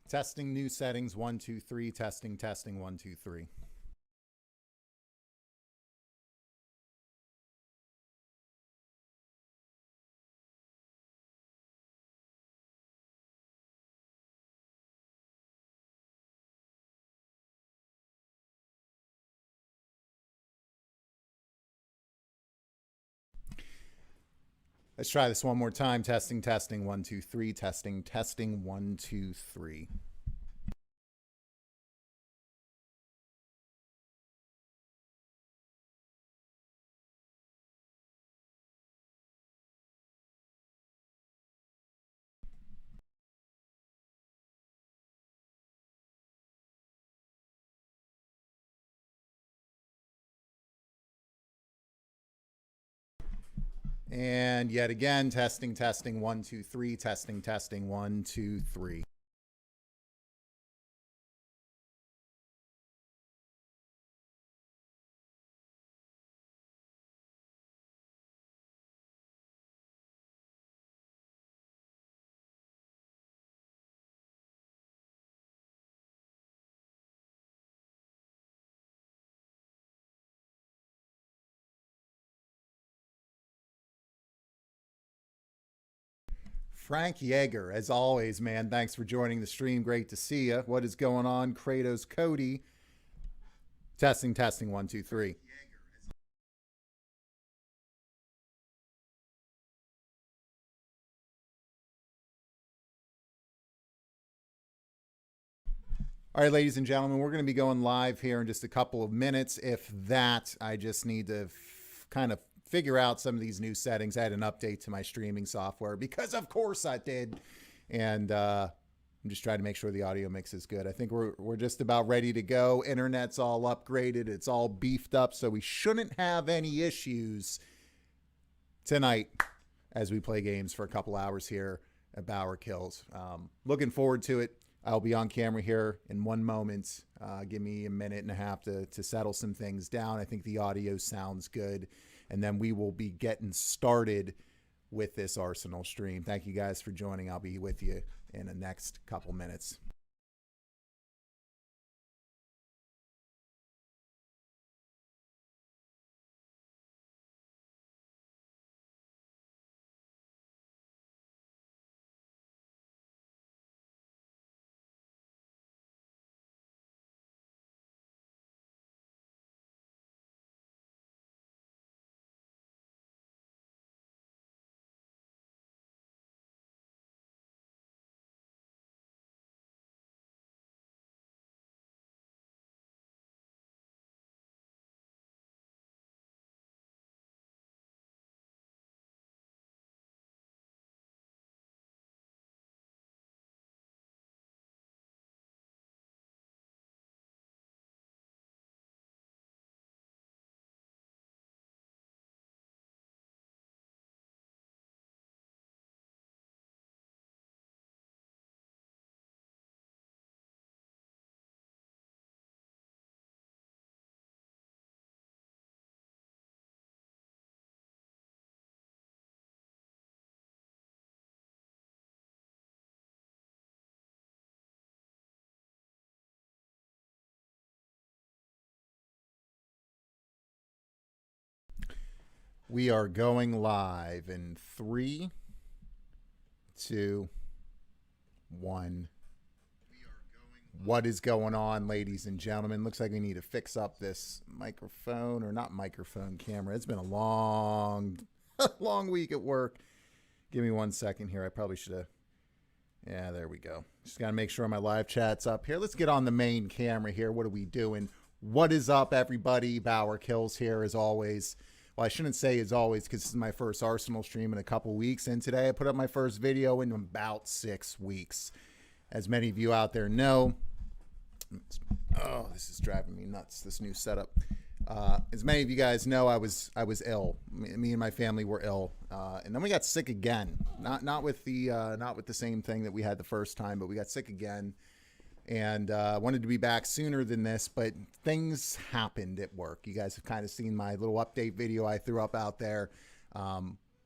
Testing new settings, 1, 2, 3. Testing, testing, 1, 2, 3. Let's try this one more time. Testing, testing, 1, 2, 3. Testing, testing, 1, 2, 3. And yet again, testing, testing, 1, 2, 3. Testing, testing, 1, 2, 3. Frank Yeager, as always, man, thanks for joining the stream. Great to see you. What is going on? Kratos Cody. Testing, testing, 1, 2, 3. All right, ladies and gentlemen, we're going to be going live here in just a couple of minutes. If that, I just need to kind of figure out some of these new settings. I had an update to my streaming software because of course I did. And I'm just trying to make sure the audio mix is good. I think we're just about ready to go. Internet's all upgraded. It's all beefed up. So we shouldn't have any issues tonight as we play games for a couple hours here at BauerKillz. Looking forward to it. I'll be on camera here in one moment. Give me a minute and a half to settle some things down. I think the audio sounds good. And then we will be getting started with this Arsenal stream. Thank you guys for joining. I'll be with you in the next couple minutes. We are going live in 3, 2, 1. What is going on, ladies and gentlemen? Looks like we need to fix up this microphone, or not microphone, camera. It's been a long week at work. Give me 1 second here. I probably should have. Yeah, there we go. Just got to make sure my live chat's up here. Let's get on the main camera here. What are we doing? What is up, everybody? BauerKillz here, as always. Well, I shouldn't say as always because this is my first Arsenal stream in a couple weeks. And today I put up my first video in about 6 weeks. As many of you out there know, oh, this is driving me nuts, this new setup. As many of you guys know, I was ill. Me and my family were ill. And then we got sick again. Not with the same thing that we had the first time, but we got sick again. And wanted to be back sooner than this, but things happened at work. You guys have kind of seen my little update video I threw up out there.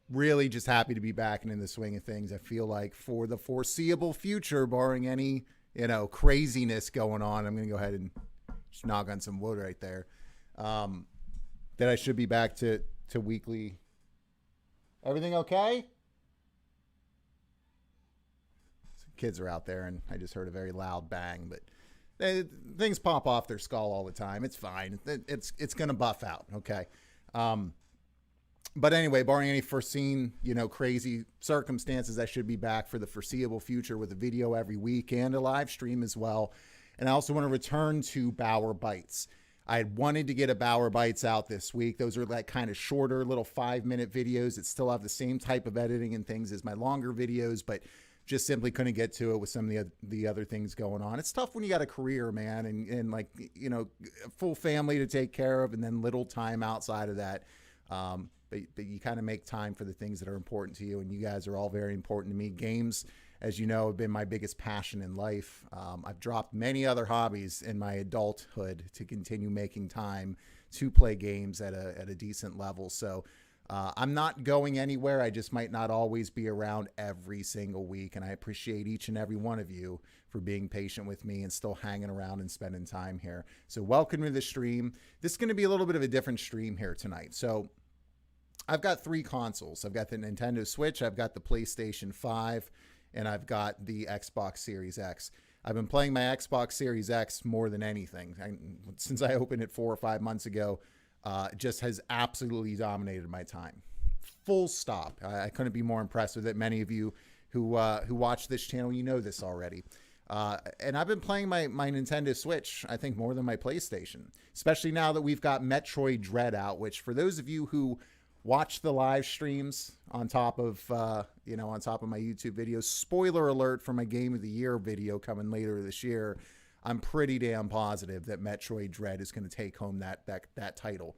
Really just happy to be back and in the swing of things. I feel like for the foreseeable future, barring any craziness going on. I'm going to go ahead and just knock on some wood right there. That I should be back to weekly. Everything okay? Some kids are out there, and I just heard a very loud bang, but things pop off their skull all the time. It's fine. It's going to buff out. Okay. But anyway, barring any foreseen, crazy circumstances, I should be back for the foreseeable future with a video every week and a live stream as well. And I also want to return to Bauer Bites. I had wanted to get a Bauer Bites out this week. Those are like kind of shorter little 5-minute videos that still have the same type of editing and things as my longer videos, but just simply couldn't get to it with some of the other things going on. It's tough when you got a career, man, and like, a full family to take care of and then little time outside of that. But you kind of make time for the things that are important to you, and you guys are all very important to me. Games, as you know, have been my biggest passion in life. I've dropped many other hobbies in my adulthood to continue making time to play games at a decent level. So I'm not going anywhere. I just might not always be around every single week, and I appreciate each and every one of you for being patient with me and still hanging around and spending time here. So welcome to the stream. This is going to be a little bit of a different stream here tonight. So I've got 3 consoles. I've got the Nintendo Switch, I've got the PlayStation 5, and I've got the Xbox Series X. I've been playing my Xbox Series X more than anything. Since I opened it 4 or 5 months ago, it just has absolutely dominated my time. Full stop. I couldn't be more impressed with it. Many of you who watch this channel, you know this already. And I've been playing my Nintendo Switch, I think, more than my PlayStation, especially now that we've got Metroid Dread out, which for those of you who watch the live streams on top of my YouTube videos. Spoiler alert for my Game of the Year video coming later this year. I'm pretty damn positive that Metroid Dread is going to take home that title.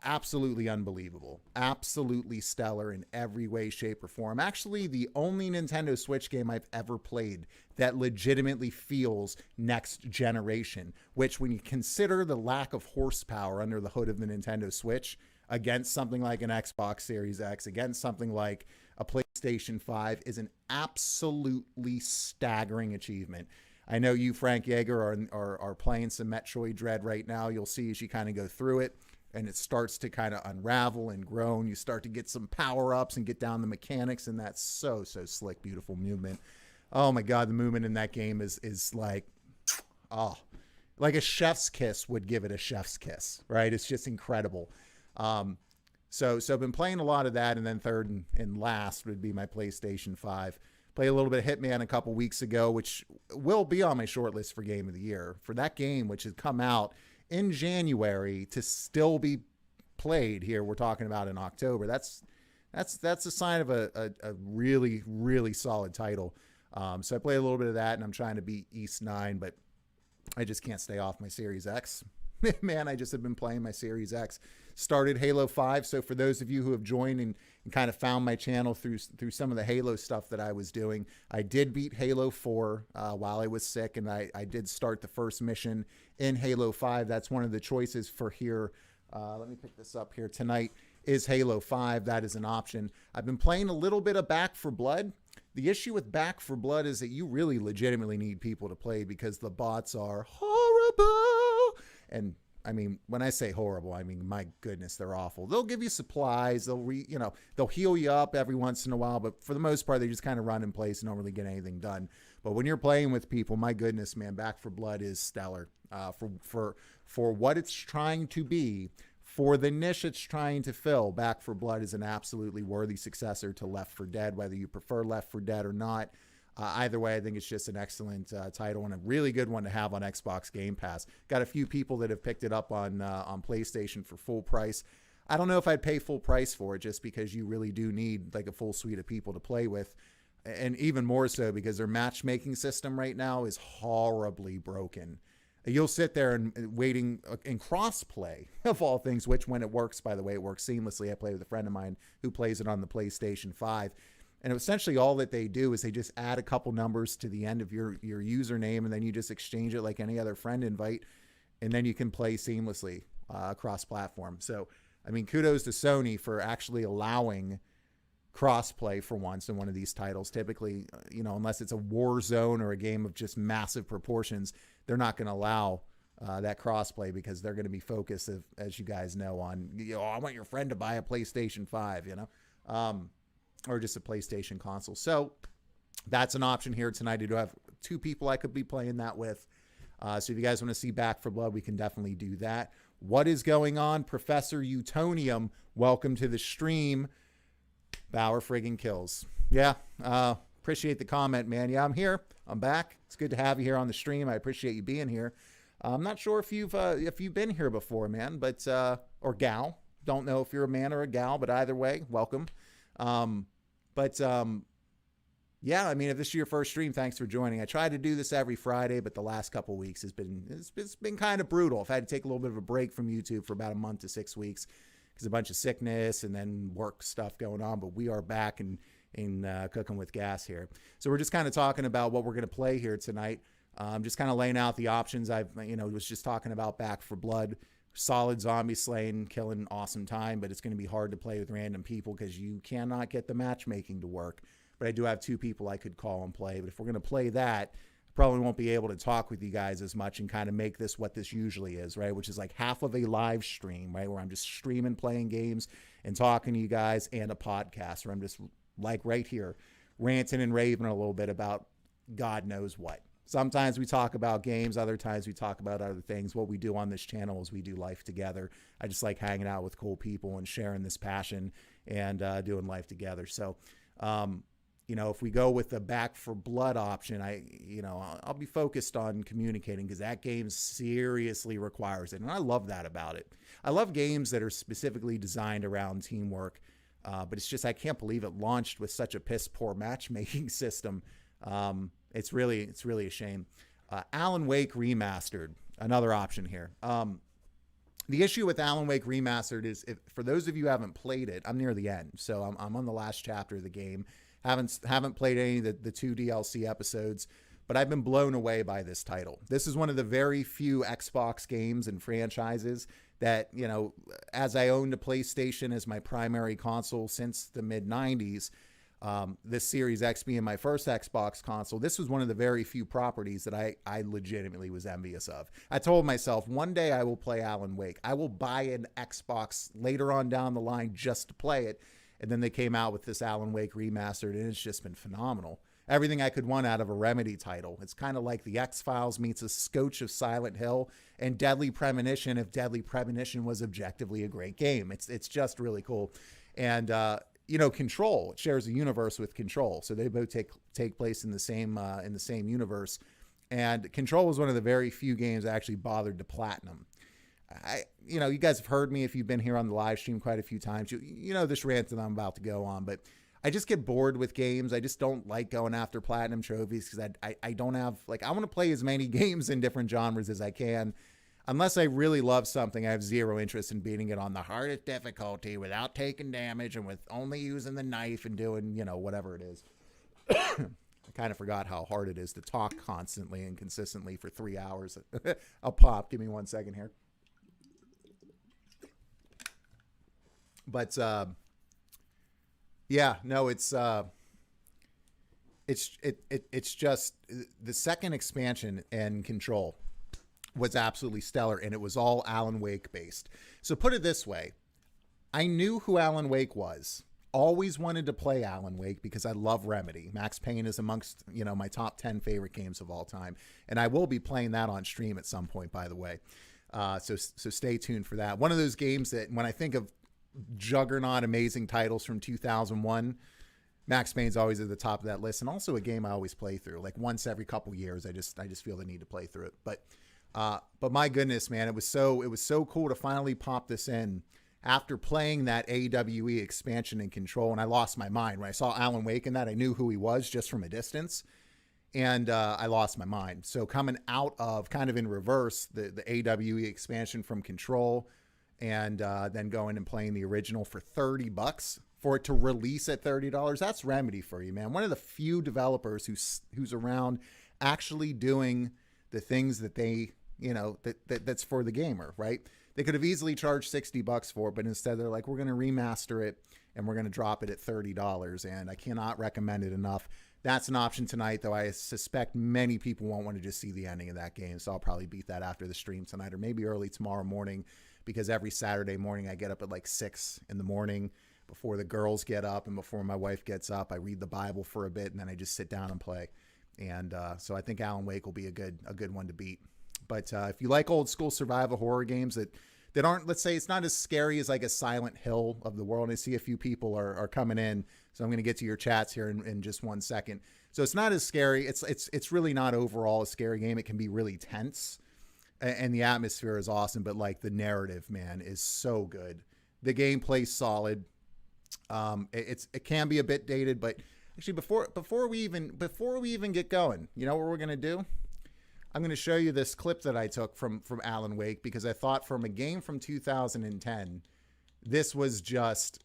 Absolutely unbelievable. Absolutely stellar in every way, shape, or form. Actually, the only Nintendo Switch game I've ever played that legitimately feels next generation, which when you consider the lack of horsepower under the hood of the Nintendo Switch, against something like an Xbox Series X, against something like a PlayStation 5, is an absolutely staggering achievement. I know you, Frank Yeager, are playing some Metroid Dread right now. You'll see as you kind of go through it, and it starts to kind of unravel and grow, and you start to get some power-ups and get down the mechanics, and that's so slick, beautiful movement. Oh, my God, the movement in that game is like, like a chef's kiss would give it a chef's kiss, right? It's just incredible. So I've been playing a lot of that, and then third and last would be my PlayStation 5. Played a little bit of Hitman a couple weeks ago, which will be on my short list for Game of the Year. For that game, which has come out in January to still be played here, we're talking about in October. That's a sign of a really, really solid title. So I play a little bit of that, and I'm trying to beat East 9, but I just can't stay off my Series X. Man, I just have been playing my Series X. Started Halo 5, so for those of you who have joined and kind of found my channel through some of the Halo stuff that I was doing, I did beat Halo 4 while I was sick, and I did start the first mission in Halo 5. That's one of the choices for here. Let me pick this up here. Tonight is Halo 5. That is an option. I've been playing a little bit of Back 4 Blood. The issue with Back 4 Blood is that you really legitimately need people to play because the bots are horrible. And I mean, when I say horrible, I mean, my goodness, they're awful. They'll give you supplies. They'll heal you up every once in a while. But for the most part, they just kind of run in place and don't really get anything done. But when you're playing with people, my goodness, man, Back 4 Blood is stellar for what it's trying to be. For the niche it's trying to fill, Back 4 Blood is an absolutely worthy successor to Left 4 Dead, whether you prefer Left 4 Dead or not. Either way, I think it's just an excellent title and a really good one to have on Xbox Game Pass. Got a few people that have picked it up on PlayStation for full price. I don't know if I'd pay full price for it just because you really do need like a full suite of people to play with. And even more so because their matchmaking system right now is horribly broken. You'll sit there and waiting in cross-play, of all things, which when it works, by the way, it works seamlessly. I play with a friend of mine who plays it on the PlayStation 5. And essentially all that they do is they just add a couple numbers to the end of your username, and then you just exchange it like any other friend invite, and then you can play seamlessly across platform. So, I mean, kudos to Sony for actually allowing crossplay for once in one of these titles. Typically, unless it's a war zone or a game of just massive proportions, they're not going to allow that crossplay because they're going to be focused, as you guys know, on, I want your friend to buy a PlayStation 5, or just a PlayStation console. So that's an option here tonight. I do have 2 people I could be playing that with. So if you guys want to see Back for Blood, we can definitely do that. What is going on? Professor Utonium, welcome to the stream. BauerKillz. Yeah, appreciate the comment, man. Yeah, I'm here. I'm back. It's good to have you here on the stream. I appreciate you being here. I'm not sure if you've been here before, man, but or gal. Don't know if you're a man or a gal, but either way, welcome. Yeah, I mean, if this is your first stream, thanks for joining. I try to do this every Friday, but the last couple weeks it's been kind of brutal. I've had to take a little bit of a break from YouTube for about a month to 6 weeks because a bunch of sickness and then work stuff going on. But we are back in cooking with gas here. So we're just kind of talking about what we're going to play here tonight. Just kind of laying out the options. Was just talking about Back for Blood, solid zombie slaying, killing, awesome time, but it's going to be hard to play with random people because you cannot get the matchmaking to work. But I do have 2 people I could call and play. But if we're going to play that, I probably won't be able to talk with you guys as much and kind of make this what this usually is, right? Which is like half of a live stream, right? Where I'm just streaming, playing games and talking to you guys, and a podcast where I'm just like right here ranting and raving a little bit about God knows what. Sometimes we talk about games. Other times we talk about other things. What we do on this channel is we do life together. I just like hanging out with cool people and sharing this passion and doing life together. So, if we go with the Back for Blood option, I'll be focused on communicating because that game seriously requires it. And I love that about it. I love games that are specifically designed around teamwork. But it's just, I can't believe it launched with such a piss poor matchmaking system. It's really a shame. Alan Wake Remastered, another option here. The issue with Alan Wake Remastered is, for those of you who haven't played it, I'm near the end. So I'm on the last chapter of the game. Haven't played any of the 2 DLC episodes, but I've been blown away by this title. This is one of the very few Xbox games and franchises that, as I owned a PlayStation as my primary console since the mid-90s, this Series X being my first Xbox console, this was one of the very few properties that I legitimately was envious of. I told myself, one day I will play Alan Wake. I will buy an Xbox later on down the line just to play it. And then they came out with this Alan Wake Remastered, and it's just been phenomenal. Everything I could want out of a Remedy title. It's kind of like the X-Files meets a scotch of Silent Hill and Deadly Premonition if Deadly Premonition was objectively a great game. It's just really cool. And, Control, it shares a universe with Control. So they both take place in the same universe. And Control was one of the very few games I actually bothered to platinum. You guys have heard me if you've been here on the live stream quite a few times. You know this rant that I'm about to go on, but I just get bored with games. I just don't like going after platinum trophies because I don't have, I want to play as many games in different genres as I can. Unless I really love something, I have zero interest in beating it on the hardest difficulty without taking damage and with only using the knife and doing, whatever it is. I kind of forgot how hard it is to talk constantly and consistently for 3 hours. I'll pop. Give me 1 second here. But it's just the second expansion and Control was absolutely stellar, and it was all Alan Wake based. So put it this way, I knew who Alan Wake was. Always wanted to play Alan Wake because I love Remedy. Max Payne is amongst my top 10 favorite games of all time, and I will be playing that on stream at some point, by the way. So stay tuned for that. One of those games that when I think of juggernaut amazing titles from 2001, Max Payne's always at the top of that list, and also a game I always play through. Like once every couple years, I just feel the need to play through it. But my goodness, man, it was so cool to finally pop this in after playing that AWE expansion in Control, and I lost my mind when I saw Alan Wake in that. I knew who he was just from a distance, and I lost my mind. So coming out of kind of in reverse the AWE expansion from Control, and then going and playing the original for $30 for it to release at $30. That's Remedy for you, man. One of the few developers who's around actually doing the things that they that's for the gamer, right? They could have easily charged $60 for it, but instead they're like, we're going to remaster it and we're going to drop it at $30. And I cannot recommend it enough. That's an option tonight, though I suspect many people won't want to just see the ending of that game. So I'll probably beat that after the stream tonight or maybe early tomorrow morning, because every Saturday morning I get up at like 6 in the morning before the girls get up and before my wife gets up. I read the Bible for a bit and then I just sit down and play. And so I think Alan Wake will be a good one to beat. But if you like old school survival horror games that aren't, let's say, it's not as scary as like a Silent Hill of the world. I see a few people are coming in, so I'm going to get to your chats here in just 1 second. So it's not as scary. It's really not overall a scary game. It can be really tense, and the atmosphere is awesome. But like the narrative, man, is so good. The gameplay's solid. It can be a bit dated, but actually before we even get going, you know what we're going to do? I'm going to show you this clip that I took from Alan Wake, because I thought from a game from 2010, this was just,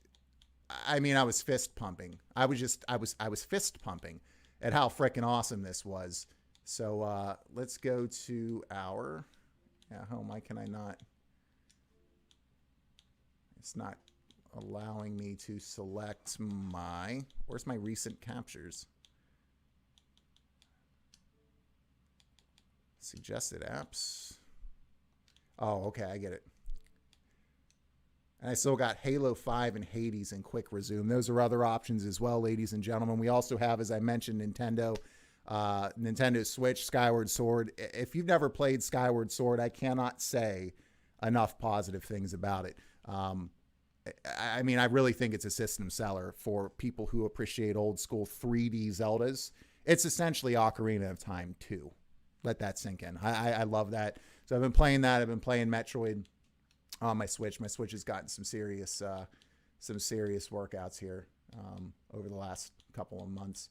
I mean, I was fist pumping. I was fist pumping at how freaking awesome this was. So let's go to our home. Why can I not? It's not allowing me to select where's my recent captures? Suggested apps. Oh, okay, I get it. And I still got Halo 5 and Hades and Quick Resume. Those are other options as well, ladies and gentlemen. We also have, as I mentioned, Nintendo Switch, Skyward Sword. If you've never played Skyward Sword, I cannot say enough positive things about it. I mean, I really think it's a system seller for people who appreciate old school 3D Zeldas. It's essentially Ocarina of Time 2. Let that sink in. I love that. So I've been playing that. I've been playing Metroid on my Switch. My Switch has gotten some serious workouts here over the last couple of months.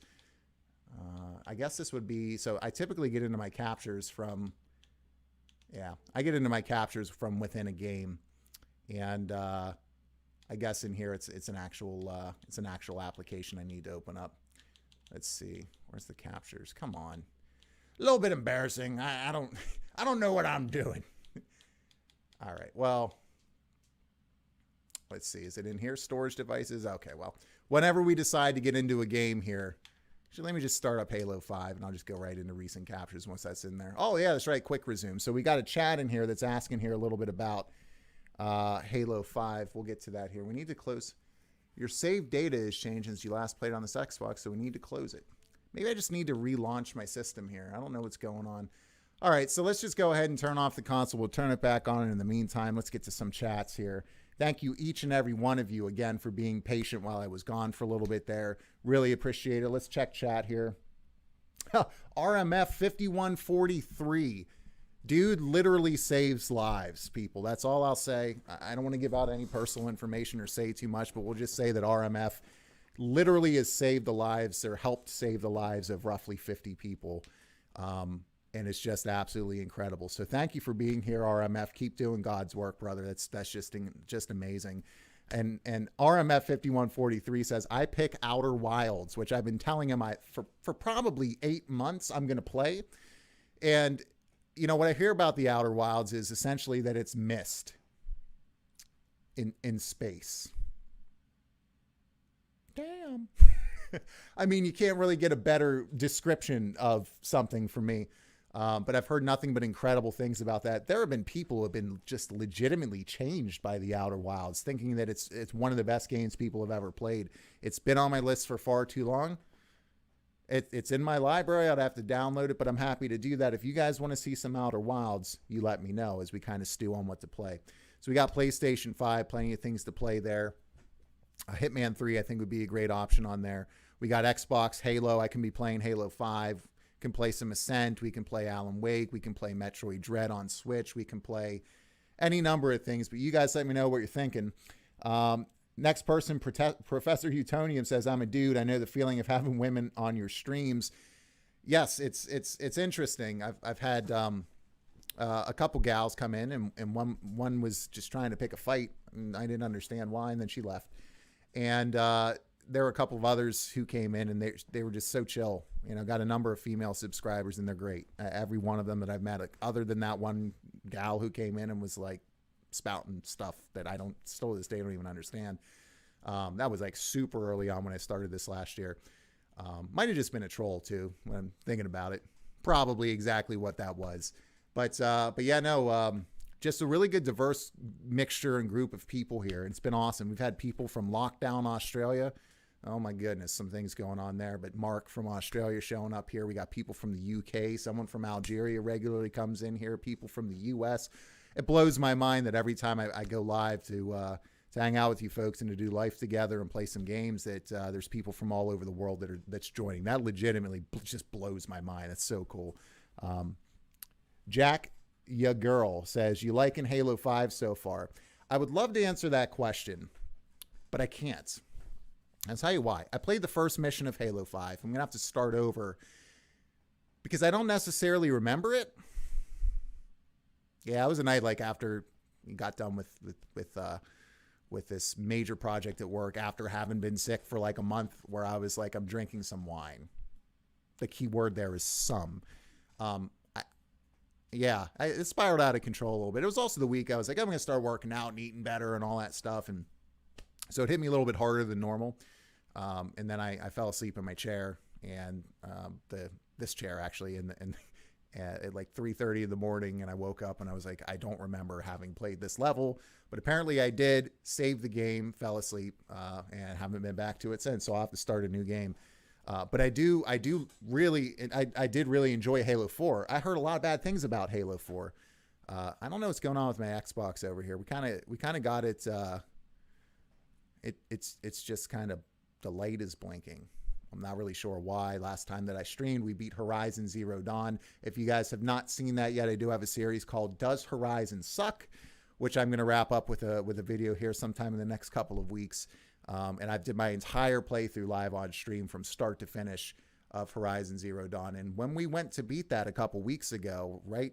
I guess this would be, so I typically get into my captures from within a game, and I guess in here it's an actual application I need to open up. Let's see, where's the captures? Come on. A little bit embarrassing. I don't know what I'm doing. All right. Well, let's see. Is it in here? Storage devices. Okay. Well, whenever we decide to get into a game here, actually, let me just start up Halo 5 and I'll just go right into recent captures once that's in there. Oh yeah, that's right. Quick resume. So we got a chat in here that's asking here a little bit about Halo 5. We'll get to that here. We need to close. Your save data has changed since you last played on this Xbox, so we need to close it. Maybe I just need to relaunch my system here. I don't know what's going on. All right, so let's just go ahead and turn off the console. We'll turn it back on, and in the meantime, let's get to some chats here. Thank you, each and every one of you, again, for being patient while I was gone for a little bit there. Really appreciate it. Let's check chat here. RMF 5143. Dude literally saves lives, people. That's all I'll say. I don't want to give out any personal information or say too much, but we'll just say that RMF literally has saved the lives or helped save the lives of roughly 50 people. And it's just absolutely incredible. So thank you for being here, RMF. Keep doing God's work, brother. That's just amazing. And RMF 5143 says, I pick Outer Wilds, which I've been telling him for probably 8 months I'm going to play. And you know what I hear about the Outer Wilds is essentially that it's Myst in space. Damn. I mean, you can't really get a better description of something from me. But I've heard nothing but incredible things about that. There have been people who have been just legitimately changed by the Outer Wilds, thinking that it's one of the best games people have ever played. It's been on my list for far too long. It's in my library. I'd have to download it, but I'm happy to do that. If you guys want to see some Outer Wilds, you let me know as we kind of stew on what to play. So we got PlayStation 5, plenty of things to play there. Hitman 3, I think, would be a great option on there. We got Xbox, Halo. I can be playing Halo 5. Can play some Ascent. We can play Alan Wake. We can play Metroid Dread on Switch. We can play any number of things, but you guys let me know what you're thinking. Next person, Professor Houtonium says, I'm a dude. I know the feeling of having women on your streams. Yes, it's interesting. I've had a couple gals come in, and one was just trying to pick a fight, and I didn't understand why, and then she left. And there were a couple of others who came in, and they were just so chill. Got a number of female subscribers, and they're great. Every one of them that I've met, other than that one gal who came in and was like spouting stuff that I still to this day don't even understand. That was like super early on when I started this last year. Might have just been a troll too when I'm thinking about it. Probably exactly what that was. But yeah, no, just a really good diverse mixture and group of people here. And it's been awesome. We've had people from lockdown Australia. Oh my goodness, some things going on there. But Mark from Australia showing up here. We got people from the UK. Someone from Algeria regularly comes in here. People from the US. It blows my mind that every time I go live to hang out with you folks and to do life together and play some games, that there's people from all over the world that's joining. That legitimately just blows my mind. It's so cool. Jack, ya girl, says, you liking Halo 5 so far? I would love to answer that question, but I can't. I'll tell you why. I played the first mission of Halo 5. I'm going to have to start over because I don't necessarily remember it. Yeah, it was a night like after you got done with this major project at work, after having been sick for like a month, where I was like, I'm drinking some wine. The key word there is some. It spiraled out of control a little bit. It was also the week I was like, I'm going to start working out and eating better and all that stuff. And so it hit me a little bit harder than normal. And then I fell asleep in my chair, and this chair actually, at like 3:30 in the morning, and I woke up and I was like, I don't remember having played this level, but apparently I did. Saved the game, fell asleep, and haven't been back to it since. So I'll have to start a new game. But I did really enjoy Halo 4. I heard a lot of bad things about Halo 4. I don't know what's going on with my Xbox over here. We kind of got it. It's just kind of, the light is blinking. I'm not really sure why. Last time that I streamed, we beat Horizon Zero Dawn. If you guys have not seen that yet, I do have a series called Does Horizon Suck?, which I'm going to wrap up with a video here sometime in the next couple of weeks. And I did my entire playthrough live on stream from start to finish of Horizon Zero Dawn. And when we went to beat that a couple weeks ago, right,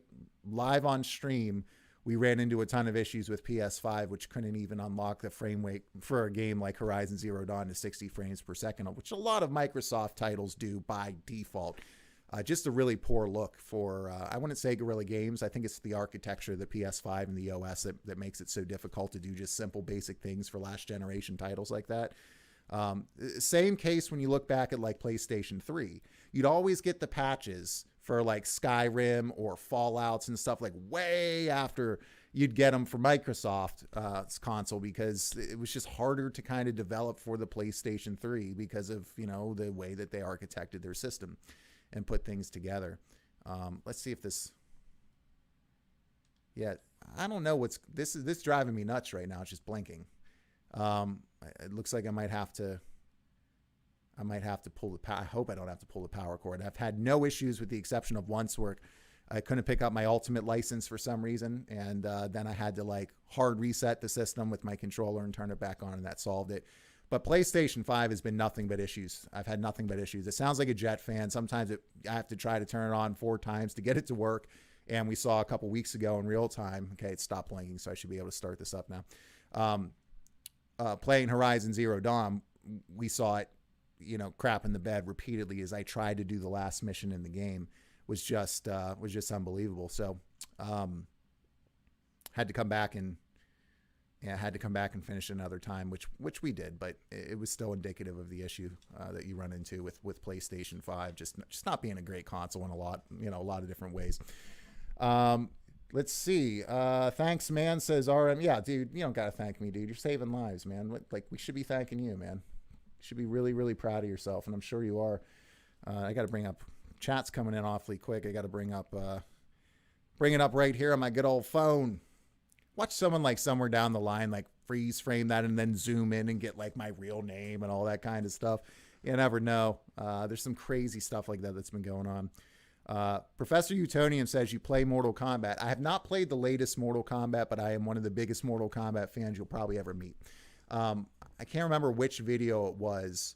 live on stream, we ran into a ton of issues with PS5, which couldn't even unlock the frame rate for a game like Horizon Zero Dawn to 60 frames per second, which a lot of Microsoft titles do by default. Just a really poor look for, I wouldn't say Guerrilla Games. I think it's the architecture of the PS5 and the OS that makes it so difficult to do just simple, basic things for last generation titles like that. Same case when you look back at like PlayStation 3. You'd always get the patches for like Skyrim or Fallouts and stuff like way after you'd get them for Microsoft's console, because it was just harder to kind of develop for the PlayStation 3 because of, the way that they architected their system and put things together. Let's see if this, I don't know this is driving me nuts right now. It's just blinking. It looks like I might have to pull the power. I hope I don't have to pull the power cord. I've had no issues with the exception of once where I couldn't pick up my Ultimate license for some reason. And then I had to like hard reset the system with my controller and turn it back on, and that solved it. But PlayStation 5 has been nothing but issues. I've had nothing but issues. It sounds like a jet fan. Sometimes I have to try to turn it on 4 times to get it to work. And we saw a couple weeks ago in real time. Okay, it stopped blinking, so I should be able to start this up now. Playing Horizon Zero Dawn, we saw it, crap in the bed repeatedly as I tried to do the last mission in the game. Was just unbelievable. So had to come back and finish another time, which we did, but it was still indicative of the issue that you run into with PlayStation 5, just not being a great console in a lot of different ways. Let's see. Thanks, man, says RM. Yeah, dude, you don't got to thank me, dude. You're saving lives, man. Like, we should be thanking you, man. You should be really, really proud of yourself, and I'm sure you are. I got to bring up, chat's coming in awfully quick. I got to bring it up right here on my good old phone. Watch someone like somewhere down the line, like freeze frame that and then zoom in and get like my real name and all that kind of stuff. You never know. There's some crazy stuff like that that's been going on. Professor Utonium says you play Mortal Kombat. I have not played the latest Mortal Kombat, but I am one of the biggest Mortal Kombat fans you'll probably ever meet. I can't remember which video it was.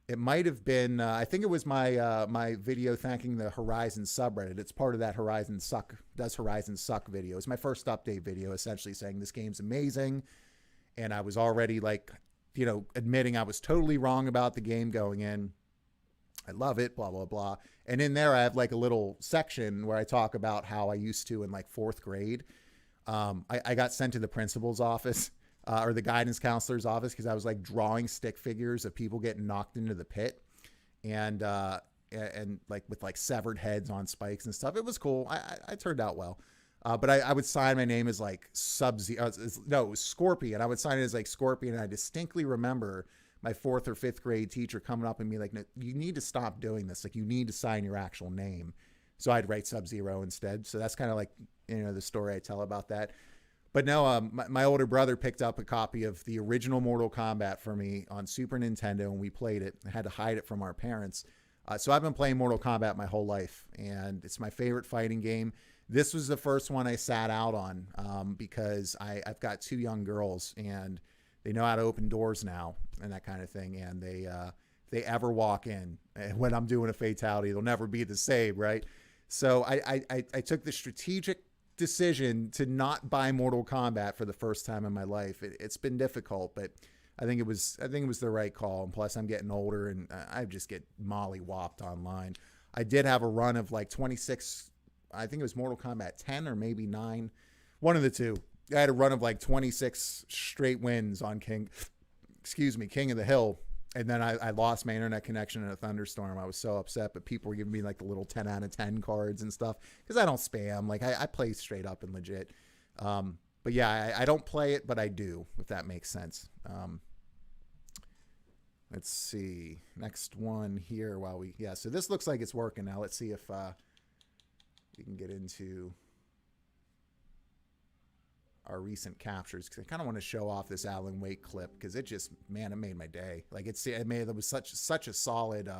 It might have been, I think it was my video thanking the Horizon subreddit. It's part of that Does Horizon Suck video. It's my first update video, essentially saying this game's amazing. And I was already like admitting I was totally wrong about the game going in. I love it, blah, blah, blah. And in there, I have like a little section where I talk about how I used to in like 4th grade. I got sent to the principal's office or the guidance counselor's office because I was like drawing stick figures of people getting knocked into the pit and like with like severed heads on spikes and stuff. It was cool. I turned out well. But I would sign my name as like Sub-Zero. No, it was Scorpion. I would sign it as like Scorpion. And I distinctly remember my 4th or 5th grade teacher coming up and me like, no, you need to stop doing this. Like, you need to sign your actual name. So I'd write Sub-Zero instead. So that's kind of like, the story I tell about that. But no, my older brother picked up a copy of the original Mortal Kombat for me on Super Nintendo, and we played it. I had to hide it from our parents. So I've been playing Mortal Kombat my whole life, and it's my favorite fighting game. This was the first one I sat out on because I've got 2 young girls, and they know how to open doors now and that kind of thing. And if they ever walk in, when I'm doing a fatality, they'll never be the same, right? So I took the strategic decision to not buy Mortal Kombat for the first time in my life. It's been difficult, but I think it was the right call. And plus, I'm getting older, and I just get mollywopped online. I did have a run of like 26. I think it was Mortal Kombat 10 or maybe 9. One of the two. I had a run of like 26 straight wins on King of the Hill. And then I lost my internet connection in a thunderstorm. I was so upset, but people were giving me like the little 10 out of 10 cards and stuff because I don't spam. Like I play straight up and legit. But yeah, I don't play it, but I do, if that makes sense. Let's see. Next one here so this looks like it's working now. Let's see if we can get into our recent captures, because I kind of want to show off this Alan Wake clip because it made my day. Like it was such a solid.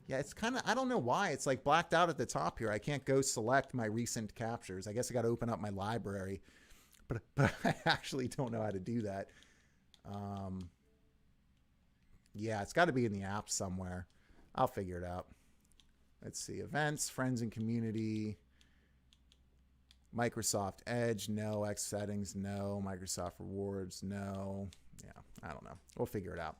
It's kind of, I don't know why it's like blacked out at the top here. I can't go select my recent captures. I guess I got to open up my library, but I actually don't know how to do that. It's got to be in the app somewhere. I'll figure it out. Let's see, events, friends and community. Microsoft Edge, no. X settings, no. Microsoft Rewards, no. Yeah, I don't know. We'll figure it out.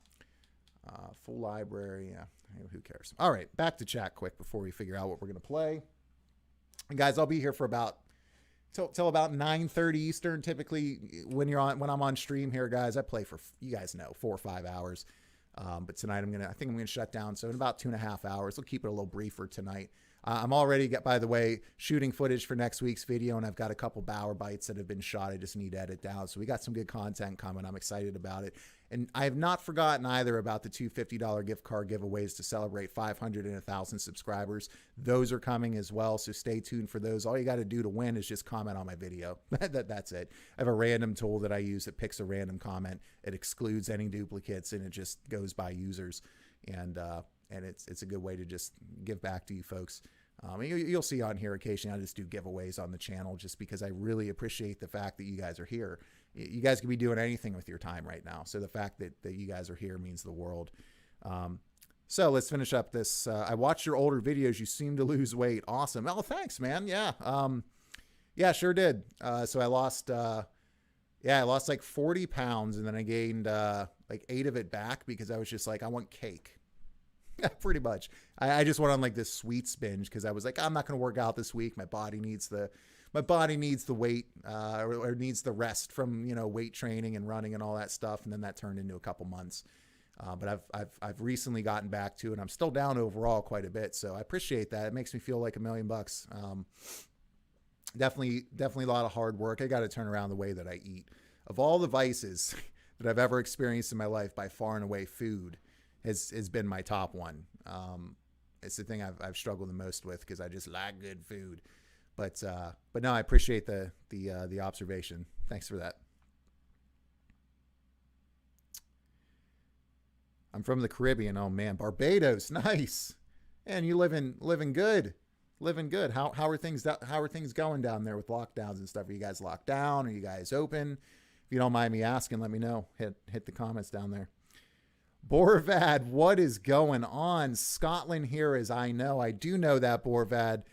Full library, yeah. Who cares? All right, back to chat quick before we figure out what we're going to play. And guys, I'll be here for till about 9:30 Eastern. Typically, when I'm on stream here, guys, I play for, you guys know, 4 or 5 hours. But tonight I think I'm going to shut down. So in about 2.5 hours, we'll keep it a little briefer tonight. I'm already, by the way, shooting footage for next week's video, and I've got a couple Bauer bites that have been shot. I just need to edit down. So we got some good content coming. I'm excited about it. And I have not forgotten either about the two $50 gift card giveaways to celebrate 500 and 1,000 subscribers. Those are coming as well, so stay tuned for those. All you got to do to win is just comment on my video. That's it. I have a random tool that I use that picks a random comment. It excludes any duplicates, and it just goes by users. And it's a good way to just give back to you folks. You'll see on here occasionally I just do giveaways on the channel just because I really appreciate the fact that you guys are here. You guys could be doing anything with your time right now. So the fact that you guys are here means the world. So let's finish up this. I watched your older videos. You seem to lose weight. Awesome. Oh, thanks, man. Yeah. Yeah, sure did. So I lost like 40 pounds, and then I gained like 8 of it back because I was just like, I want cake. Pretty much. I just went on like this sweets binge because I was like, I'm not going to work out this week. My body needs the weight or needs the rest from, weight training and running and all that stuff. And then that turned into a couple months. But I've recently gotten back to it. I'm still down overall quite a bit. So I appreciate that. It makes me feel like $1 million. Definitely a lot of hard work. I got to turn around the way that I eat. Of all the vices that I've ever experienced in my life, by far and away, food has been my top one. It's the thing I've struggled the most with because I just like good food. But no, I appreciate the observation. Thanks for that. I'm from the Caribbean. Oh man, Barbados, nice. And you living good. How are things going down there with lockdowns and stuff? Are you guys locked down? Are you guys open? If you don't mind me asking, let me know. Hit the comments down there. Borvad, what is going on? Scotland here, as I know. I do know that, Borvad.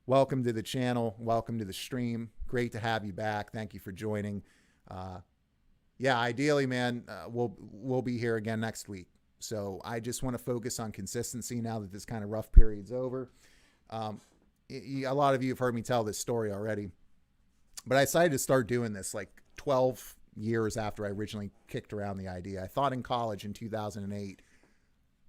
Welcome to the channel. Welcome to the stream. Great to have you back. Thank you for joining. yeah, ideally, man, we'll be here again next week. So I just want to focus on consistency now that this kind of rough period's over. Um, a lot of you have heard me tell this story already, but I decided to start doing this like 12 years after I originally kicked around the idea. I thought in college in 2008,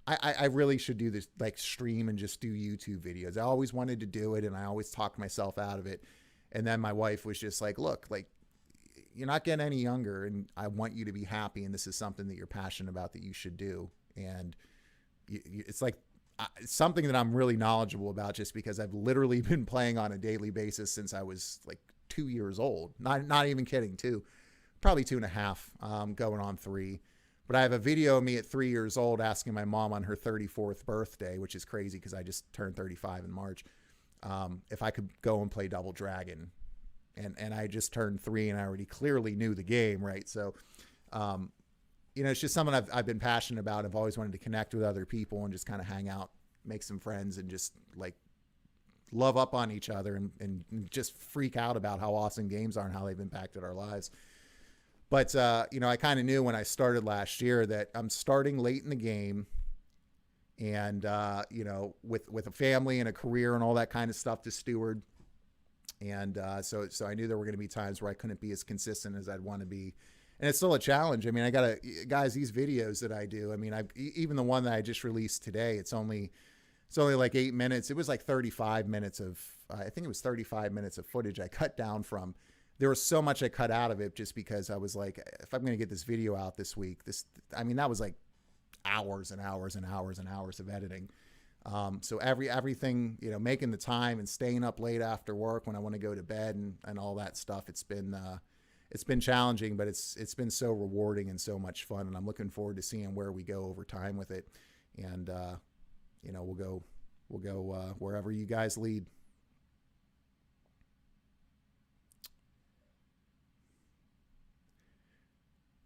I really should do this, like stream and just do YouTube videos. I always wanted to do it, and I always talked myself out of it. And then my wife was just like, look, like, you're not getting any younger, and I want you to be happy, and this is something that you're passionate about that you should do. And it's like something that I'm really knowledgeable about, just because I've literally been playing on a daily basis since I was like 2 years old. Not even kidding, probably 2.5, going on 3. But I have a video of me at 3 years old asking my mom on her 34th birthday, which is crazy because I just turned 35 in March, if I could go and play Double Dragon. And I just turned 3, and I already clearly knew the game, right? So, it's just something I've been passionate about. I've always wanted to connect with other people and just kind of hang out, make some friends, and just like love up on each other and just freak out about how awesome games are and how they've impacted our lives. But, I kind of knew when I started last year that I'm starting late in the game, and, with a family and a career and all that kind of stuff to steward. And so I knew there were going to be times where I couldn't be as consistent as I'd want to be. And it's still a challenge. I mean, guys, these videos that I do, I mean, even the one that I just released today, it's only like 8 minutes. It was like 35 minutes of, I think it was 35 minutes of footage I cut down from. There was so much I cut out of it just because I was like, if I'm going to get this video out this week, that was like hours and hours and hours and hours of editing. So everything, making the time and staying up late after work when I want to go to bed and all that stuff, it's been challenging, but it's been so rewarding and so much fun. And I'm looking forward to seeing where we go over time with it. And, we'll go wherever you guys lead.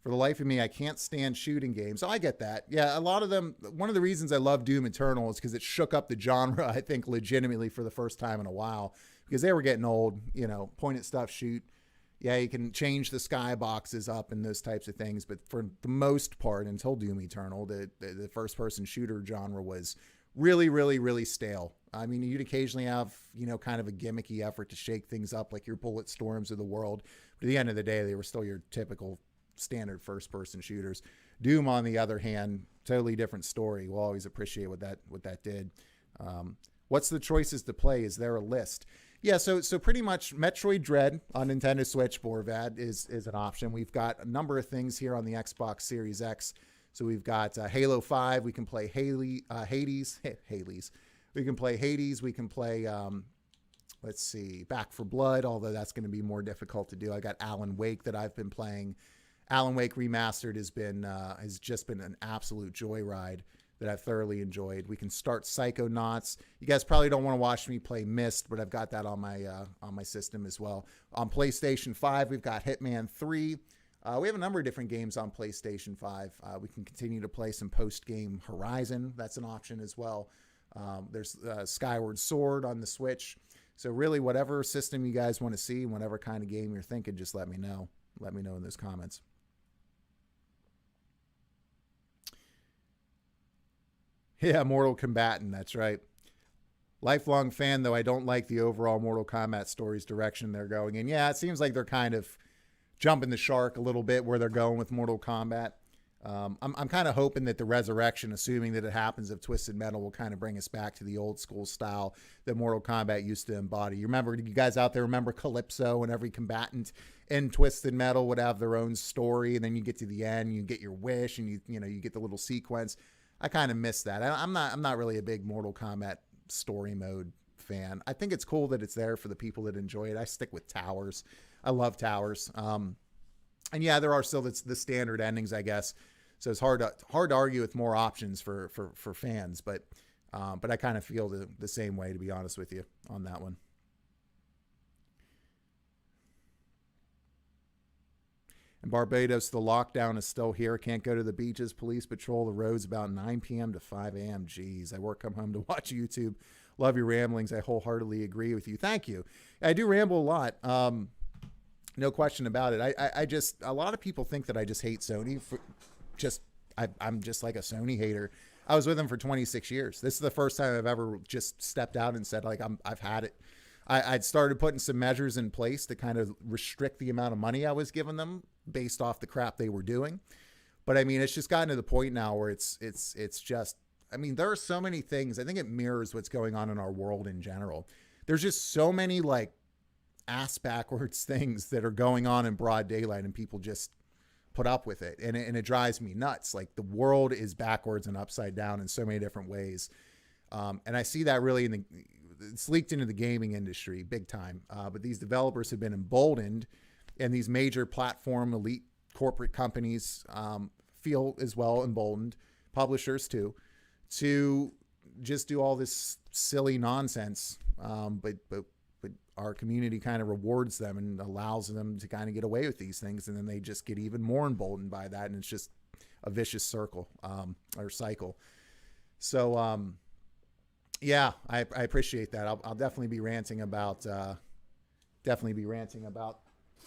For the life of me, I can't stand shooting games. So I get that. Yeah, a lot of them, one of the reasons I love Doom Eternal is because it shook up the genre, I think, legitimately for the first time in a while. Because they were getting old, point at stuff, shoot. Yeah, you can change the skyboxes up and those types of things. But for the most part, until Doom Eternal, the first-person shooter genre was really, really, really stale. I mean, you'd occasionally have, kind of a gimmicky effort to shake things up, like your Bullet Storms of the world. But at the end of the day, they were still your typical standard first-person shooters. Doom, on the other hand, totally different story. We'll always appreciate what that did. What's the choices to play? Is there a list? Yeah, so pretty much Metroid Dread on Nintendo Switch, Borvad, is an option. We've got a number of things here on the Xbox Series X. So we've got Halo 5. We can play Hades. We can play Hades. We can play, let's see, Back 4 Blood, although that's going to be more difficult to do. I got Alan Wake that I've been playing. Alan Wake Remastered has just been an absolute joyride that I've thoroughly enjoyed. We can start Psychonauts. You guys probably don't want to watch me play Myst, but I've got that on my system as well. On PlayStation 5, we've got Hitman 3. We have a number of different games on PlayStation 5. We can continue to play some post-game Horizon. That's an option as well. There's Skyward Sword on the Switch. So really, whatever system you guys want to see, whatever kind of game you're thinking, just let me know. Let me know in those comments. Yeah, Mortal Kombatant, that's right. Lifelong fan, though I don't like the overall Mortal Kombat story's direction they're going in. Yeah, it seems like they're kind of jumping the shark a little bit where they're going with Mortal Kombat. I'm kind of hoping that the resurrection, assuming that it happens, of Twisted Metal will kind of bring us back to the old school style that Mortal Kombat used to embody. You guys out there remember Calypso, and every combatant in Twisted Metal would have their own story, and then you get to the end, you get your wish, and you get the little sequence. I kind of miss that. I'm not really a big Mortal Kombat story mode fan. I think it's cool that it's there for the people that enjoy it. I stick with Towers. I love Towers. And yeah, there are still the standard endings, I guess. So it's hard to argue with more options for fans, but I kind of feel the same way, to be honest with you, on that one. In Barbados, the lockdown is still here. Can't go to the beaches. Police patrol the roads about 9 p.m. to 5 a.m. Jeez, I come home to watch YouTube. Love your ramblings. I wholeheartedly agree with you. Thank you. I do ramble a lot. No question about it. I just, a lot of people think that I just hate Sony for just, I'm just like a Sony hater. I was with them for 26 years. This is the first time I've ever just stepped out and said, like, I've had it. I'd started putting some measures in place to kind of restrict the amount of money I was giving them based off the crap they were doing. But I mean, it's just gotten to the point now where it's just, I mean, there are so many things. I think it mirrors what's going on in our world in general. There's just so many like ass backwards things that are going on in broad daylight, and people just put up with it. And it drives me nuts. Like, the world is backwards and upside down in so many different ways. And I see that really it's leaked into the gaming industry big time. But these developers have been emboldened, and these major platform elite corporate companies feel as well emboldened, publishers too, to just do all this silly nonsense. But our community kind of rewards them and allows them to kind of get away with these things. And then they just get even more emboldened by that. And it's just a vicious circle, or cycle. So, yeah, I appreciate that. I'll definitely be ranting about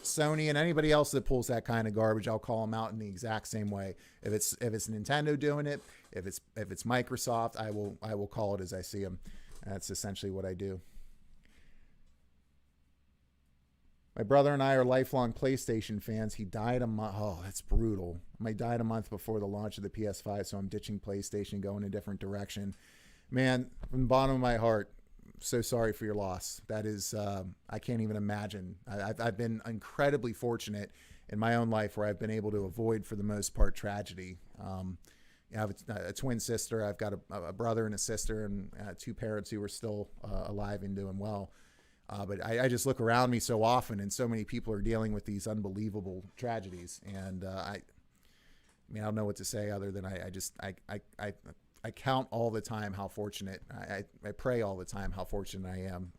Sony, and anybody else that pulls that kind of garbage. I'll call them out in the exact same way. If it's Nintendo doing it, if it's Microsoft, I will call it as I see them. That's essentially what I do. My brother and I are lifelong PlayStation fans. He died a month. Oh, that's brutal. He died a month before the launch of the PS5, so I'm ditching PlayStation, going a different direction. Man, from the bottom of my heart, so sorry for your loss. That is, I can't even imagine. I've been incredibly fortunate in my own life where I've been able to avoid, for the most part, tragedy. I have a twin sister. I've got a brother and a sister, and two parents who are still alive and doing well. But I just look around me so often, and so many people are dealing with these unbelievable tragedies. And I mean, I don't know what to say other than I count all the time how fortunate, I pray all the time how fortunate I am.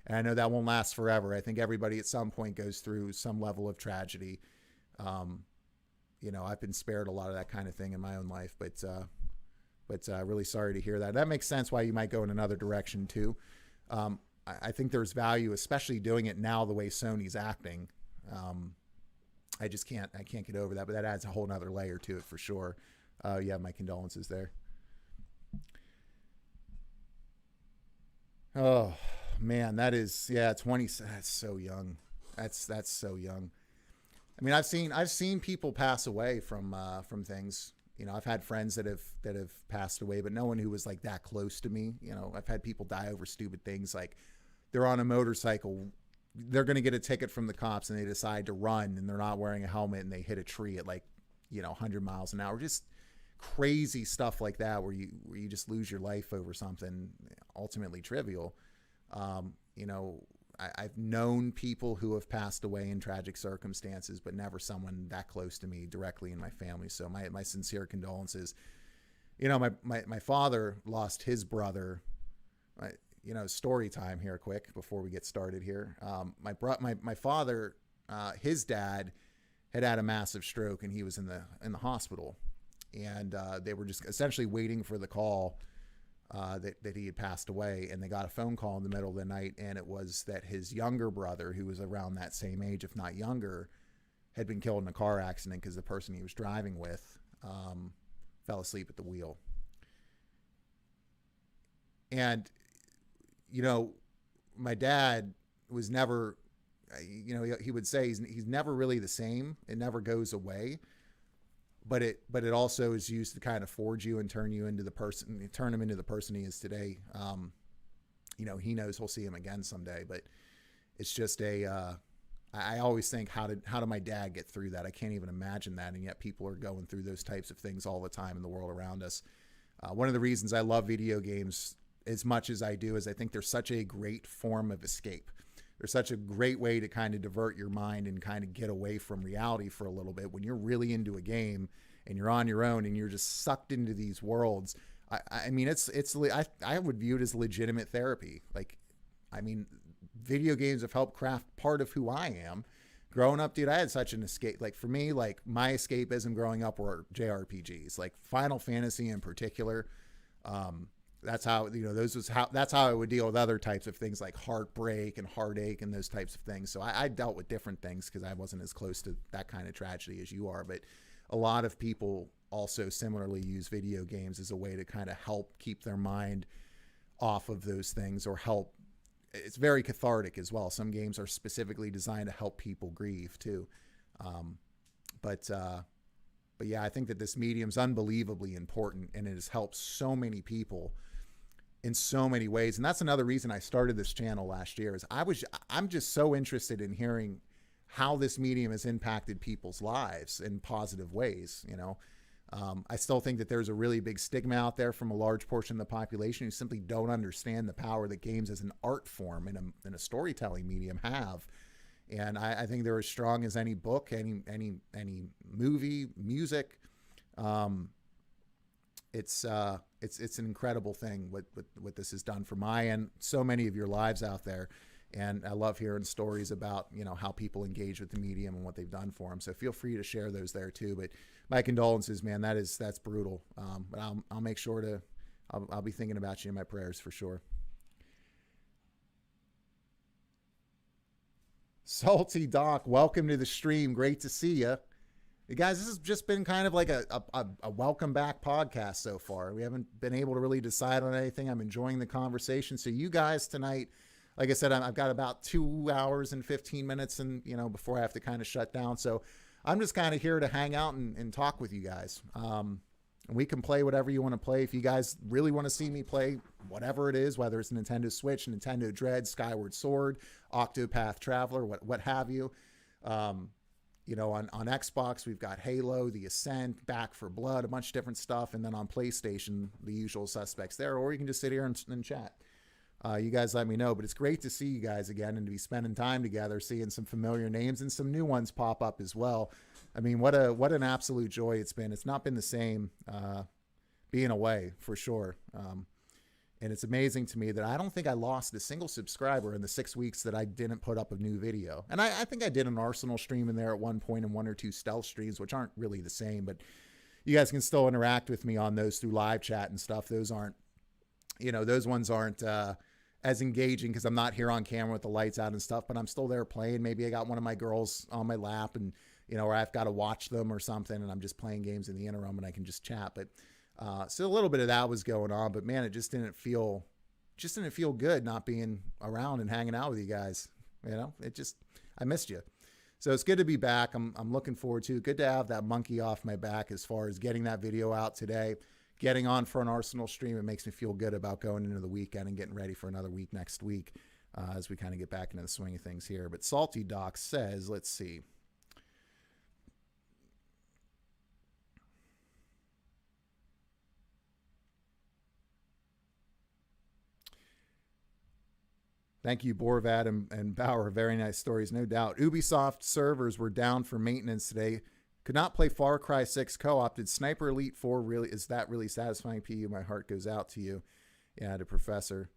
And I know that won't last forever. I think everybody at some point goes through some level of tragedy. You know, I've been spared a lot of that kind of thing in my own life, but really sorry to hear that. That makes sense why you might go in another direction too. I think there's value, especially doing it now the way Sony's acting. I can't get over that, but that adds a whole nother layer to it for sure. You have my condolences there. Oh man, that is, 20. That's so young. That's so young. I mean, I've seen people pass away from things. You know, I've had friends that have passed away, but no one who was like that close to me. You know, I've had people die over stupid things, like they're on a motorcycle, they're going to get a ticket from the cops, and they decide to run, and they're not wearing a helmet, and they hit a tree at 100 miles an hour. Just crazy stuff like that, where you just lose your life over something ultimately trivial. You know, I've known people who have passed away in tragic circumstances, but never someone that close to me directly in my family. So my sincere condolences. You know, my father lost his brother. You know, story time here quick before we get started here. My father, his dad had a massive stroke, and he was in the hospital, and they were just essentially waiting for the call that he had passed away, and they got a phone call in the middle of the night, and it was that his younger brother, who was around that same age, if not younger, had been killed in a car accident because the person he was driving with fell asleep at the wheel. And, you know, my dad was never, you know, he would say he's never really the same. It never goes away. But it also is used to kind of forge you and turn him into the person he is today. You know, he knows he'll see him again someday, but it's just I always think, how did my dad get through that? I can't even imagine that. And yet people are going through those types of things all the time in the world around us. One of the reasons I love video games as much as I do is I think they're such a great form of escape. They're such a great way to kind of divert your mind and kind of get away from reality for a little bit. When you're really into a game and you're on your own and you're just sucked into these worlds, I mean, I would view it as legitimate therapy. Like, I mean, video games have helped craft part of who I am. Growing up, dude, I had such an escape. Like, for me, like, my escapism growing up were JRPGs, like Final Fantasy in particular. that's how, that's how I would deal with other types of things like heartbreak and heartache and those types of things. So I dealt with different things because I wasn't as close to that kind of tragedy as you are. But a lot of people also similarly use video games as a way to kind of help keep their mind off of those things, or help. It's very cathartic as well. Some games are specifically designed to help people grieve too. But yeah, I think that this medium's unbelievably important, and it has helped so many people in so many ways. And that's another reason I started this channel last year, is I'm just so interested in hearing how this medium has impacted people's lives in positive ways. I still think that there's a really big stigma out there from a large portion of the population who simply don't understand the power that games as an art form and a storytelling medium have. And I think they're as strong as any book, any movie, music. It's an incredible thing what this has done for my and so many of your lives out there. And I love hearing stories about, how people engage with the medium and what they've done for them. So feel free to share those there too. But my condolences, man. That's brutal. But I'll make sure I'll be thinking about you in my prayers for sure. Salty Doc, welcome to the stream. Great to see you. Hey guys, this has just been kind of like a welcome back podcast so far. We haven't been able to really decide on anything. I'm enjoying the conversation. So you guys tonight, like I said, I've got about 2 hours and 15 minutes and, before I have to kind of shut down. So I'm just kind of here to hang out and talk with you guys. And we can play whatever you want to play. If you guys really want to see me play whatever it is, whether it's Nintendo Switch, Nintendo Dread, Skyward Sword, Octopath Traveler, what have you. On Xbox, we've got Halo, The Ascent, Back for Blood, a bunch of different stuff. And then on PlayStation, the usual suspects there. Or you can just sit here and chat. You guys let me know. But it's great to see you guys again and to be spending time together, seeing some familiar names and some new ones pop up as well. I mean, what an absolute joy it's been. It's not been the same being away, for sure. And it's amazing to me that I don't think I lost a single subscriber in the 6 weeks that I didn't put up a new video. And I think I did an Arsenal stream in there at one point and 1 or 2 stealth streams, which aren't really the same. But you guys can still interact with me on those through live chat and stuff. Those aren't, those ones aren't as engaging because I'm not here on camera with the lights out and stuff. But I'm still there playing. Maybe I got one of my girls on my lap and or I've got to watch them or something, and I'm just playing games in the interim and I can just chat. But so a little bit of that was going on, but man, it just didn't feel good not being around and hanging out with you guys. I missed you. So it's good to be back. I'm looking forward to it. Good to have that monkey off my back as far as getting that video out today, getting on for an Arsenal stream. It makes me feel good about going into the weekend and getting ready for another week next week as we kind of get back into the swing of things here. But Salty Doc says, let's see. Thank you, Borvad and Bauer. Very nice stories, no doubt. Ubisoft servers were down for maintenance today. Could not play Far Cry 6 co-op. Did Sniper Elite 4 really? Is that really satisfying? PU, my heart goes out to you. Yeah, to Professor.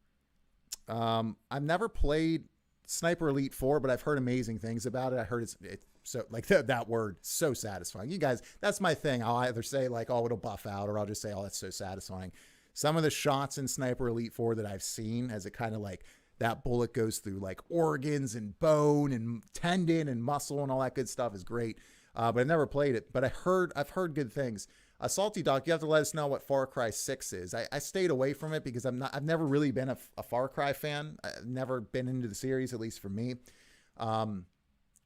I've never played Sniper Elite 4, but I've heard amazing things about it. I heard it's so like that word, so satisfying. You guys, that's my thing. I'll either say like, oh, it'll buff out, or I'll just say, oh, that's so satisfying. Some of the shots in Sniper Elite 4 that I've seen, as it kind of like that bullet goes through like organs and bone and tendon and muscle and all that good stuff, is great. But I've never played it. But I've heard good things. Salty Doc, you have to let us know what Far Cry 6 is. I stayed away from it because I've never really been a Far Cry fan. I've never been into the series, at least for me.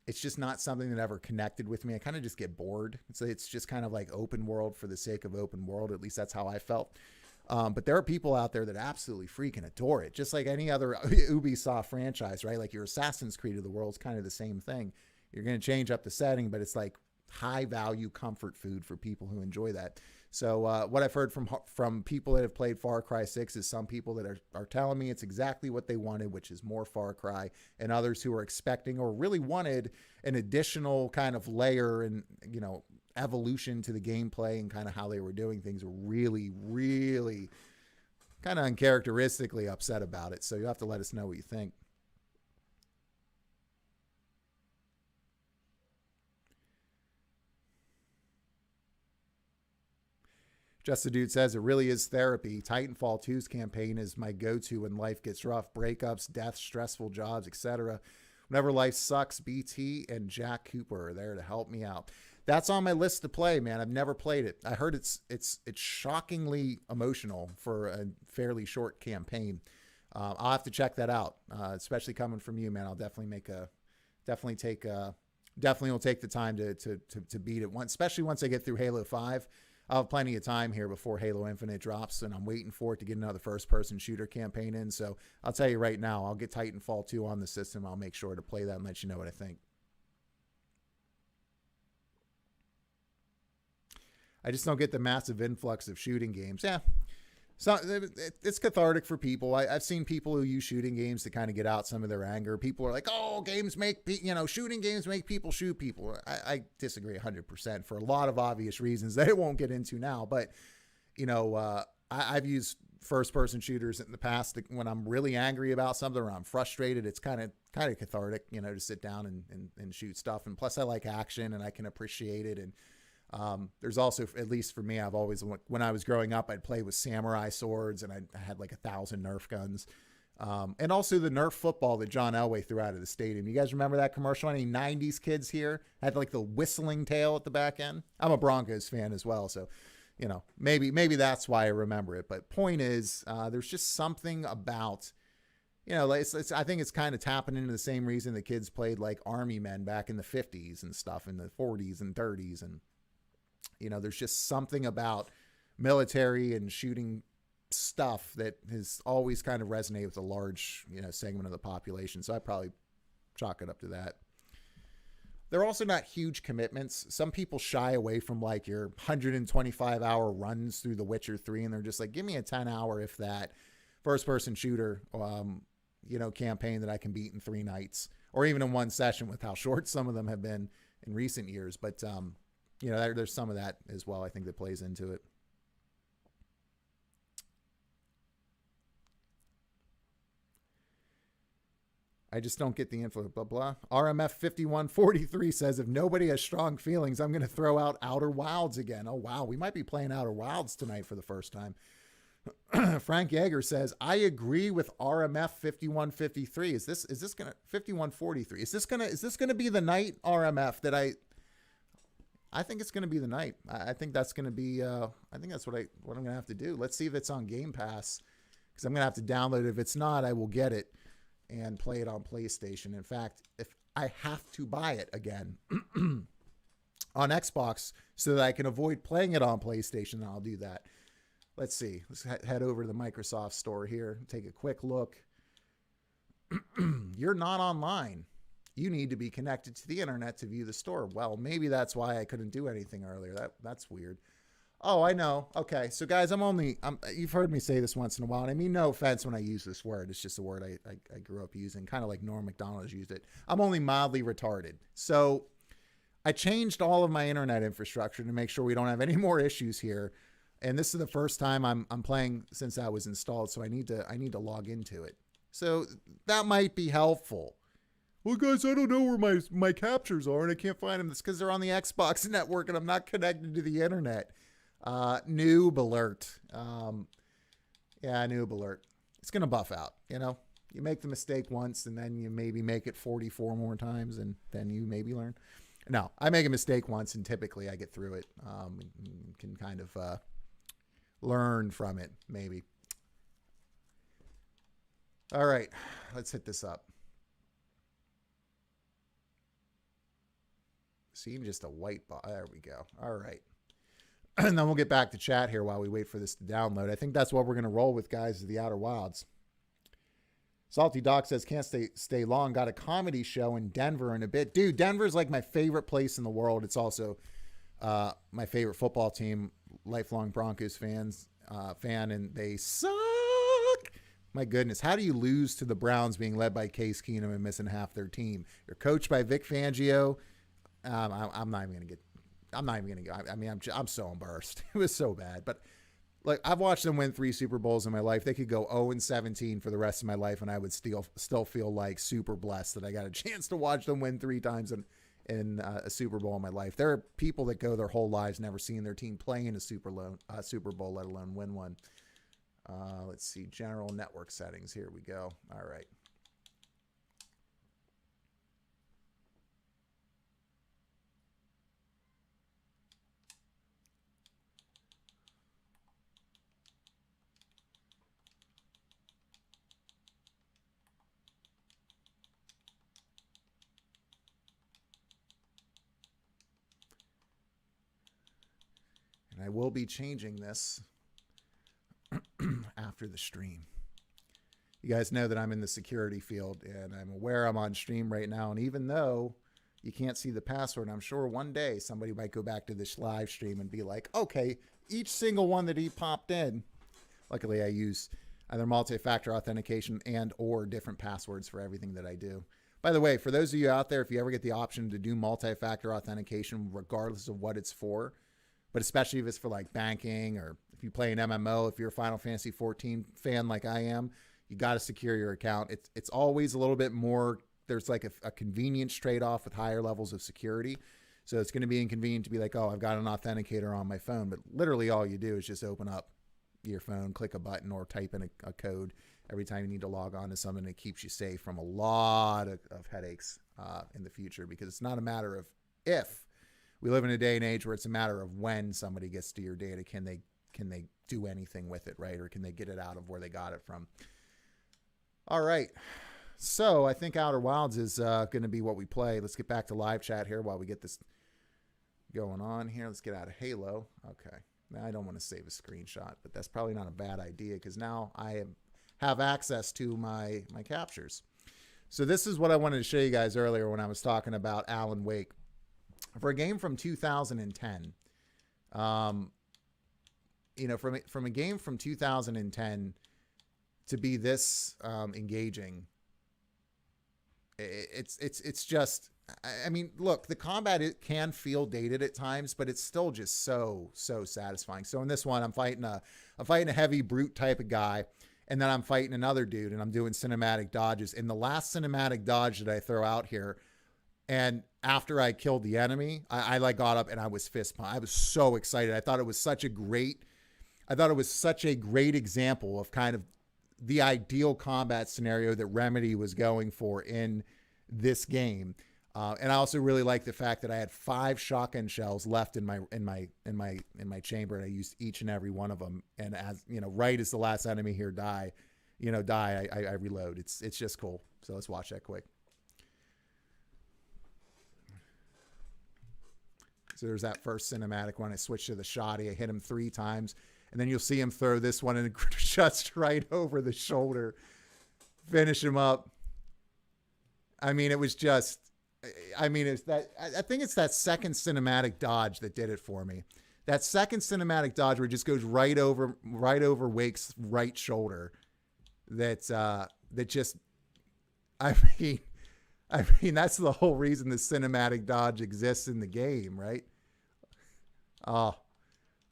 It's just not something that ever connected with me. I kind of just get bored. It's just kind of like open world for the sake of open world. At least that's how I felt. But there are people out there that absolutely freaking adore it, just like any other Ubisoft franchise, right? Like your Assassin's Creed of the world is kind of the same thing. You're going to change up the setting, but it's like high value comfort food for people who enjoy that. So what I've heard from people that have played Far Cry 6 is some people that are telling me it's exactly what they wanted, which is more Far Cry, and others who are expecting or really wanted an additional kind of layer and, evolution to the gameplay and kind of how they were doing things, were really, really kind of uncharacteristically upset about it. So you have to let us know what you think. Just the Dude says, it really is therapy. Titanfall 2's campaign is my go-to when life gets rough. Breakups, deaths, stressful jobs, etc. Whenever life sucks, BT and Jack Cooper are there to help me out. That's on my list to play, man. I've never played it. I heard it's shockingly emotional for a fairly short campaign. I'll have to check that out, especially coming from you, man. I'll definitely will take the time to beat it, especially once I get through Halo 5. I'll have plenty of time here before Halo Infinite drops, and I'm waiting for it to get another first-person shooter campaign in. So I'll tell you right now, I'll get Titanfall 2 on the system. I'll make sure to play that and let you know what I think. I just don't get the massive influx of shooting games. Yeah, so it's cathartic for people. I've seen people who use shooting games to kind of get out some of their anger. People are like, "Oh, shooting games make people shoot people." I disagree 100% for a lot of obvious reasons that I won't get into now. But I've used first-person shooters in the past when I'm really angry about something or I'm frustrated. It's kind of cathartic, to sit down and shoot stuff. And plus, I like action and I can appreciate it. And there's also, at least for me, I've always, when I was growing up, I'd play with samurai swords and I had like 1,000 Nerf guns. And also the Nerf football that John Elway threw out of the stadium. You guys remember that commercial? Any 90s kids here had like the whistling tail at the back end? I'm a Broncos fan as well. So, maybe that's why I remember it. But point is, there's just something about, I think it's kind of tapping into the same reason the kids played like Army men back in the 50s and stuff in the 40s and 30s. And, there's just something about military and shooting stuff that has always kind of resonated with a large, segment of the population. So I probably chalk it up to that. They're also not huge commitments. Some people shy away from like your 125-hour runs through The Witcher 3, and they're just like, give me a 10-hour, if that, first-person shooter, campaign that I can beat in 3 nights, or even in 1 session with how short some of them have been in recent years. But, there's some of that as well, I think, that plays into it. I just don't get the info, blah, blah. RMF 5143 says, if nobody has strong feelings, I'm going to throw out Outer Wilds again. Oh, wow. We might be playing Outer Wilds tonight for the first time. Frank Yeager says, I agree with RMF 5153. Is this going to 5143? Is this going to be the night, RMF, that I think it's going to be the night. I think that's going to be, I think that's what I'm going to have to do. Let's see if it's on Game Pass, because I'm going to have to download it. If it's not, I will get it and play it on PlayStation. In fact, if I have to buy it again on Xbox so that I can avoid playing it on PlayStation, I'll do that. Let's see. Let's head over to the Microsoft store here, take a quick look. You're not online. You need to be connected to the internet to view the store. Well, maybe that's why I couldn't do anything earlier. That's weird. Oh, I know. Okay. So guys, you've heard me say this once in a while, and I mean no offense when I use this word. It's just a word I grew up using, kind of like Norm Macdonald's used it. I'm only mildly retarded. So I changed all of my internet infrastructure to make sure we don't have any more issues here. And this is the first time I'm playing since that was installed. So I need to log into it. So that might be helpful. Well, guys, I don't know where my captures are and I can't find them. That's because they're on the Xbox network and I'm not connected to the internet. Noob alert. Noob alert. It's going to buff out, You make the mistake once and then you maybe make it 44 more times and then you maybe learn. No, I make a mistake once and typically I get through it. Can kind of learn from it, maybe. All right, let's hit this up. Seeing just a white box. There we go. All right. And then we'll get back to chat here while we wait for this to download. I think that's what we're going to roll with, guys, is the Outer Wilds. Salty Doc says, can't stay long. Got a comedy show in Denver in a bit. Dude, Denver's like my favorite place in the world. It's also my favorite football team, lifelong Broncos fan, and they suck. My goodness, how do you lose to the Browns being led by Case Keenum and missing half their team? You're coached by Vic Fangio. I'm not even going to go. I mean, I'm so embarrassed. It was so bad. But like, I've watched them win 3 Super Bowls in my life. They could go 0-17 for the rest of my life, and I would still feel like super blessed that I got a chance to watch them win 3 times in a Super Bowl in my life. There are people that go their whole lives never seeing their team play in a Super Bowl, let alone win one. Let's see, general network settings. Here we go. All right. And I will be changing this after the stream. You guys know that I'm in the security field, and I'm aware I'm on stream right now. And even though you can't see the password, I'm sure one day somebody might go back to this live stream and be like, okay, each single one that he popped in. Luckily, I use either multi-factor authentication and or different passwords for everything that I do. By the way, for those of you out there, if you ever get the option to do multi-factor authentication, regardless of what it's for, but especially if it's for like banking or if you play an MMO, if you're a Final Fantasy 14 fan like I am, you got to secure your account. It's always a little bit more. There's like a convenience trade-off with higher levels of security. So it's going to be inconvenient to be like, oh, I've got an authenticator on my phone. But literally all you do is just open up your phone, click a button, or type in a code every time you need to log on to something that keeps you safe from a lot of headaches in the future, because it's not a matter of if. We live in a day and age where it's a matter of when somebody gets to your data. Can they do anything with it, right? Or can they get it out of where they got it from? All right. So I think Outer Wilds is going to be what we play. Let's get back to live chat here while we get this going on here. Let's get out of Halo. Okay. Now I don't want to save a screenshot, but that's probably not a bad idea because now I have access to my captures. So this is what I wanted to show you guys earlier when I was talking about Alan Wake. For a game from 2010, you know, from a game from 2010 to be this engaging, it's just, I mean, look, the combat, it can feel dated at times, but it's still just so satisfying. So in this one, I'm fighting a heavy brute type of guy, and then I'm fighting another dude, and I'm doing cinematic dodges. In the last cinematic dodge that I throw out here, and after I killed the enemy, I like got up and I was fist pumped. I was so excited. I thought it was such a great example of kind of the ideal combat scenario that Remedy was going for in this game. And I also really like the fact that I had 5 shotgun shells left in my chamber, and I used each and every one of them. And as you know, right as the last enemy here I reload. It's just cool. So let's watch that quick. So there's that first cinematic one. I switched to the shotty. I hit him 3 times. And then you'll see him throw this one and it just right over the shoulder. Finish him up. I mean, it was just... I mean, it's that. I think it's that second cinematic dodge that did it for me. That second cinematic dodge where it just goes right over Wake's right shoulder. That just... I mean, that's the whole reason the cinematic dodge exists in the game, right? Oh,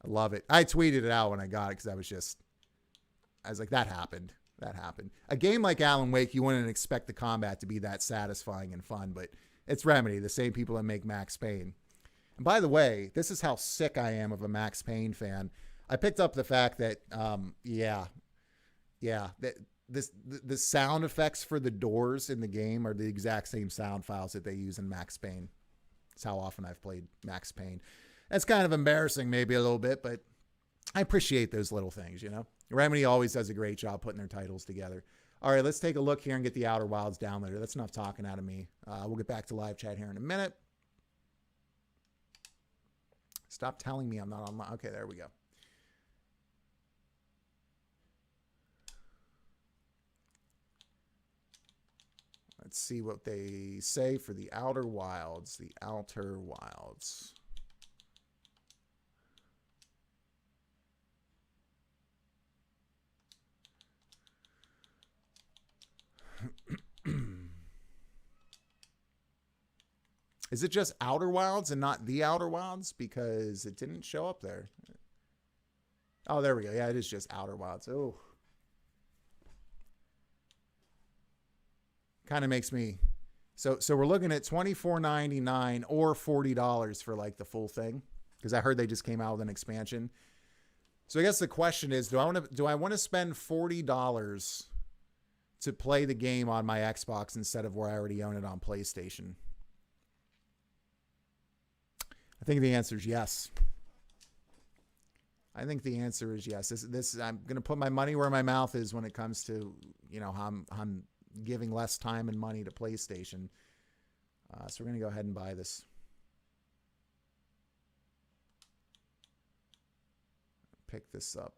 I love it. I tweeted it out when I got it because I was like, that happened. That happened. A game like Alan Wake, you wouldn't expect the combat to be that satisfying and fun, but it's Remedy, the same people that make Max Payne. And by the way, this is how sick I am of a Max Payne fan. I picked up the fact that, that the sound effects for the doors in the game are the exact same sound files that they use in Max Payne. That's how often I've played Max Payne. That's kind of embarrassing maybe a little bit, but I appreciate those little things, you know? Remedy always does a great job putting their titles together. All right, let's take a look here and get the Outer Wilds downloaded. That's enough talking out of me. We'll get back to live chat here in a minute. Stop telling me I'm not online. Okay, there we go. Let's see what they say for the Outer Wilds. The Outer Wilds. Is it just Outer Wilds and not the Outer Wilds? Because it didn't show up there. Oh, there we go. Yeah, it is just Outer Wilds. Oh. Kind of makes me So we're looking at $24.99 or $40 for like the full thing, because I heard they just came out with an expansion. So I guess the question is, do I want to spend $40 to play the game on my Xbox instead of where I already own it on PlayStation? I think the answer is yes. I think the answer is yes. This I'm going to put my money where my mouth is when it comes to, how I'm giving less time and money to PlayStation. So we're going to go ahead and buy this. Pick this up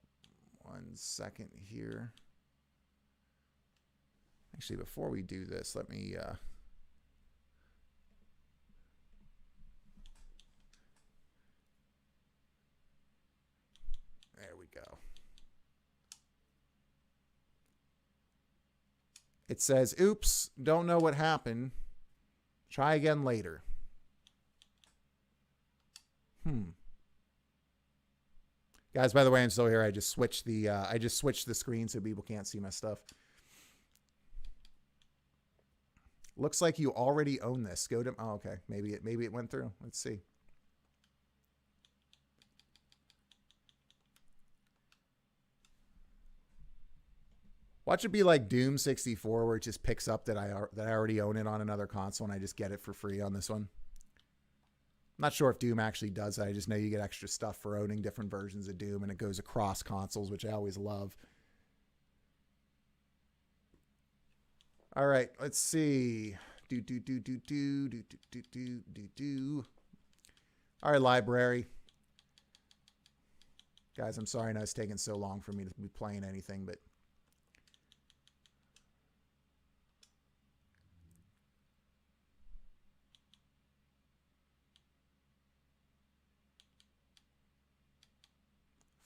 1 second here. Actually, before we do this, let me there we go. It says, oops, don't know what happened. Try again later. Guys, by the way, I'm still here. I just switched the screen so people can't see my stuff. Looks like you already own this. Go to, oh, okay. Maybe it went through. Let's see. Watch it be like Doom 64, where it just picks up that I already own it on another console and I just get it for free on this one. I'm not sure if Doom actually does that. I just know you get extra stuff for owning different versions of Doom, and it goes across consoles, which I always love. All right, let's see. All right, library. Guys, I'm sorry I know it's taking so long for me to be playing anything, but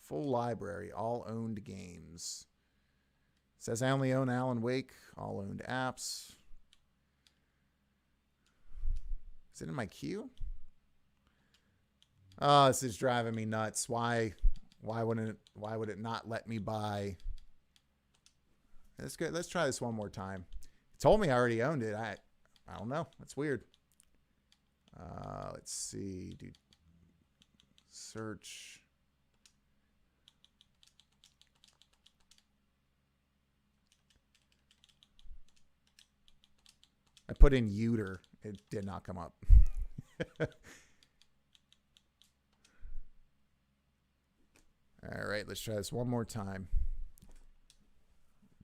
full library, all owned games. It says I only own Alan Wake, all owned apps. Is it in my queue? Oh, this is driving me nuts. Why would it not let me buy? Let's go. Let's try this one more time. It told me I already owned it. I don't know. That's weird. Let's see. Do search. I put in Uter. It did not come up. All right, let's try this one more time.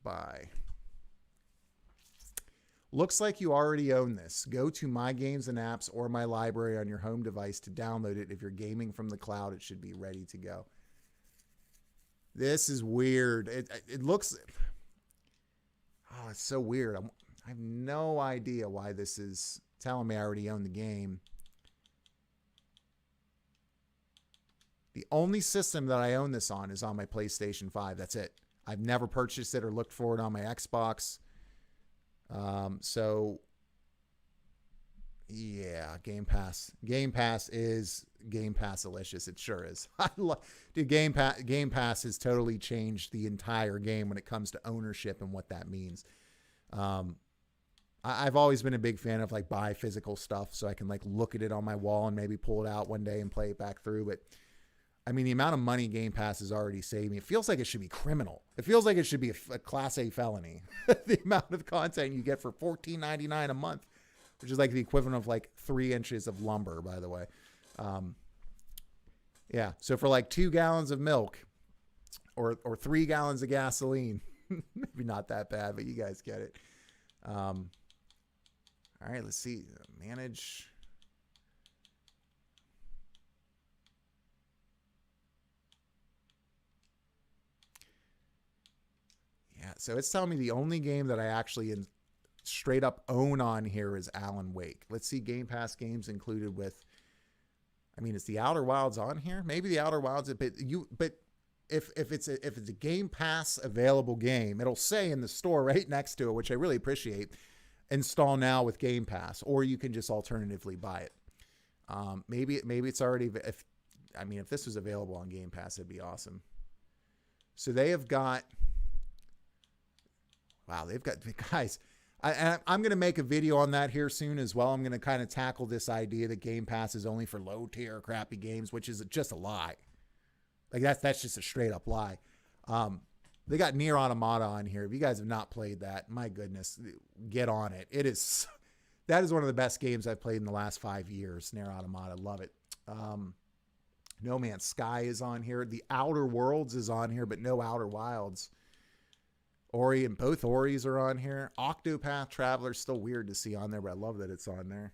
Buy. Looks like you already own this. Go to My Games and Apps or My Library on your home device to download it. If you're gaming from the cloud, it should be ready to go. This is weird. It looks... Oh, it's so weird. I have no idea why this is telling me I already own the game. The only system that I own this on is on my PlayStation 5. That's it. I've never purchased it or looked for it on my Xbox. So, yeah, Game Pass. Game Pass is Game Pass-alicious. It sure is. Dude, Game Pass has totally changed the entire game when it comes to ownership and what that means. I've always been a big fan of like buy physical stuff so I can like look at it on my wall and maybe pull it out one day and play it back through. But I mean, the amount of money Game Pass has already saved me. It feels like it should be criminal. It feels like it should be a Class A felony. The amount of content you get for $14.99 a month, which is like the equivalent of like 3 inches of lumber, by the way. Yeah. So for like 2 gallons of milk or 3 gallons of gasoline, maybe not that bad, but you guys get it. All right, let's see. Manage. Yeah, so it's telling me the only game that I actually straight up own on here is Alan Wake. Let's see Game Pass games included with. I mean, is the Outer Wilds on here? Maybe the Outer Wilds, but if it's a Game Pass available game, it'll say in the store right next to it, which I really appreciate. Install now with Game Pass, or you can just alternatively buy it. Maybe it's already. If this was available on Game Pass, it'd be awesome. So they have got. Wow, they've got guys. I'm going to make a video on that here soon as well. I'm going to kind of tackle this idea that Game Pass is only for low tier crappy games, which is just a lie. Like that's just a straight up lie. They got Nier Automata on here. If you guys have not played that, my goodness, get on it. That is one of the best games I've played in the last 5 years. Nier Automata, love it. No Man's Sky is on here. The Outer Worlds is on here, but no Outer Wilds. Ori, and both Oris are on here. Octopath Traveler, still weird to see on there, but I love that it's on there.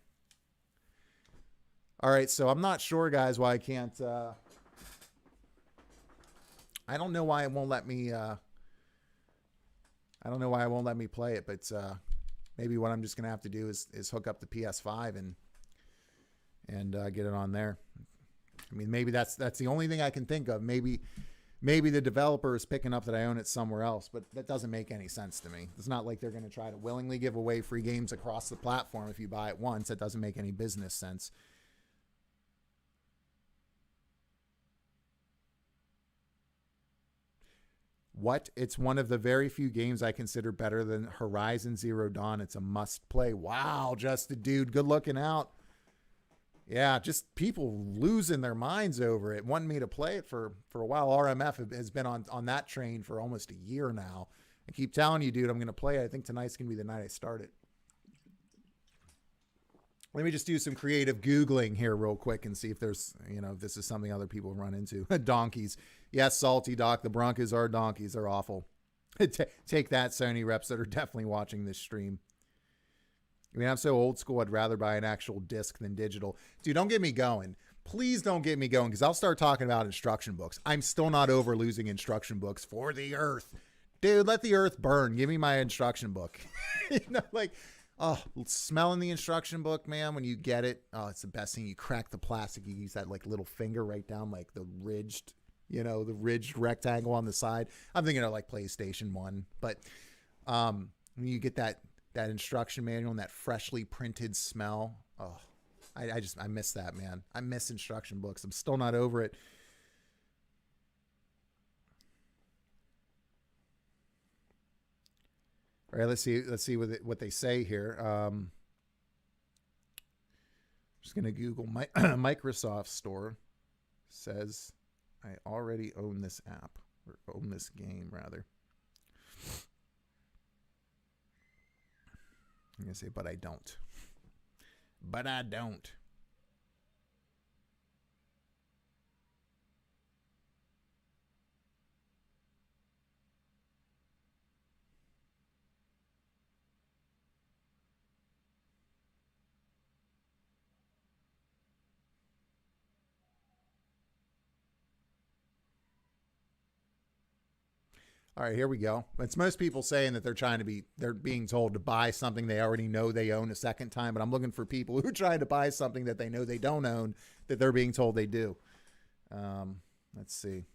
All right, so I'm not sure, guys, why I can't... I don't know why it won't let me... I don't know why it won't let me play it, but maybe what I'm just going to have to do is hook up the PS5 and get it on there. I mean, maybe that's the only thing I can think of. Maybe the developer is picking up that I own it somewhere else, but that doesn't make any sense to me. It's not like they're going to try to willingly give away free games across the platform if you buy it once. That doesn't make any business sense. What? It's one of the very few games I consider better than Horizon Zero Dawn. It's a must play. Wow, just a dude. Good looking out. Yeah, just people losing their minds over it, wanting me to play it for a while. RMF has been on that train for almost a year now. I keep telling you, dude, I'm going to play it. I think tonight's going to be the night I start it. Let me just do some creative Googling here real quick and see if there's, if this is something other people run into. Donkeys. Yes, Salty Doc. The Broncos are donkeys. They're awful. Take that, Sony reps that are definitely watching this stream. I mean, I'm so old school, I'd rather buy an actual disc than digital. Dude, don't get me going. Please don't get me going, because I'll start talking about instruction books. I'm still not over losing instruction books for the earth. Dude, let the earth burn. Give me my instruction book. Oh, smelling the instruction book, man, when you get it. Oh, it's the best thing. You crack the plastic. You use that little finger right down the ridged, the ridged rectangle on the side. I'm thinking of PlayStation 1. But when you get that instruction manual and that freshly printed smell. Oh, I miss that, man. I miss instruction books. I'm still not over it. All right, let's see what they say here. Just going to Google Microsoft Store. Says I already own this app, or own this game, rather. I'm going to say, but I don't. But I don't. All right, here we go. It's most people saying that they're being told to buy something they already know they own a second time, but I'm looking for people who are trying to buy something that they know they don't own that they're being told they do. Let's see.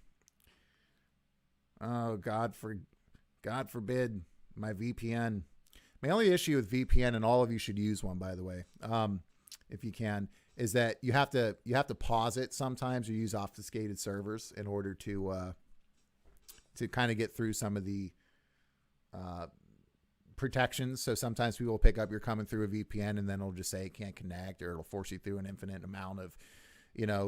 Oh, God forbid my VPN. My only issue with VPN, and all of you should use one, by the way, if you can, is that you have to pause it sometimes or use obfuscated servers in order to kind of get through some of the protections. So sometimes people will pick up you're coming through a VPN and then it'll just say it can't connect, or it'll force you through an infinite amount of,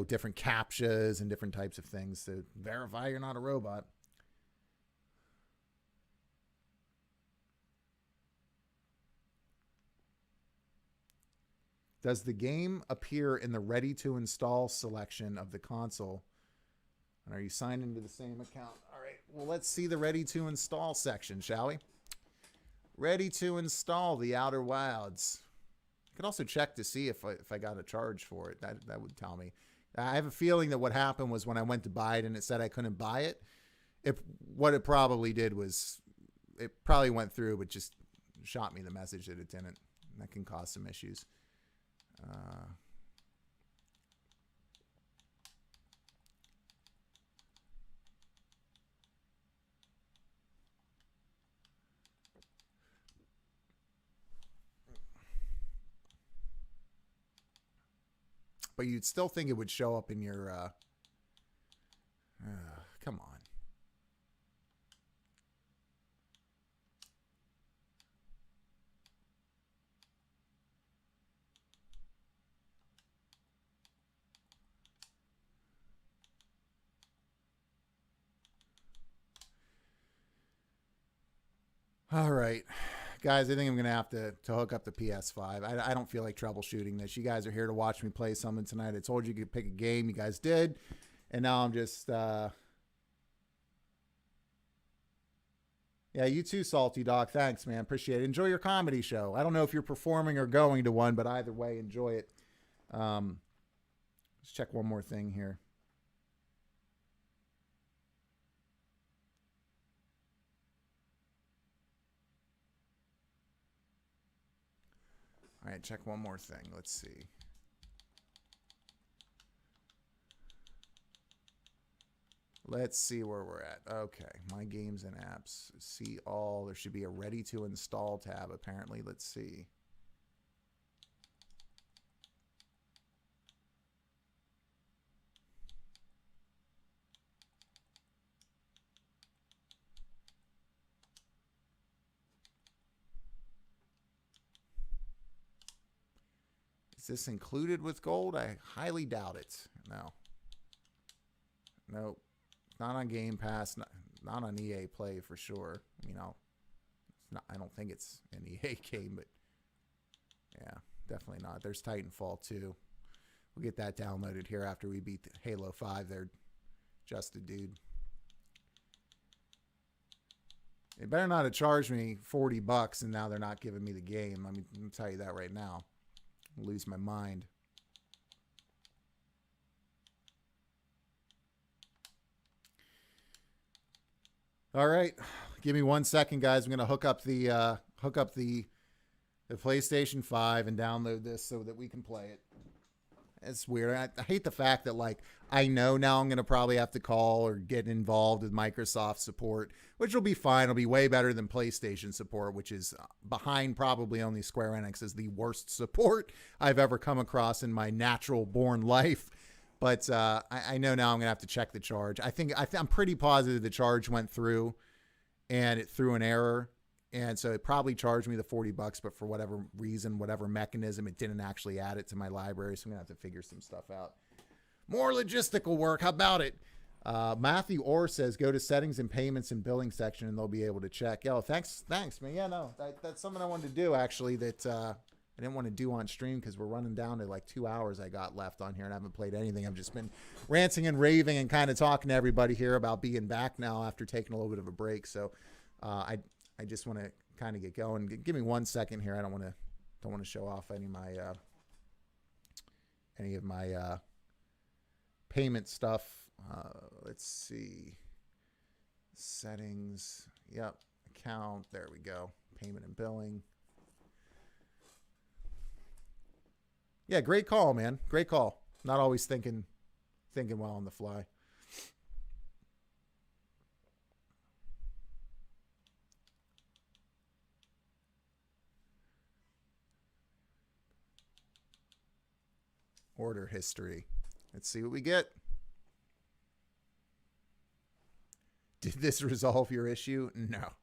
different CAPTCHAs and different types of things to verify you're not a robot. Does the game appear in the ready to install selection of the console? And are you signed into the same account? All right, well, let's see the ready to install section, shall we? Ready to install the Outer Wilds. I could also check to see if I got a charge for it. That would tell me. I have a feeling that what happened was when I went to buy it and it said I couldn't buy it, what it probably did was it probably went through, but just shot me the message that it didn't. That can cause some issues. But you'd still think it would show up in your, come on. All right. Guys, I think I'm going to have to hook up the PS5. I don't feel like troubleshooting this. You guys are here to watch me play something tonight. I told you could pick a game. You guys did. And now I'm just... yeah, you too, Salty Dog. Thanks, man. Appreciate it. Enjoy your comedy show. I don't know if you're performing or going to one, but either way, enjoy it. Let's check one more thing here. All right, check one more thing. Let's see. Let's see where we're at. Okay, my games and apps. See all. There should be a ready to install tab, apparently. Let's see. Is this included with gold? I highly doubt it. No. Nope. Not on Game Pass. Not on EA Play for sure. You know, it's not, I don't think it's an EA game, but yeah, definitely not. There's Titanfall 2. We'll get that downloaded here after we beat Halo 5 there, just a dude. They better not have charged me $40 and now they're not giving me the game. Let me tell you that right now. I'll lose my mind. All right, give me 1 second, guys. I'm gonna hook up the PlayStation 5 and download this so that we can play it. It's weird. I hate the fact that, like, I know now I'm going to probably have to call or get involved with Microsoft support, which will be fine. It'll be way better than PlayStation support, which is behind probably only Square Enix as the worst support I've ever come across in my natural born life. But I know now I'm going to have to check the charge. I'm pretty positive the charge went through and it threw an error. And so it probably charged me the $40, but for whatever reason, whatever mechanism, it didn't actually add it to my library. So I'm going to have to figure some stuff out. More logistical work. How about it? Matthew Orr says, go to settings and payments and billing section and they'll be able to check. Yo, thanks, man. Yeah, no, that's something I wanted to do, actually, that I didn't want to do on stream because we're running down to like 2 hours I got left on here and I haven't played anything. I've just been ranting and raving and kind of talking to everybody here about being back now after taking a little bit of a break. So I just want to kind of get going. Give me 1 second here. I don't want to show off any of my payment stuff. Let's see. Settings. Yep. Account. There we go. Payment and billing. Yeah, great call, man. Great call. Not always thinking well on the fly. Order history. Let's see what we get. Did this resolve your issue? No.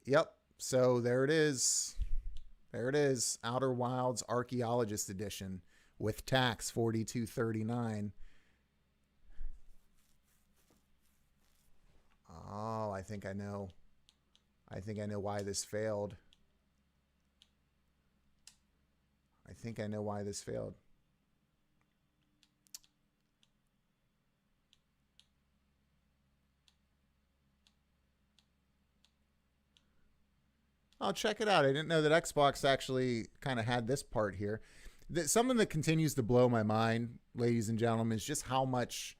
Yep. So there it is. There it is. Outer Wilds Archaeologist Edition with tax $42.39. Oh, I think I know why this failed. I think I know why this failed. Oh, check it out. I didn't know that Xbox actually kind of had this part here. Something that continues to blow my mind, ladies and gentlemen, is just how much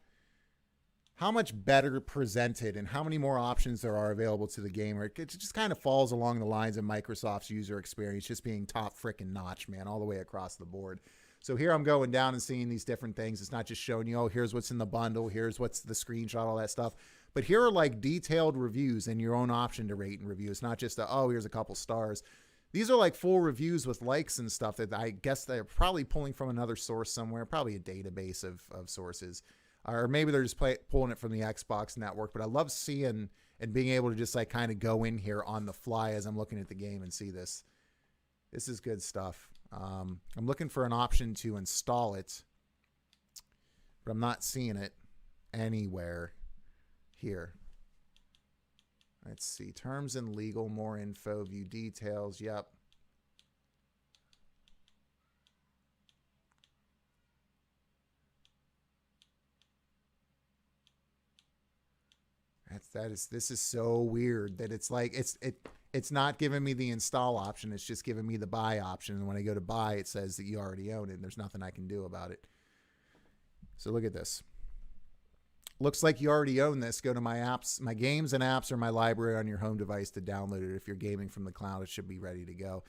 better presented and how many more options there are available to the gamer. It just kind of falls along the lines of Microsoft's user experience, just being top freaking notch, man, all the way across the board. So here I'm going down and seeing these different things. It's not just showing you, oh, here's what's in the bundle, here's what's the screenshot, all that stuff. But here are like detailed reviews and your own option to rate and review. It's not just oh, here's a couple stars. These are like full reviews with likes and stuff that I guess they're probably pulling from another source somewhere, probably a database of sources. Or maybe they're just pulling it from the Xbox network. But I love seeing and being able to just like kind of go in here on the fly as I'm looking at the game and see this. This is good stuff. I'm looking for an option to install it, but I'm not seeing it anywhere here. Let's see. Terms and legal, more info, view details. Yep. This is so weird that it's like it's not giving me the install option. It's just giving me the buy option. And when I go to buy, it says that you already own it and there's nothing I can do about it. So look at this. Looks like you already own this. Go to my apps, my games and apps, or my library on your home device to download it. If you're gaming from the cloud, it should be ready to go.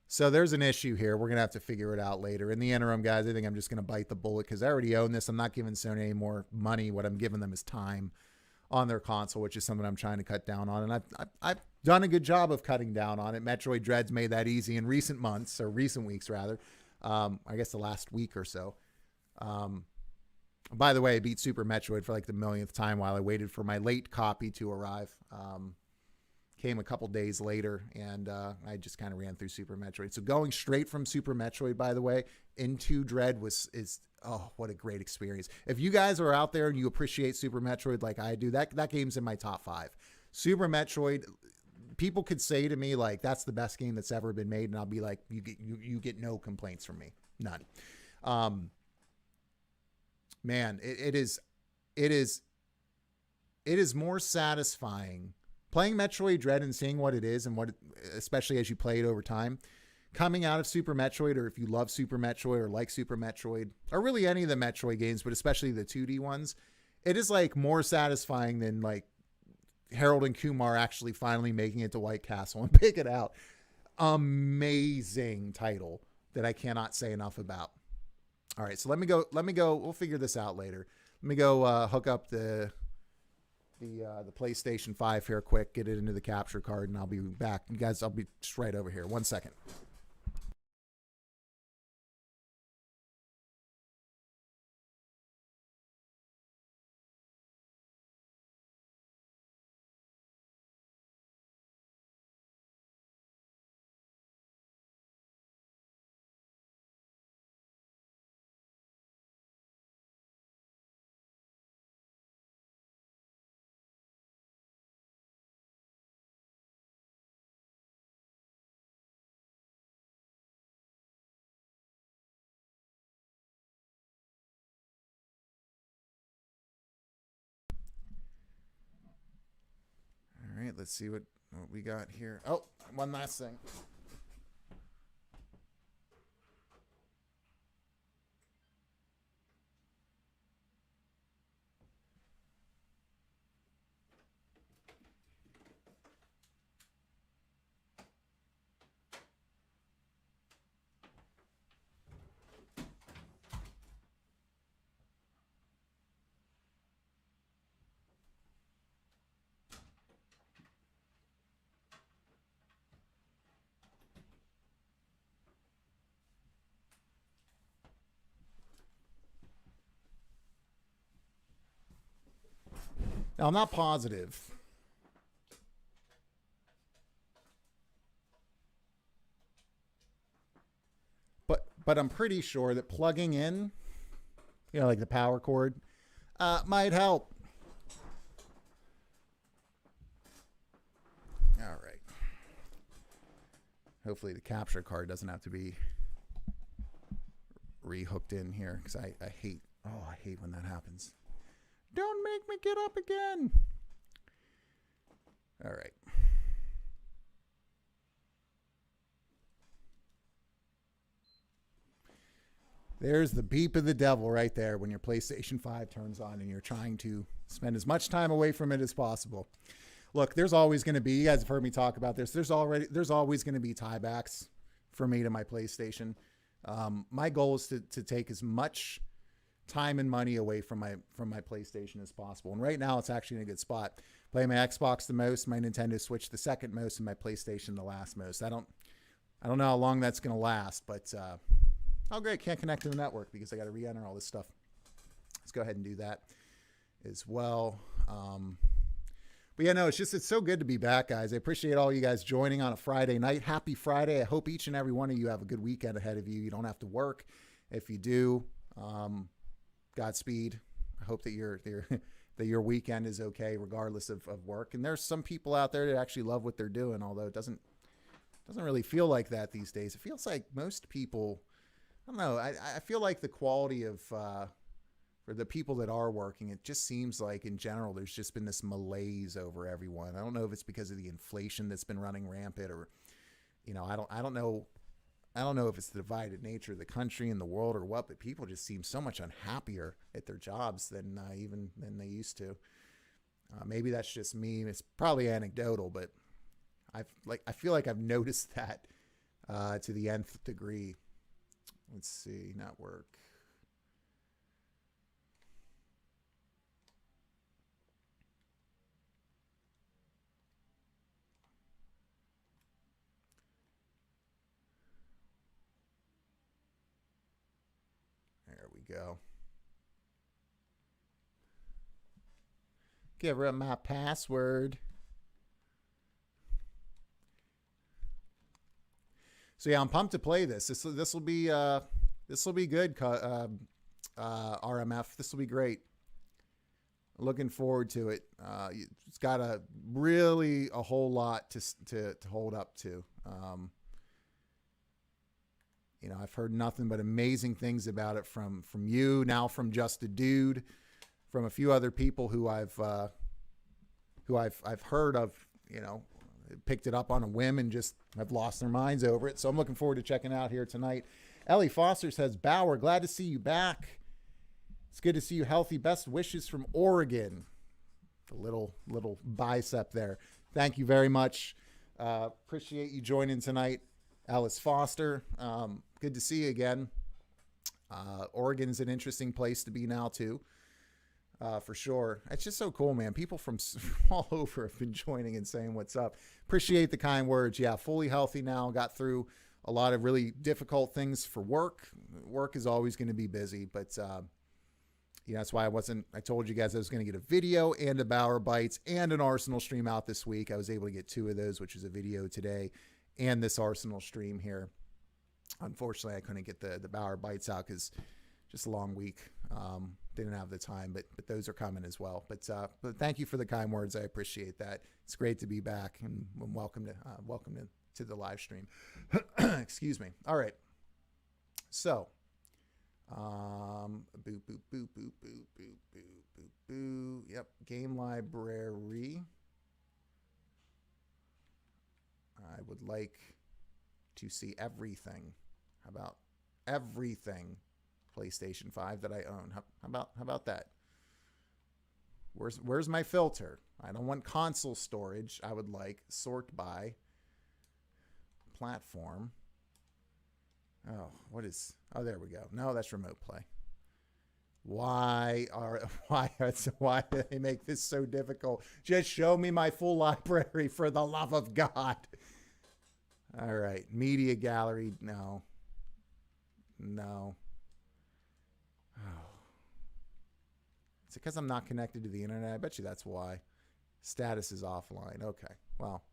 So there's an issue here. We're going to have to figure it out later. In the interim, guys, I think I'm just going to bite the bullet because I already own this. I'm not giving Sony any more money. What I'm giving them is time on their console, which is something I'm trying to cut down on. And I've done a good job of cutting down on it. Metroid Dread's made that easy in recent months, or recent weeks rather. I guess the last week or so. By the way, I beat Super Metroid for like the millionth time while I waited for my late copy to arrive. Came a couple days later, and I just kind of ran through Super Metroid. So going straight from Super Metroid, by the way, into Dread oh, what a great experience. If you guys are out there and you appreciate Super Metroid like I do, that game's in my top 5. Super Metroid, people could say to me, like, that's the best game that's ever been made, and I'll be like, you get no complaints from me. None. Man, it is more satisfying playing Metroid Dread and seeing what it is, and especially as you play it over time, coming out of Super Metroid, or if you love Super Metroid or like Super Metroid, or really any of the Metroid games, but especially the 2D ones, it is like more satisfying than like Harold and Kumar actually finally making it to White Castle and pick it out. Amazing title that I cannot say enough about. All right, so let me go. We'll figure this out later. Let me go hook up the PlayStation 5 here quick, get it into the capture card, and I'll be back. You guys, I'll be just right over here. 1 second. All right, let's see what we got here. Oh, one last thing. Now, I'm not positive, but I'm pretty sure that plugging in, like the power cord, might help. All right. Hopefully the capture card doesn't have to be rehooked in here, because I hate when that happens. Don't make me get up again. All right. There's the beep of the devil right there when your PlayStation 5 turns on and you're trying to spend as much time away from it as possible. Look, there's always going to be, you guys have heard me talk about this, there's always going to be tiebacks for me to my PlayStation. My goal is to take as much time and money away from my PlayStation as possible. And right now it's actually in a good spot. Play my Xbox the most, my Nintendo Switch the second most, and my PlayStation the last most. I don't know how long that's going to last, but oh great, can't connect to the network because I got to re-enter all this stuff. Let's go ahead and do that as well. But yeah, no, it's so good to be back, guys. I appreciate all you guys joining on a Friday night. Happy Friday. I hope each and every one of you have a good weekend ahead of you. You don't have to work. If you do, Godspeed. I hope that you're that your weekend is okay regardless of work. And there's some people out there that actually love what they're doing, although it doesn't really feel like that these days. It feels like most people, I don't know, I feel like the quality of for the people that are working, it just seems like in general there's just been this malaise over everyone. I don't know if it's because of the inflation that's been running rampant, or I don't know if it's the divided nature of the country and the world or what, but people just seem so much unhappier at their jobs than they used to. Maybe that's just me. It's probably anecdotal, but I feel like I've noticed that to the nth degree. Let's see, network. There we go. Give her my password. So yeah, I'm pumped to play this. This will be good. RMF. This will be great. Looking forward to it. It's got a whole lot to hold up to. I've heard nothing but amazing things about it from you, now from Just a Dude, from a few other people who I've heard of, picked it up on a whim and just have lost their minds over it. So I'm looking forward to checking out here tonight. Ellie Foster says, Bauer, glad to see you back. It's good to see you healthy. Best wishes from Oregon. A little bicep there. Thank you very much. Appreciate you joining tonight, Alice Foster. Good to see you again. Oregon's an interesting place to be now too. For sure. It's just so cool, man. People from all over have been joining and saying what's up. Appreciate the kind words. Yeah, fully healthy now. Got through a lot of really difficult things for work. Work is always going to be busy, but that's why I told you guys I was going to get a video and a Bauer Bites and an Arsenal stream out this week. I was able to get 2 of those, which is a video today and this Arsenal stream here. Unfortunately, I couldn't get the Bauer Bites out because just a long week. Didn't have the time, but those are coming as well. But thank you for the kind words. I appreciate that. It's great to be back, and welcome to the live stream. Excuse me. All right. So, boop, boop, boop, boop, boop, boop, boop, boop, boop. Yep. Game library. I would like to see everything. How about everything PlayStation 5 that I own? How about that? Where's my filter? I don't want console storage. I would like sort by platform. Oh, there we go. No, that's remote play. Why do they make this so difficult? Just show me my full library, for the love of God. All right. Media gallery. No. Oh. It's because I'm not connected to the internet. I bet you that's why. Status is offline. Okay. Well,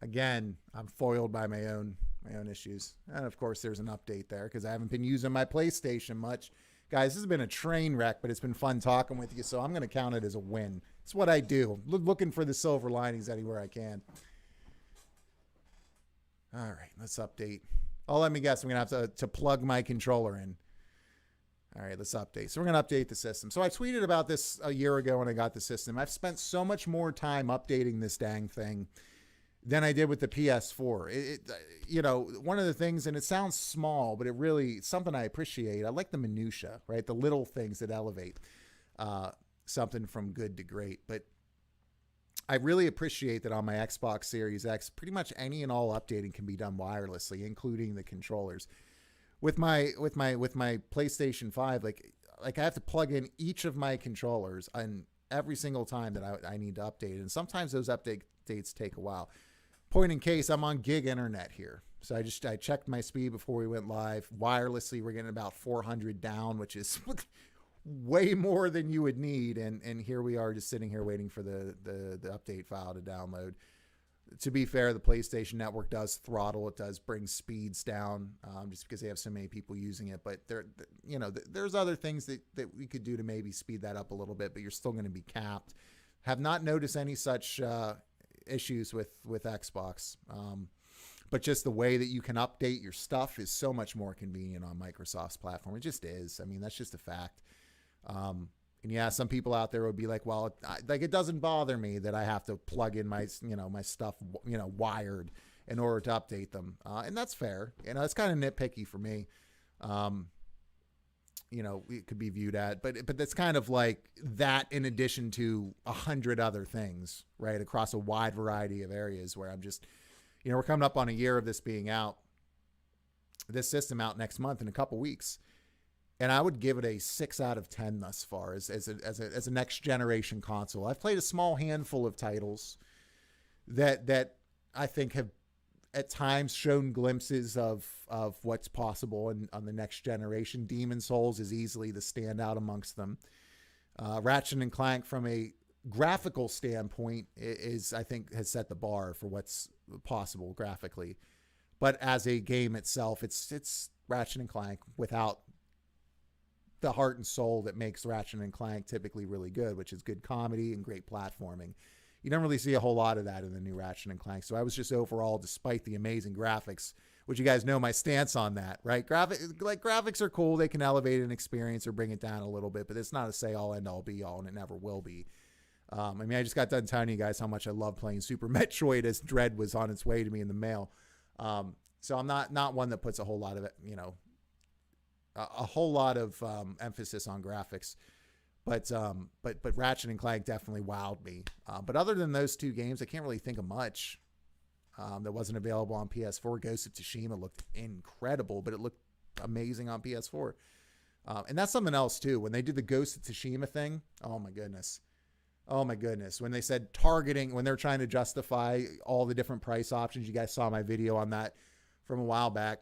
again, I'm foiled by my own issues. And of course, there's an update there because I haven't been using my PlayStation much. Guys, this has been a train wreck, but it's been fun talking with you, so I'm going to count it as a win. It's what I do. Looking for the silver linings anywhere I can. All right, let's update. Oh, let me guess. I'm going to have to plug my controller in. All right, let's update. So we're going to update the system. So I tweeted about this a year ago when I got the system. I've spent so much more time updating this dang thing than I did with the PS4. One of the things, and it sounds small, but it's something I appreciate. I like the minutia, right? The little things that elevate something from good to great. But I really appreciate that on my Xbox Series X, pretty much any and all updating can be done wirelessly, including the controllers. With my PlayStation 5, like I have to plug in each of my controllers and every single time that I need to update. And sometimes those updates take a while. Point in case, I'm on gig internet here. So I checked my speed before we went live. Wirelessly, we're getting about 400 down, which is way more than you would need. And here we are just sitting here waiting for the update file to download. To be fair, the PlayStation Network does throttle. It does bring speeds down just because they have so many people using it. But there's other things that we could do to maybe speed that up a little bit, but you're still going to be capped. Have not noticed any such issues with Xbox. But just the way that you can update your stuff is so much more convenient on Microsoft's platform. It just is. I mean, that's just a fact. And yeah, some people out there would be like, well, it doesn't bother me that I have to plug in my stuff, wired in order to update them. And that's fair. It's kind of nitpicky for me. It could be viewed at, but that's kind of like that in addition to 100 other things, right? Across a wide variety of areas where I'm just, we're coming up on a year of this being out, this system out next month in a couple weeks. And I would give it a 6 out of 10 thus far as a next generation console. I've played a small handful of titles that I think have at times shown glimpses of what's possible on the next generation. Demon's Souls is easily the standout amongst them. Ratchet and Clank, from a graphical standpoint, I think has set the bar for what's possible graphically. But as a game itself, it's Ratchet and Clank without the heart and soul that makes Ratchet and Clank typically really good, which is good comedy and great platforming. You don't really see a whole lot of that in the new Ratchet and Clank. So I was just overall, despite the amazing graphics, which you guys know my stance on that, right? Graphics are cool. They can elevate an experience or bring it down a little bit, but it's not a say all end all be all, and it never will be. I just got done telling you guys how much I love playing Super Metroid as Dread was on its way to me in the mail. So I'm not one that puts a whole lot of it, a whole lot of emphasis on graphics. But Ratchet and Clank definitely wowed me. But other than those two games, I can't really think of much that wasn't available on PS4. Ghost of Tsushima looked incredible, but it looked amazing on PS4. And that's something else too. When they did the Ghost of Tsushima thing, oh my goodness. When they said targeting, when they're trying to justify all the different price options, you guys saw my video on that from a while back.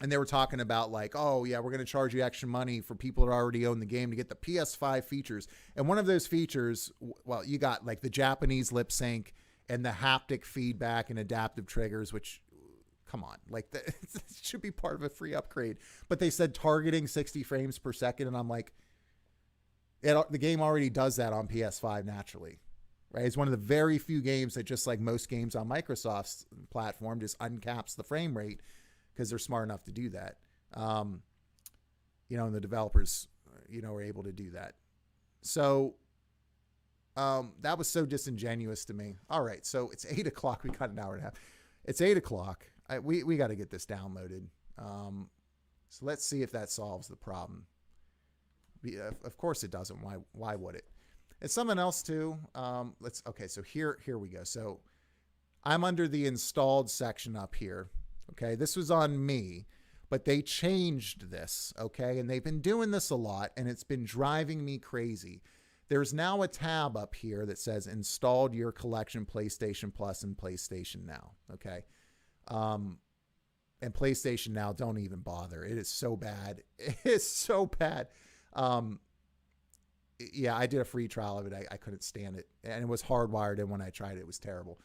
And they were talking about like, oh yeah, we're going to charge you extra money for people that already own the game to get the PS5 features. And one of those features, well, you got like the Japanese lip sync and the haptic feedback and adaptive triggers, which, come on, like that should be part of a free upgrade. But they said targeting 60 frames per second. And I'm like, the game already does that on PS5 naturally, right? It's one of the very few games that, just like most games on Microsoft's platform, just uncaps the frame rate because they're smart enough to do that. And the developers, are able to do that. So that was so disingenuous to me. All right, so it's 8 o'clock. We got an hour and a half. It's 8 o'clock. We got to get this downloaded. So let's see if that solves the problem. Of course it doesn't. Why would it? It's something else too. So here we go. So I'm under the installed section up here. Okay. This was on me, but they changed this. Okay. And they've been doing this a lot, and it's been driving me crazy. There's now a tab up here that says installed your collection, PlayStation Plus and PlayStation Now. Okay. And PlayStation Now, don't even bother. It is so bad. It is so bad. Yeah, I did a free trial of it. I couldn't stand it. And it was hardwired in when I tried it. It was terrible.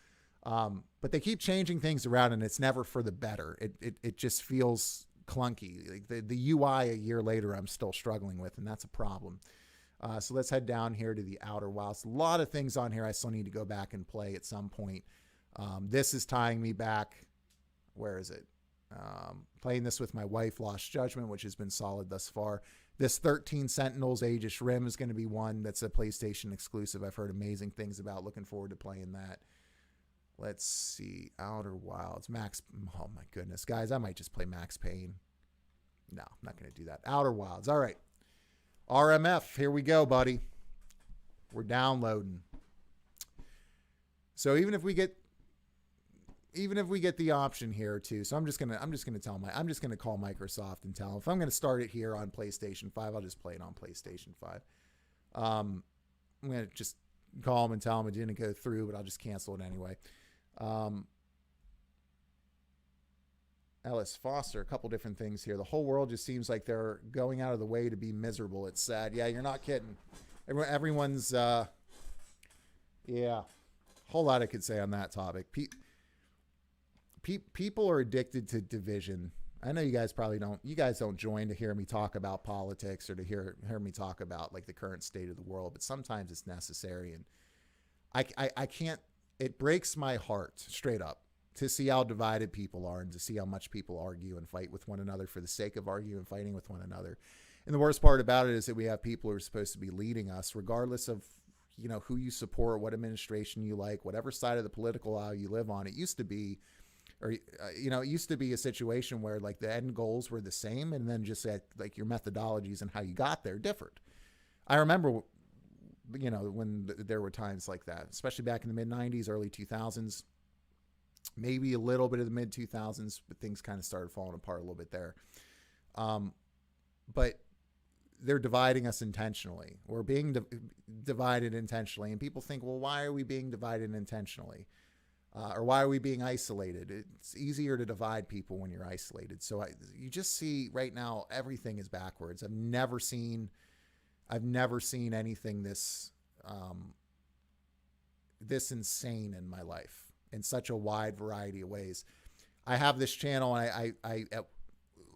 But they keep changing things around, and it's never for the better. It just feels clunky. Like the UI a year later, I'm still struggling with, and that's a problem. So let's head down here to the Outer Wilds. A lot of things on here I still need to go back and play at some point. This is tying me back. Where is it? Playing this with my wife, Lost Judgment, which has been solid thus far. This 13 Sentinels Aegis Rim is going to be one that's a PlayStation exclusive. I've heard amazing things about. Looking forward to playing that. Let's see. Outer Wilds. Max. Oh, my goodness. Guys, I might just play Max Payne. No, I'm not going to do that. Outer Wilds. All right. RMF. Here we go, buddy. We're downloading. So even if we get the option here too, so I'm just gonna call Microsoft and tell them if I'm gonna start it here on PlayStation 5, I'll just play it on PlayStation 5. I'm gonna just call them and tell them it didn't go through, but I'll just cancel it anyway. Ellis Foster, a couple different things here. The whole world just seems like they're going out of the way to be miserable. It's sad. Yeah, you're not kidding. Everyone's whole lot I could say on that topic. People are addicted to division. I know you guys probably don't. You guys don't join to hear me talk about politics or to hear me talk about like the current state of the world. But sometimes it's necessary, and I can't. It breaks my heart straight up to see how divided people are and to see how much people argue and fight with one another for the sake of arguing and fighting with one another. And the worst part about it is that we have people who are supposed to be leading us, regardless of, you know, who you support, what administration you like, whatever side of the political aisle you live on. It used to be, or, you know, it used to be a situation where like the end goals were the same, and then just like your methodologies and how you got there differed. I remember, you know, when there were times like that, especially back in the mid 90s, early 2000s, maybe a little bit of the mid 2000s, but things kind of started falling apart a little bit there. But they're dividing us intentionally. We're being divided intentionally. And people think, well, why are we being divided intentionally? Or why are we being isolated? It's easier to divide people when you're isolated. So you just see right now, everything is backwards. I've never seen anything this insane in my life in such a wide variety of ways. I have this channel, and I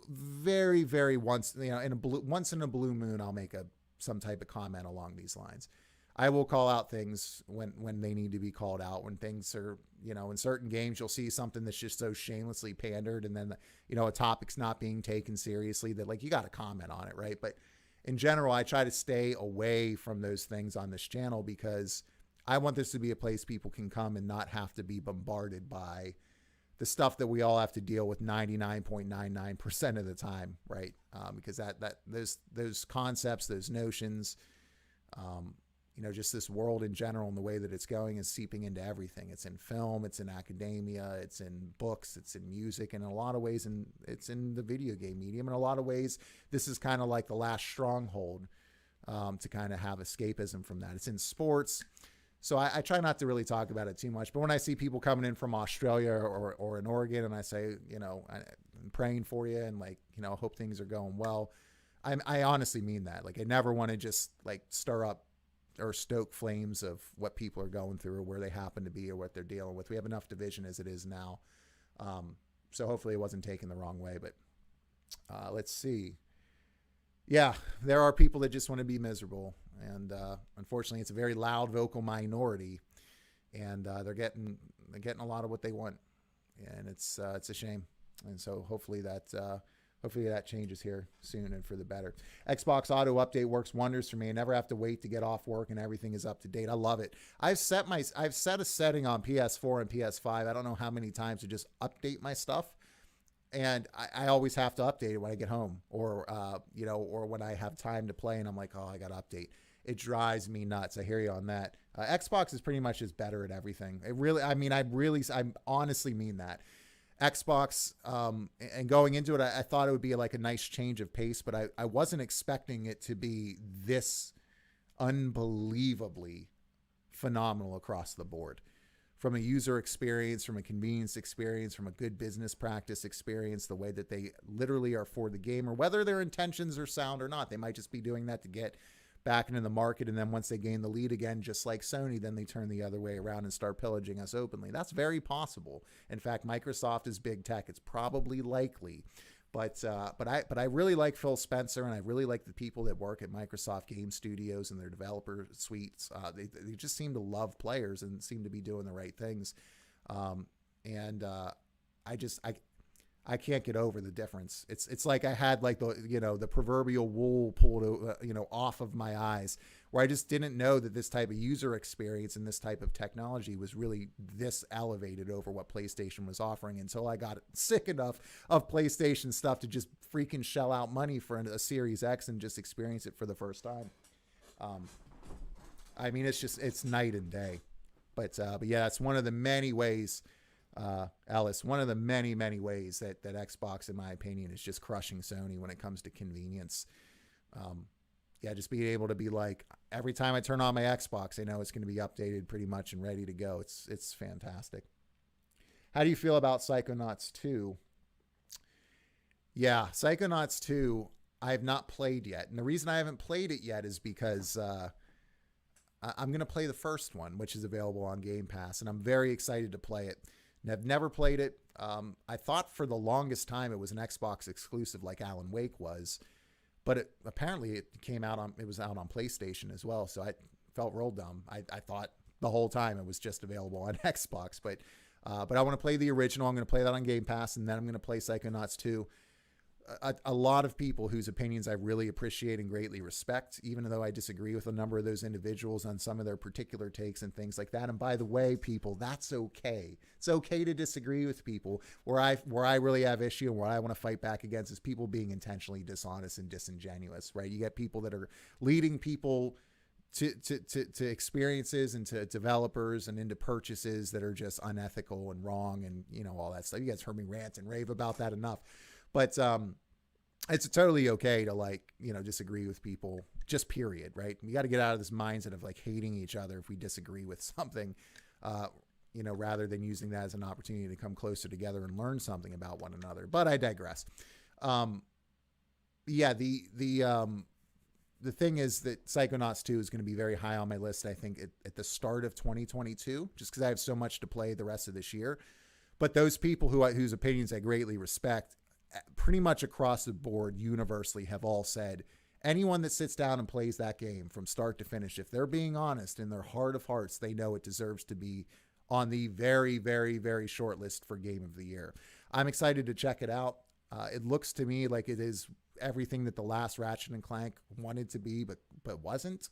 very, very once in a blue moon, I'll make some type of comment along these lines. I will call out things when they need to be called out. When things are, you know, in certain games, you'll see something that's just so shamelessly pandered, and then, you know, a topic's not being taken seriously that like you got to comment on it, right? But in general, I try to stay away from those things on this channel because I want this to be a place people can come and not have to be bombarded by the stuff that we all have to deal with 99.99% of the time, right? Because those concepts, those notions, you know, just this world in general and the way that it's going is seeping into everything. It's in film, it's in academia, it's in books, it's in music, and in a lot of ways, it's in the video game medium. In a lot of ways, this is kind of like the last stronghold to kind of have escapism from that. It's in sports. So I try not to really talk about it too much. But when I see people coming in from Australia or in Oregon, and I say, you know, I'm praying for you and like, you know, hope things are going well, I honestly mean that. Like, I never want to just like stir up or stoke flames of what people are going through or where they happen to be or what they're dealing with. We have enough division as it is now. So hopefully it wasn't taken the wrong way. But let's see. Yeah, there are people that just want to be miserable. And unfortunately, it's a very loud vocal minority. And they're getting a lot of what they want. And it's a shame. And so hopefully that changes here soon and for the better. Xbox Auto Update works wonders for me. I never have to wait to get off work and everything is up to date. I love it. I've set a setting on PS4 and PS5. I don't know how many times to just update my stuff. And I always have to update it when I get home or when I have time to play and I'm like, oh, I got to update. It drives me nuts. I hear you on that. Xbox is pretty much just better at everything. I honestly mean that. Xbox, and going into it, I thought it would be like a nice change of pace, but I wasn't expecting it to be this unbelievably phenomenal across the board. From a user experience, from a convenience experience, from a good business practice experience, the way that they literally are for the gamer, whether their intentions are sound or not. They might just be doing that to get back into the market, and then once they gain the lead again, just like Sony, then they turn the other way around and start pillaging us openly. That's very possible. In fact, Microsoft is big tech. It's probably likely. But I really like Phil Spencer, and I really like the people that work at Microsoft Game Studios and their developer suites. They just seem to love players and seem to be doing the right things. I can't get over the difference. It's like I had like the proverbial wool pulled off of my eyes, where I just didn't know that this type of user experience and this type of technology was really this elevated over what PlayStation was offering until I got sick enough of PlayStation stuff to just freaking shell out money for a Series X and just experience it for the first time. It's night and day. But yeah, that's one of the many ways. Ellis, one of the many, many ways that Xbox, in my opinion, is just crushing Sony when it comes to convenience. Just being able to be like, every time I turn on my Xbox, I know it's going to be updated pretty much and ready to go. It's fantastic. How do you feel about Psychonauts 2? Yeah, Psychonauts 2, I have not played yet. And the reason I haven't played it yet is because I'm going to play the first one, which is available on Game Pass, and I'm very excited to play it. And I've never played it. I thought for the longest time it was an Xbox exclusive like Alan Wake was, but apparently it was out on PlayStation as well, so I felt real dumb. I thought the whole time it was just available on Xbox, but I want to play the original. I'm going to play that on Game Pass, and then I'm going to play Psychonauts 2. A lot of people whose opinions I really appreciate and greatly respect, even though I disagree with a number of those individuals on some of their particular takes and things like that. And by the way, people, that's okay. It's okay to disagree with people. Where I really have issue and where I want to fight back against is people being intentionally dishonest and disingenuous, right? You get people that are leading people to experiences and to developers and into purchases that are just unethical and wrong and, all that stuff. You guys heard me rant and rave about that enough. But it's totally okay to disagree with people, just period, right? We got to get out of this mindset of hating each other if we disagree with something, rather than using that as an opportunity to come closer together and learn something about one another. But I digress. The thing is that Psychonauts 2 is going to be very high on my list, I think, at the start of 2022, just because I have so much to play the rest of this year. But those people whose opinions I greatly respect, pretty much across the board, universally have all said, anyone that sits down and plays that game from start to finish, if they're being honest in their heart of hearts, they know it deserves to be on the very, very, very short list for Game of the Year. I'm excited to check it out. It looks to me like it is everything that the last Ratchet and Clank wanted to be, but wasn't.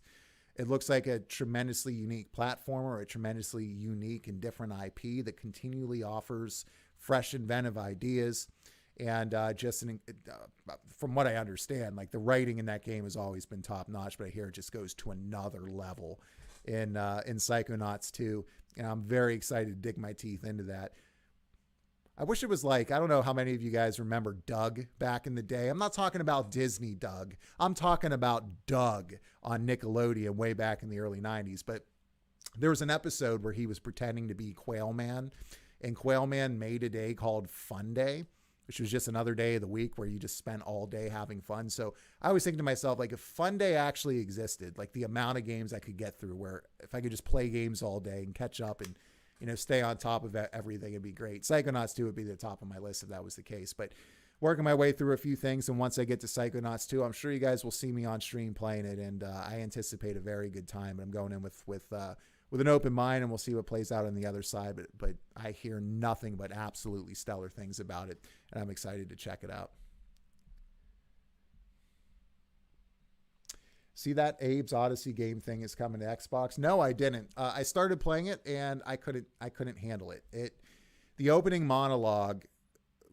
It looks like a tremendously unique platformer, a tremendously unique and different IP that continually offers fresh, inventive ideas. And from what I understand, the writing in that game has always been top notch, but I hear it just goes to another level in Psychonauts 2. And I'm very excited to dig my teeth into that. I wish it was I don't know how many of you guys remember Doug back in the day. I'm not talking about Disney Doug. I'm talking about Doug on Nickelodeon way back in the early 90s. But there was an episode where he was pretending to be Quail Man, and Quail Man made a day called Fun Day, which was just another day of the week where you just spent all day having fun. So I was thinking to myself, if Fun Day actually existed, the amount of games I could get through, where if I could just play games all day and catch up and, stay on top of everything, it'd be great. Psychonauts 2 would be the top of my list if that was the case. But working my way through a few things, and once I get to Psychonauts 2, I'm sure you guys will see me on stream playing it, and I anticipate a very good time. I'm going in with an open mind, and we'll see what plays out on the other side. But I hear nothing but absolutely stellar things about it, and I'm excited to check it out. See that Abe's Odyssey game thing is coming to Xbox? No, I didn't. I started playing it and I couldn't handle it. The opening monologue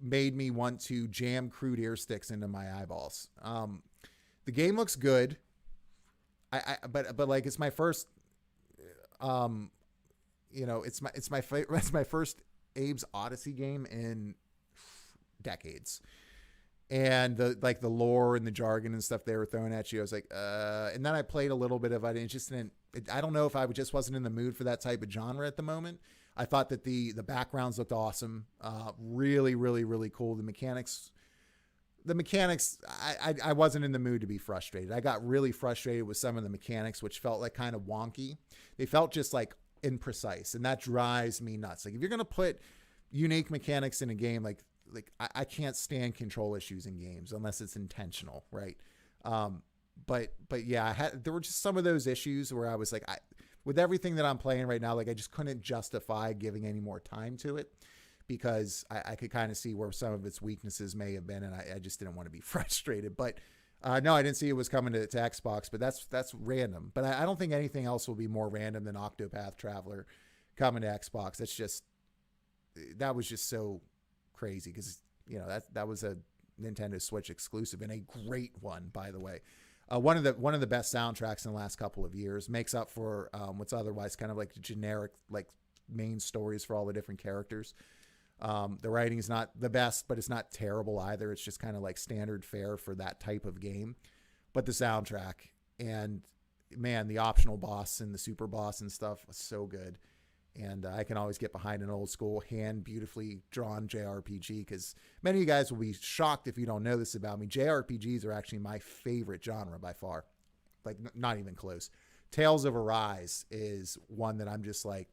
made me want to jam crude ear sticks into my eyeballs. The game looks good. But it's my first. It's my first Abe's Odyssey game in decades. And the lore and the jargon and stuff they were throwing at you, I was like, and then I played a little bit of it, and it just didn't. I don't know if I just wasn't in the mood for that type of genre at the moment. I thought that the backgrounds looked awesome, really, really, really cool. The mechanics, I wasn't in the mood to be frustrated. I got really frustrated with some of the mechanics, which felt kind of wonky. They felt just imprecise, and that drives me nuts. If you're gonna put unique mechanics in a game, I can't stand control issues in games unless it's intentional, right? But yeah, there were just some of those issues where I was with everything that I'm playing right now, I just couldn't justify giving any more time to it, because I could kind of see where some of its weaknesses may have been, and I just didn't want to be frustrated. But no, I didn't see it was coming to Xbox, but that's random. But I don't think anything else will be more random than Octopath Traveler coming to Xbox. That was just so crazy, because that was a Nintendo Switch exclusive, and a great one, by the way. One of the best soundtracks in the last couple of years, makes up for what's otherwise kind of generic main stories for all the different characters. The writing is not the best, but it's not terrible either. It's just kind of standard fare for that type of game. But the soundtrack, and man, the optional boss and the super boss and stuff was so good. And I can always get behind an old school hand beautifully drawn JRPG, because many of you guys will be shocked if you don't know this about me. JRPGs are actually my favorite genre by far. Not even close. Tales of Arise is one that I'm just like,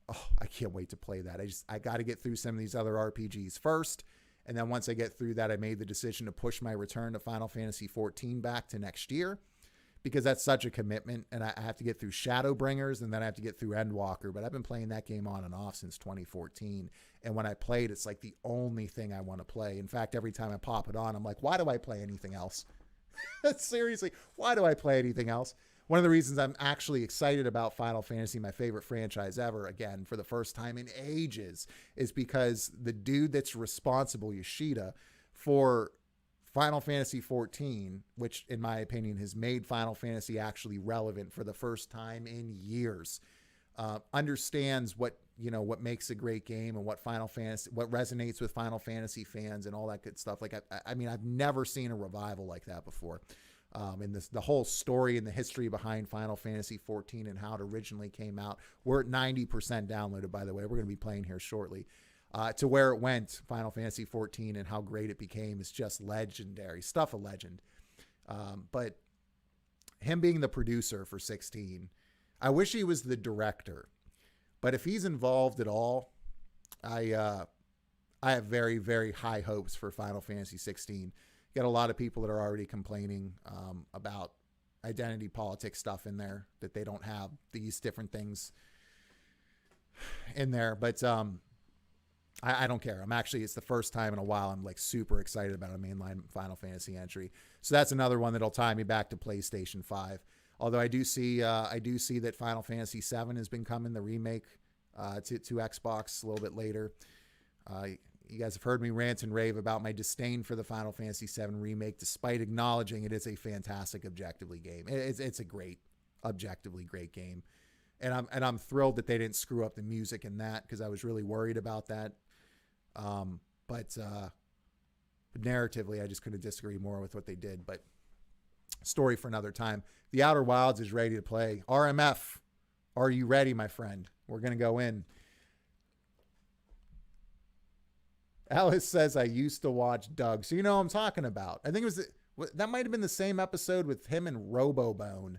oh, I can't wait to play that. I got to get through some of these other RPGs first. And then once I get through that, I made the decision to push my return to Final Fantasy XIV back to next year, because that's such a commitment. And I have to get through Shadowbringers, and then I have to get through Endwalker. But I've been playing that game on and off since 2014. And when I played, it's like the only thing I want to play. In fact, every time I pop it on, I'm like, why do I play anything else? Seriously, why do I play anything else? One of the reasons I'm actually excited about Final Fantasy, my favorite franchise ever, again, for the first time in ages, is because the dude that's responsible, Yoshida, for Final Fantasy XIV, which in my opinion has made Final Fantasy actually relevant for the first time in years, understands what makes a great game and what resonates with Final Fantasy fans and all that good stuff. Like, I mean, I've never seen a revival like that before. And the whole story and the history behind Final Fantasy XIV and how it originally came out. We're at 90% downloaded, by the way. We're going to be playing here shortly. To where it went, Final Fantasy XIV, and how great it became is just legendary. Stuff of legend. But him being the producer for 16, I wish he was the director. But if he's involved at all, I have very, very high hopes for Final Fantasy 16. Got a lot of people that are already complaining about identity politics stuff in there, that they don't have these different things in there. But I don't care. It's the first time in a while I'm like super excited about a mainline Final Fantasy entry. So that's another one that'll tie me back to PlayStation 5. Although I do see that Final Fantasy 7 has been coming, the remake to Xbox a little bit later. You guys have heard me rant and rave about my disdain for the Final Fantasy VII remake, despite acknowledging it is a fantastic objectively game. It's a great, objectively great game, and I'm thrilled that they didn't screw up the music in that, because I was really worried about that. But narratively, I just couldn't disagree more with what they did. But story for another time. The Outer Wilds is ready to play. RMF, are you ready, my friend? We're gonna go in. Alice says, I used to watch Doug. So you know what I'm talking about. I think it was, that might have been the same episode with him and Robobone.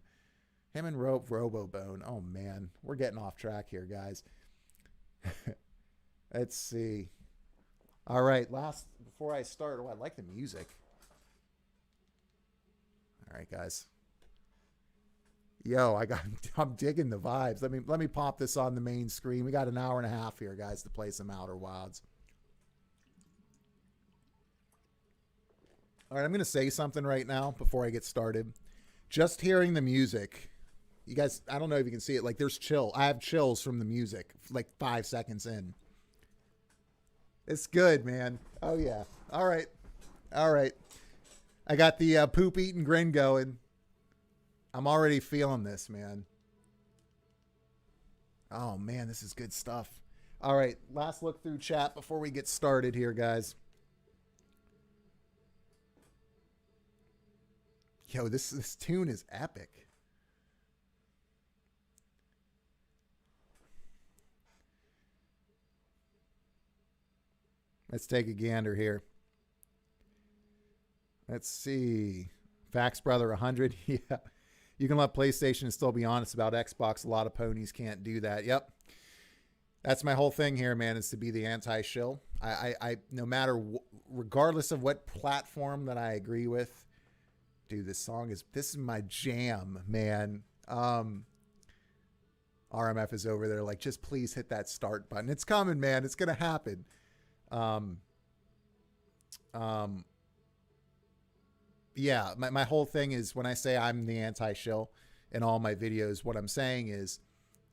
Robobone. Oh, man. We're getting off track here, guys. Let's see. All right. Before I start, I like the music. All right, guys. Yo, I'm digging the vibes. Let me pop this on the main screen. We got an hour and a half here, guys, to play some Outer Wilds. All right, I'm going to say something right now before I get started. Just hearing the music, you guys, I don't know if you can see it. Like, there's chill. I have chills from the music, like 5 seconds in. It's good, man. Oh, yeah. All right. I got the poop eating grin going. I'm already feeling this, man. Oh, man, this is good stuff. All right, last look through chat before we get started here, guys. Yo, this tune is epic. Let's take a gander here. Let's see. Fax Brother 100. Yeah. You can let PlayStation and still be honest about Xbox. A lot of ponies can't do that. Yep. That's my whole thing here, man, is to be the anti-shill. I no matter, regardless of what platform that I agree with, dude, this is my jam, man. RMF is over there like, just please hit that start button. It's coming, man. It's going to happen. Yeah, my whole thing is, when I say I'm the anti-shill in all my videos, what I'm saying is,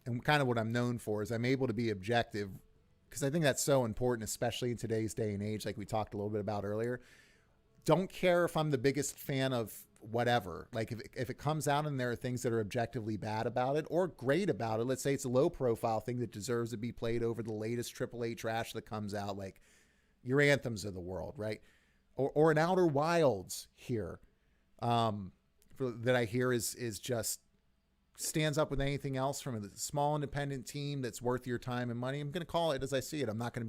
and kind of what I'm known for, is I'm able to be objective, because I think that's so important, especially in today's day and age, like we talked a little bit about earlier. Don't care if I'm the biggest fan of whatever. Like, if it comes out and there are things that are objectively bad about it or great about it, let's say it's a low profile thing that deserves to be played over the latest AAA trash that comes out, like your Anthems of the world, right? Or an Outer Wilds here, that I hear is just stands up with anything else from a small independent team that's worth your time and money. I'm going to call it as I see it. I'm not going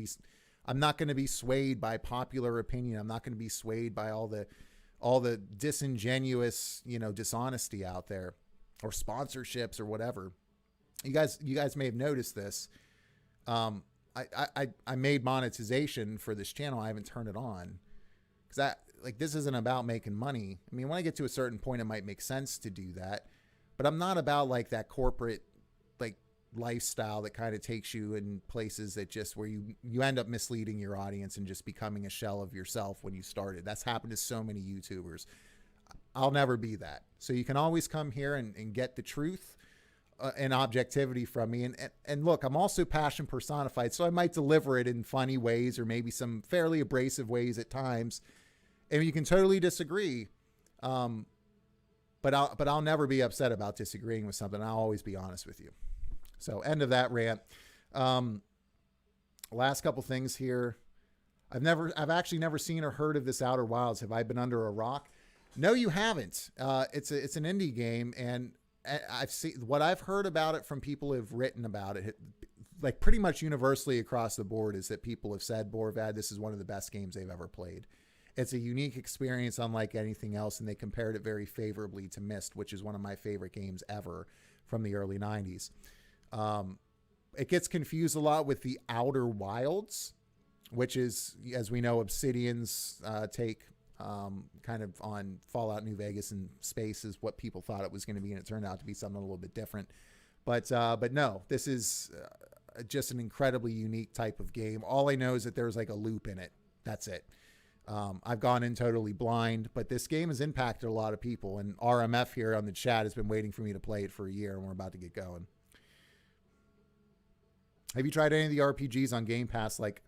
to be swayed by popular opinion. I'm not going to be swayed by all the disingenuous, dishonesty out there. or sponsorships or whatever. You guys may have noticed this. I made monetization for this channel. I haven't turned it on because this isn't about making money. I mean, when I get to a certain point, it might make sense to do that, but I'm not about like that corporate like lifestyle that kind of takes you in places that just where you end up misleading your audience and just becoming a shell of yourself when you started. That's happened to so many YouTubers. I'll never be that. So you can always come here and get the truth and objectivity from me. And look, I'm also passion personified, so I might deliver it in funny ways or maybe some fairly abrasive ways at times. And you can totally disagree. But I'll never be upset about disagreeing with something. I'll always be honest with you. So end of that rant. Last couple things here. I've actually never seen or heard of this Outer Wilds. Have I been under a rock? No, you haven't. It's an indie game, and I've seen what I've heard about it from people who've written about it, like pretty much universally across the board, is that people have said, Borvad, this is one of the best games they've ever played. It's a unique experience unlike anything else, and they compared it very favorably to Myst, which is one of my favorite games ever from the early 90s. It gets confused a lot with the Outer Wilds, which is, as we know, Obsidian's take kind of on Fallout New Vegas and space is what people thought it was going to be, and it turned out to be something a little bit different. But no, this is just an incredibly unique type of game. All I know is that there's like a loop in it. That's it. I've gone in totally blind, but this game has impacted a lot of people, and RMF here on the chat has been waiting for me to play it for a year, and we're about to get going. Have you tried any of the RPGs on Game Pass, like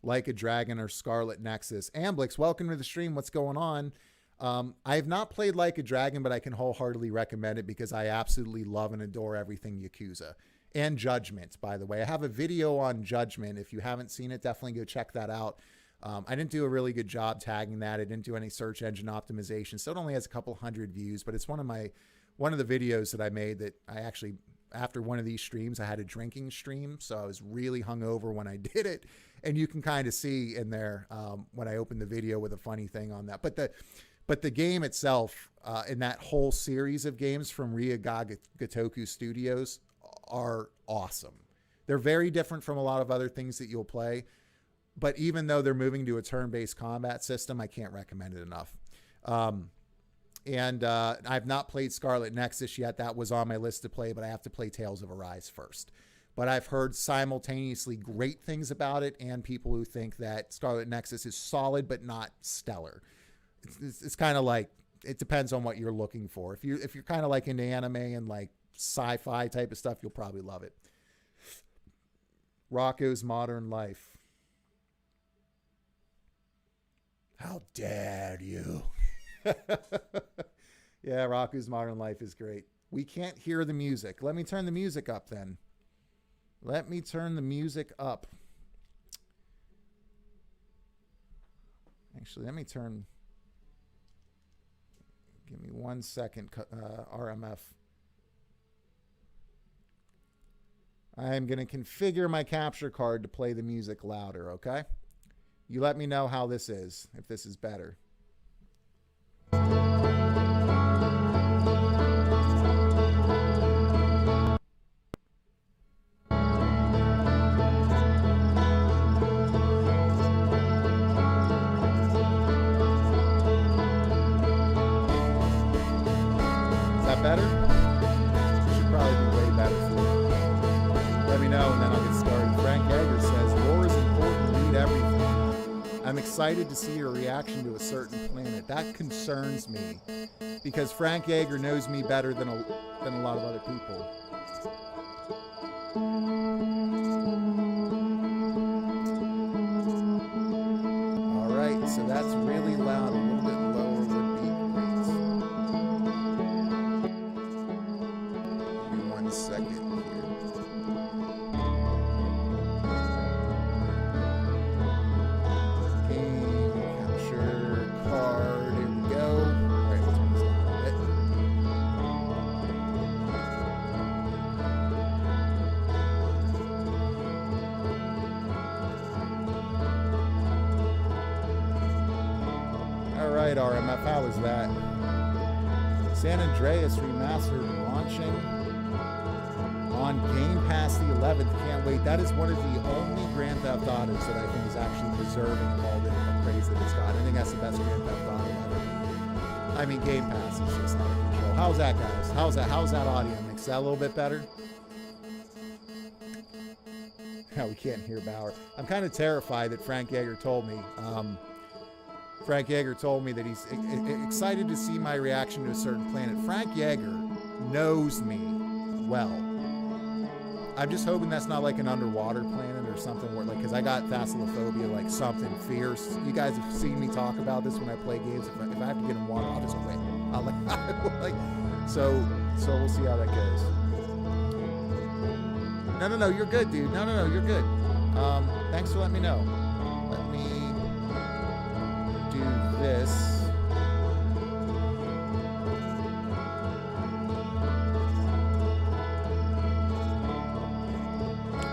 a Dragon or Scarlet Nexus? Amblix, welcome to the stream. What's going on? I have not played Like a Dragon, but I can wholeheartedly recommend it because I absolutely love and adore everything Yakuza. And Judgment, by the way. I have a video on Judgment. If you haven't seen it, definitely go check that out. I didn't do a really good job tagging that. I didn't do any search engine optimization, so it only has a couple hundred views, but it's one of the videos that I made that I actually, after one of these streams, I had a drinking stream, so I was really hungover when I did it, and you can kind of see in there when I opened the video with a funny thing on that. But the game itself, in that whole series of games from Ryuga Studios, are awesome. They're very different from a lot of other things that you'll play. But even though they're moving to a turn-based combat system, I can't recommend it enough. I've not played Scarlet Nexus yet. That was on my list to play, but I have to play Tales of Arise first. But I've heard simultaneously great things about it and people who think that Scarlet Nexus is solid but not stellar. It's kind of like, it depends on what you're looking for. If you're kind of like into anime and like sci-fi type of stuff, you'll probably love it. Rocco's Modern Life. How dare you? Yeah, Rocco's Modern Life is great. We can't hear the music. Let me turn the music up then. Let me turn the music up. Actually, let me turn... Give me 1 second, RMF. I'm going to configure my capture card to play the music louder, okay? You let me know how this is, if this is better. Is that better? It should probably be way better for you. Let me know and then I'll get started. Frank Yeager says, lore is important, read everything. I'm excited to see your reaction to a certain planet. That concerns me because Frank Yeager knows me better than a lot of other people. All right, so that's really loud. A little bit lower would be great. Give me 1 second here. RMF, how is that? San Andreas Remastered launching on Game Pass the 11th. Can't wait. That is one of the only Grand Theft Autos that I think is actually deserving of all the praise that it's got. I think that's the best Grand Theft Auto ever. I mean, Game Pass is just out of control. How's that, guys? How's that audio mix? Is that a little bit better? Yeah, we can't hear Bauer. I'm kind of terrified that Frank Yeager told me. Frank Yeager told me that he's excited to see my reaction to a certain planet. Frank Yeager knows me well. I'm just hoping that's not like an underwater planet or something where, like, because I got thalassophobia, like something fierce. You guys have seen me talk about this when I play games. If I have to get in water, I'll just quit. So we'll see how that goes. No, you're good, dude. No, you're good. Thanks for letting me know. Let me do this.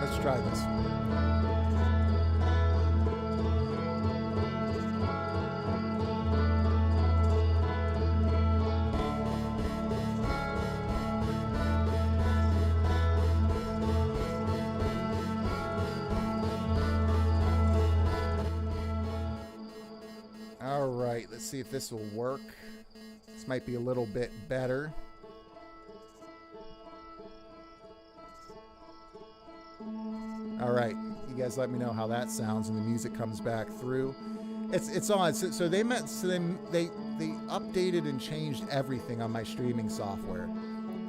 Let's try this. All right, let's see if this will work. This might be a little bit better. All right, you guys let me know how that sounds when the music comes back through. It's on. So they updated and changed everything on my streaming software,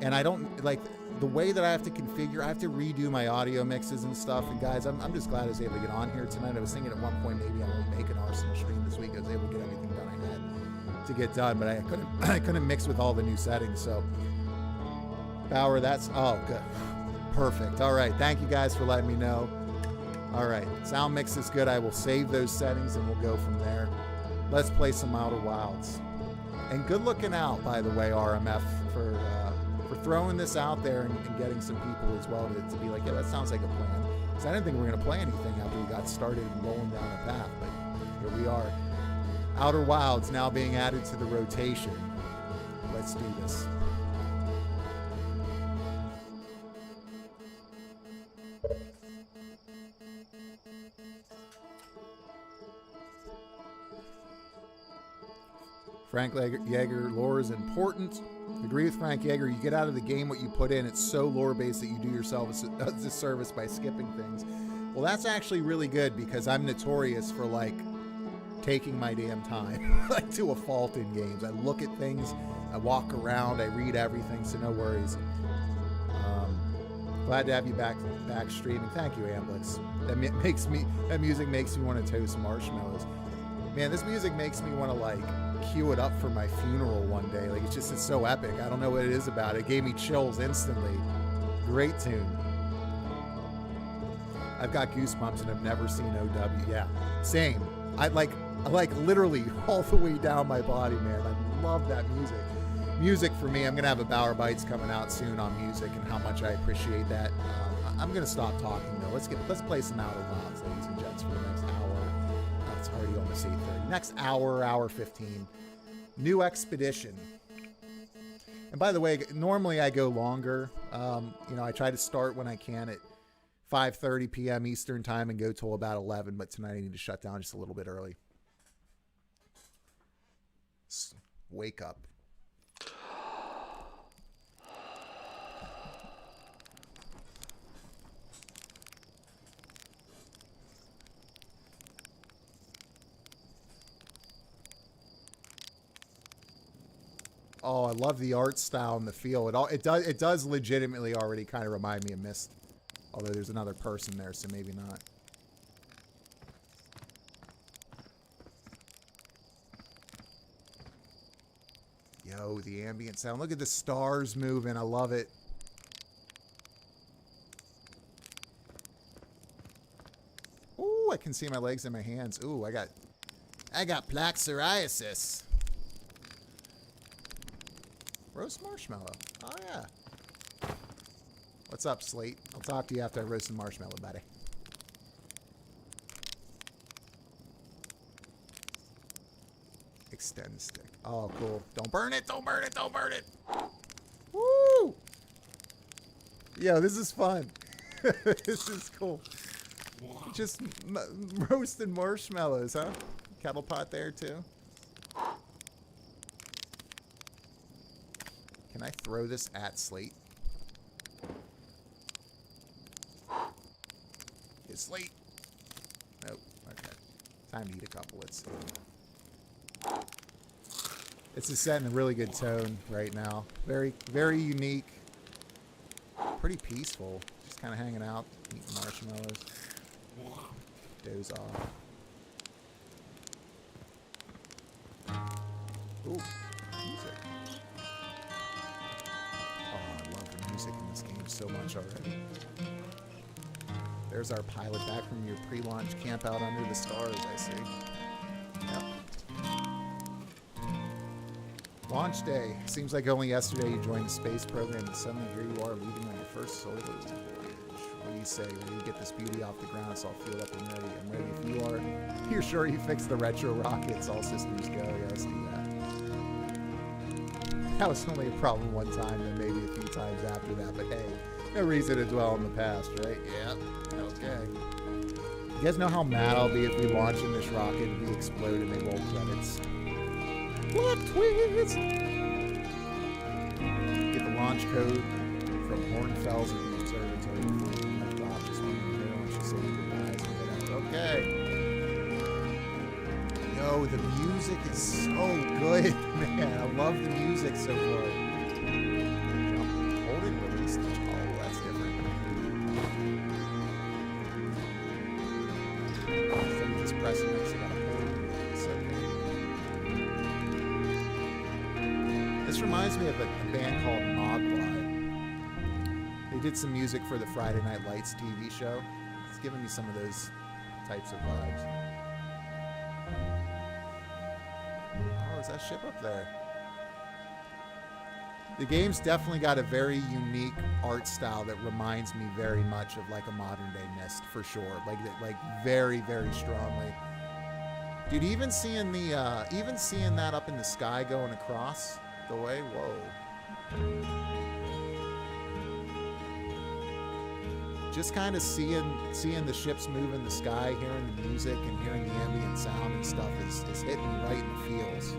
and I don't like the way that I have to configure. I have to redo my audio mixes and stuff. And guys, I'm just glad I was able to get on here tonight. I was thinking at one point maybe I won't make an Arsenal stream this week. I was able to get everything done I had to get done, but I couldn't mix with all the new settings. So Bauer, that's good. Perfect. All right. Thank you guys for letting me know. All right. Sound mix is good. I will save those settings and we'll go from there. Let's play some Outer Wilds. And good looking out, by the way, RMF, for throwing this out there and getting some people as well to be like, yeah, that sounds like a plan. Because I didn't think we were going to play anything after we got started and rolling down a path. But here we are. Outer Wilds now being added to the rotation. Let's do this. Frank Yeager, lore is important. Agree with Frank Yeager. You get out of the game what you put in. It's so lore-based that you do yourself a disservice by skipping things. Well, that's actually really good because I'm notorious for, like, taking my damn time, like, to a fault in games. I look at things, I walk around, I read everything, so no worries. Glad to have you back streaming. Thank you, Amblix. That music makes me want to toast marshmallows. Man, this music makes me want to, like, cue it up for my funeral one day. Like, it's so epic. I don't know what it is about it. It gave me chills instantly. Great tune. I've got goosebumps and I've never seen OW. Yeah, same. I like literally all the way down my body, man. I love that music. Music for me, I'm going to have a Bauer Bites coming out soon on music and how much I appreciate that. I'm going to stop talking, though. Let's play some Outer Wilds, ladies and gents, for the next hour. It's already almost 8:30. Next hour 15. New expedition. And by the way, normally I go longer. I try to start when I can at 5:30 p.m. Eastern time and go till about 11. But tonight I need to shut down just a little bit early. Wake up. Oh, I love the art style and the feel. It does legitimately already kind of remind me of Myst. Although there's another person there, so maybe not. Yo, the ambient sound. Look at the stars moving. I love it. Ooh, I can see my legs and my hands. Ooh, I got plaque psoriasis. Roast marshmallow. Oh, yeah. What's up, Slate? I'll talk to you after I roast some marshmallow, buddy. Extend stick. Oh, cool. Don't burn it. Don't burn it. Don't burn it. Woo! Yo, this is fun. This is cool. Just roasting marshmallows, huh? Kettle pot there, too. Can I throw this at Slate? It's Slate. Nope. Okay. Time to eat a couple. Let's see. This is setting a really good tone right now. Very, very unique. Pretty peaceful. Just kind of hanging out, eating marshmallows. Doze off. Ooh, music. Oh, I love the music in this game so much already. There's our pilot back from your pre-launch camp out under the stars, I see. Yep. Launch day. Seems like only yesterday you joined the space program, and suddenly here you are leaving on your first solar voyage. What do you say? Ready to get this beauty off the ground? So I'll fuel up and ready. I'm ready if you are. You're sure you fixed the retro rockets? All systems go. Yeah, let's do that. That was only a problem one time, and maybe a few times after that. But hey, no reason to dwell on the past, right? Yeah. Okay. You guys know how mad I'll be if we launch in this rocket and we explode and they roll credits. Plot twist! Get the launch code from Hornfels at the observatory before we lift off. Just one here once you say goodbyes and get out. Okay. Yo, the music is so good, man. I love the music so far. Jump, hold it, release. Oh, that's different. Instead of just pressing it, so I gotta hold it. It's okay. This reminds me of a band called Mogwai. They did some music for the Friday Night Lights TV show. It's giving me some of those types of vibes. Oh, is that ship up there? The game's definitely got a very unique art style that reminds me very much of like a modern day Myst for sure. Like very, very strongly. Dude, even seeing that up in the sky going across the way, whoa. Just kind of seeing the ships move in the sky, hearing the music and hearing the ambient sound and stuff is hitting me right in the feels.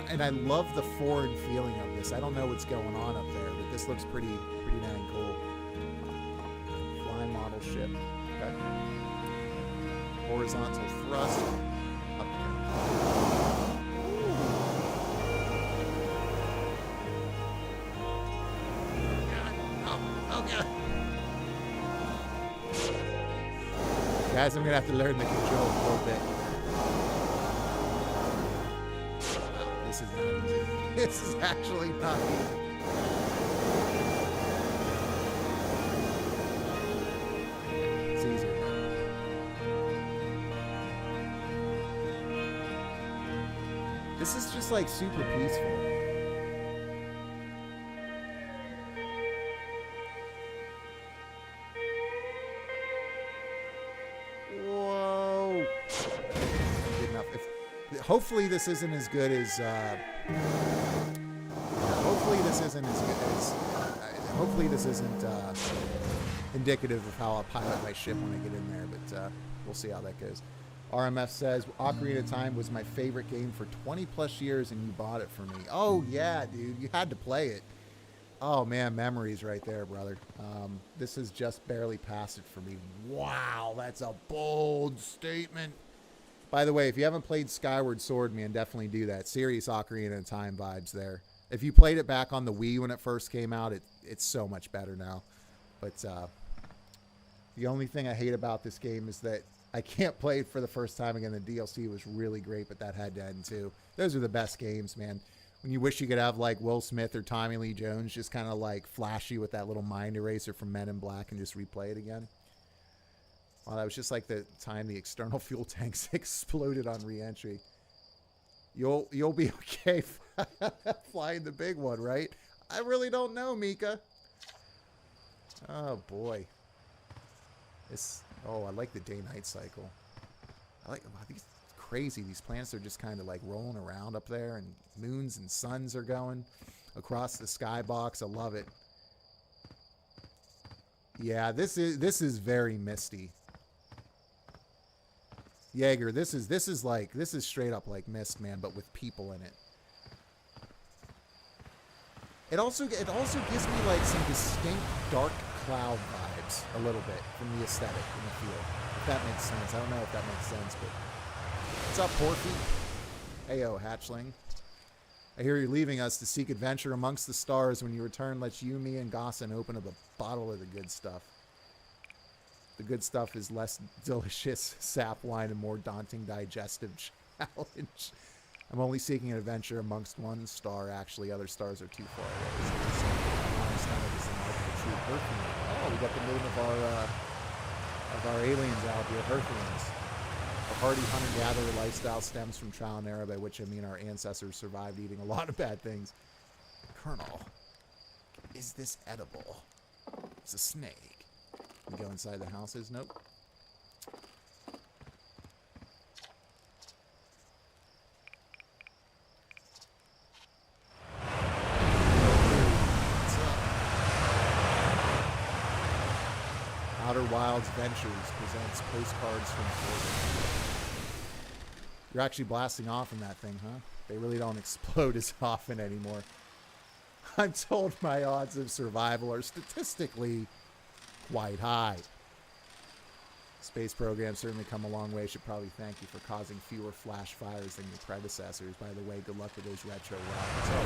And I love the foreign feeling of this. I don't know what's going on up there, but this looks pretty dang cool. Flying model ship. Okay. Horizontal thrust. Up here. Oh god. Guys, I'm gonna have to learn the controls a little bit. This is not easy. This is actually not easy. It's easier. This is just like super peaceful. Whoa. Good enough. Hopefully this isn't as good as hopefully this isn't indicative of how I'll pilot my ship when I get in there, but we'll see how that goes. RMF says Ocarina of Time was my favorite game for 20 plus years and you bought it for me. Oh yeah, dude, you had to play it. Oh man, memories right there, brother. This has just barely passed it for me. Wow, that's a bold statement. By the way, if you haven't played Skyward Sword, man, definitely do that. Serious Ocarina of Time vibes there. If you played it back on the Wii when it first came out, it's so much better now. But the only thing I hate about this game is that I can't play it for the first time again. The DLC was really great, but that had to end too. Those are the best games, man. When you wish you could have like Will Smith or Tommy Lee Jones just kind of like flash you with that little mind eraser from Men in Black and just replay it again. Wow, that was just like the time the external fuel tanks exploded on re-entry. You'll be okay flying the big one, right? I really don't know, Mika. Oh boy. I like the day-night cycle. I like, wow, crazy. These planets are just kind of like rolling around up there, and moons and suns are going across the skybox. I love it. Yeah, this is very misty. Jaeger, this is straight up like Mist, man, but with people in it. It also gives me like some distinct dark cloud vibes a little bit from the aesthetic and the feel. If that makes sense. I don't know if that makes sense, but what's up, Porky? Heyo, hatchling. I hear you're leaving us to seek adventure amongst the stars. When you return, let's you, me, and Gossin open up a bottle of the good stuff. The good stuff is less delicious sap wine and more daunting digestive challenge. I'm only seeking an adventure amongst one star. Actually, other stars are too far away. Oh, we got the name of our aliens out here, Hercules. Our hardy hunter-gatherer lifestyle stems from trial and error, by which I mean our ancestors survived eating a lot of bad things. Colonel, is this edible? It's a snake. We go inside the houses? Nope. Outer Wilds Ventures presents postcards from Florida. You're actually blasting off in that thing, huh? They really don't explode as often anymore. I'm told my odds of survival are statistically quite high. Space program certainly come a long way. Should probably thank you for causing fewer flash fires than your predecessors. By the way, good luck with those retro rockets. Oh,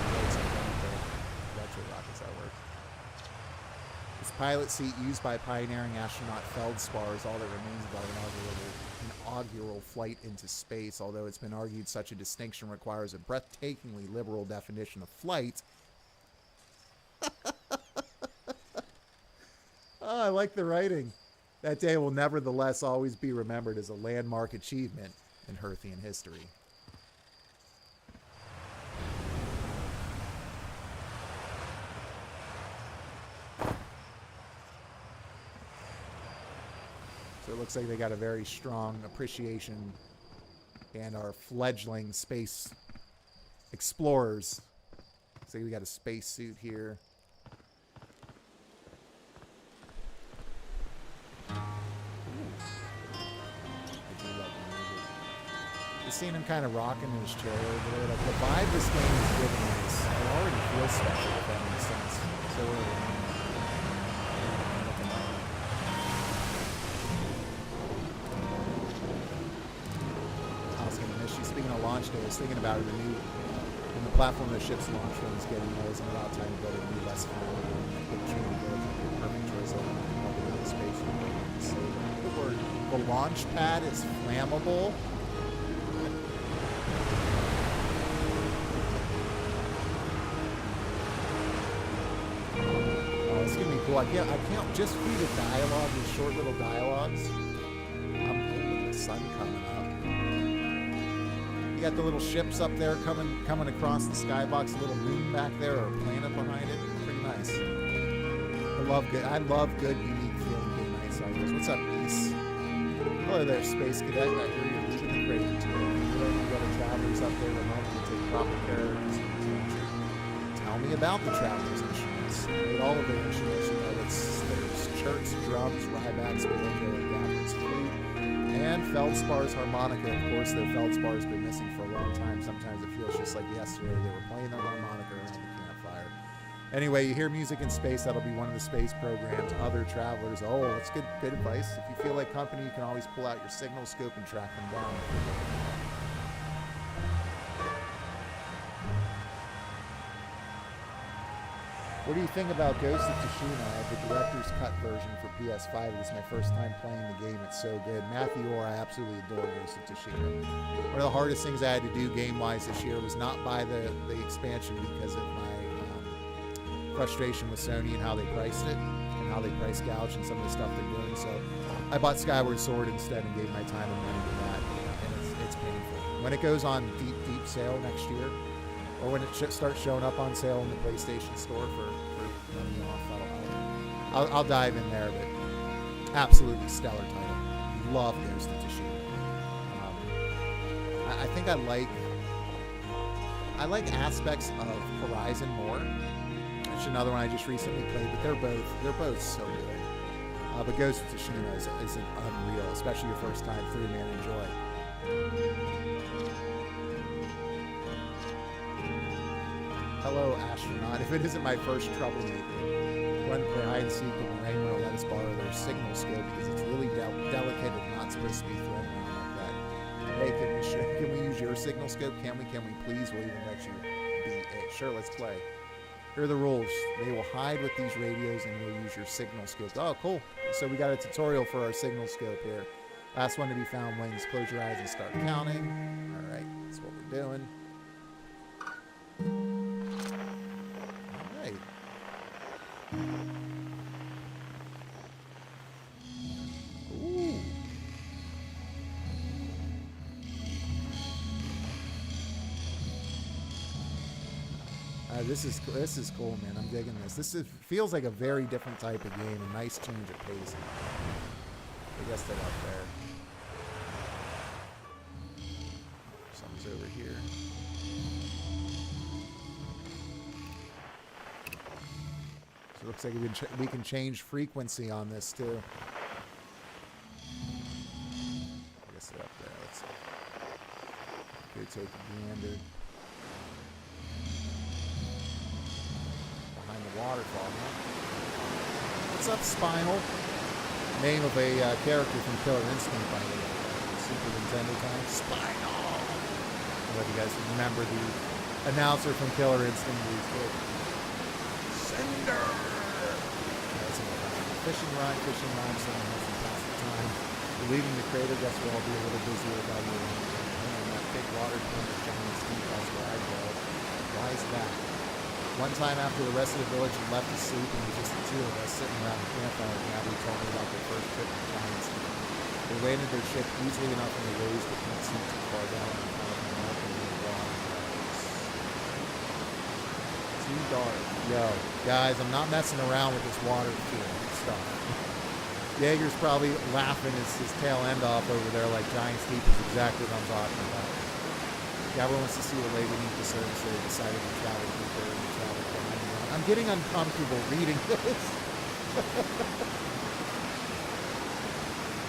retro rockets, that works. This pilot seat used by pioneering astronaut Feldspar is all that remains of our inaugural flight into space. Although it's been argued such a distinction requires a breathtakingly liberal definition of flight. Oh, I like the writing. That day will nevertheless always be remembered as a landmark achievement in Herthian history. So it looks like they got a very strong appreciation and our fledgling space explorers. So we got a space suit here. Just seeing him kind of rocking in his chair over there. Like the vibe this game is giving us, it already feels special, if that makes sense. So early. Speaking of launch day, I was thinking about it. When the platform the ship's launch from is getting low, isn't about time to go to a new less flammable. Perfect choice. The space. The word. The launch pad is flammable. Oh, it's gonna be cool. I can't just read the dialogue, these short little dialogues. I'm holding the sun coming up. You got the little ships up there coming across the skybox, a little moon back there, or a planet behind it. Pretty nice. I love good, unique feeling game night cycles. What's up, Peace? Hello there, Space Cadet. I hear you're leaving the crater today. You got the travelers up there remote to take proper care of things. Tell me about the travelers' instruments. Made all of their instruments. You know, there's church, drums, rybacks, banjo, and gabbers, flute. And Feldspar's harmonica. Of course, their Feldspar's been missing for a long time. Sometimes it feels just like yesterday they were playing their harmonica around the campfire. Anyway, you hear music in space. That'll be one of the space programs. Other travelers. Oh, that's good advice. If you feel like company, you can always pull out your signal scope and track them down. What do you think about Ghost of Tsushima? I have the director's cut version for PS5. It was my first time playing the game. It's so good. Matthew Orr, I absolutely adore Ghost of Tsushima. One of the hardest things I had to do game-wise this year was not buy the expansion because of my frustration with Sony and how they priced it and how they price gouged and some of the stuff they're doing. So I bought Skyward Sword instead and gave my time and money to that, and it's painful. When it goes on deep sale next year, or when it starts showing up on sale in the PlayStation Store for money off, I'll dive in there. But absolutely stellar title. Love Ghost of Tsushima. I think I like aspects of Horizon more. It's another one I just recently played, but they're both so good. But Ghost of Tsushima is unreal, especially your first time through, man. Enjoy. Hello, astronaut. If it isn't my first troublemaker, when play hide and seek and the rain will let us borrow their signal scope because it's really delicate and not supposed to be thrown around like that. Hey, can we use your signal scope? Can we please? We'll even let you be it. Sure, let's play. Here are the rules. They will hide with these radios and we'll use your signal scope. Oh, cool. So we got a tutorial for our signal scope here. Last one to be found wins. Close your eyes and start counting. All right, that's what we're doing. All right. Ooh. This is cool, man. I'm digging this. Feels like a very different type of game. A nice change of pace. I guess that up there. Something's over here. So it looks like we can change frequency on this too. I guess they're up there. Let's see. Go take a gander. Waterfall, huh? What's up, Spinal? Name of a character from Killer Instinct, by the way. Super Nintendo time. Spinal! I don't know if you guys remember the announcer from Killer Instinct. Cinder! Fishing rhyme, someone has some pass the time. Leaving the crater, guess we'll all be a little busier about you. And that big water pond of giant steep, that's where I go. Why is that? One time after the rest of the village had left to sleep and it was just the two of us sitting around the campfire, Gabby told me about their first trip to Giants. They landed their ship easily enough in the waves but couldn't see too far down and found the mountain in the water. Too dark. Yo, guys, I'm not messing around with this water stuff. Jaeger's probably laughing his tail end off over there like Giant Steep is exactly what I'm talking about. Gabby wants to see what lay beneath the surface, so they decided to travel deeper and travel behind them. I'm getting uncomfortable reading this.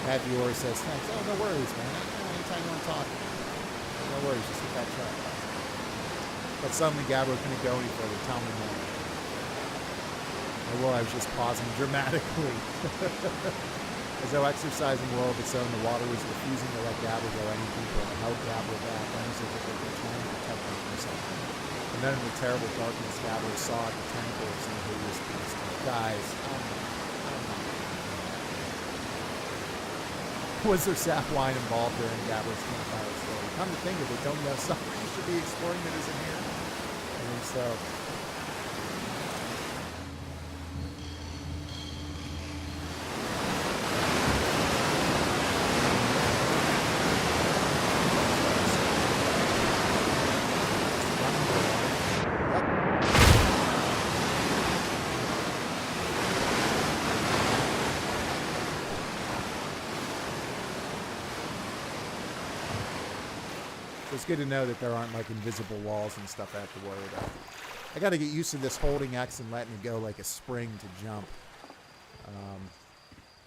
Matt Viewer says, thanks. Oh, no worries, man. Anytime you want to talk, no worries, just hit that track. But suddenly Gabby couldn't go any further. Tell me more. Well, I was just pausing dramatically. As though exercising well of its own, the water was refusing to let Gabby go any deeper. It held Gabby back, almost as if it were trying to protect her from something. And then in the terrible darkness, Gabby saw the tentacle of some hideous beast. Guys, was there sap wine involved during Gabby's campfire story? Come to think of it, don't you have something you should be exploring that isn't here? I think so. It's good to know that there aren't like invisible walls and stuff I have to worry about. I got to get used to this holding X and letting it go like a spring to jump.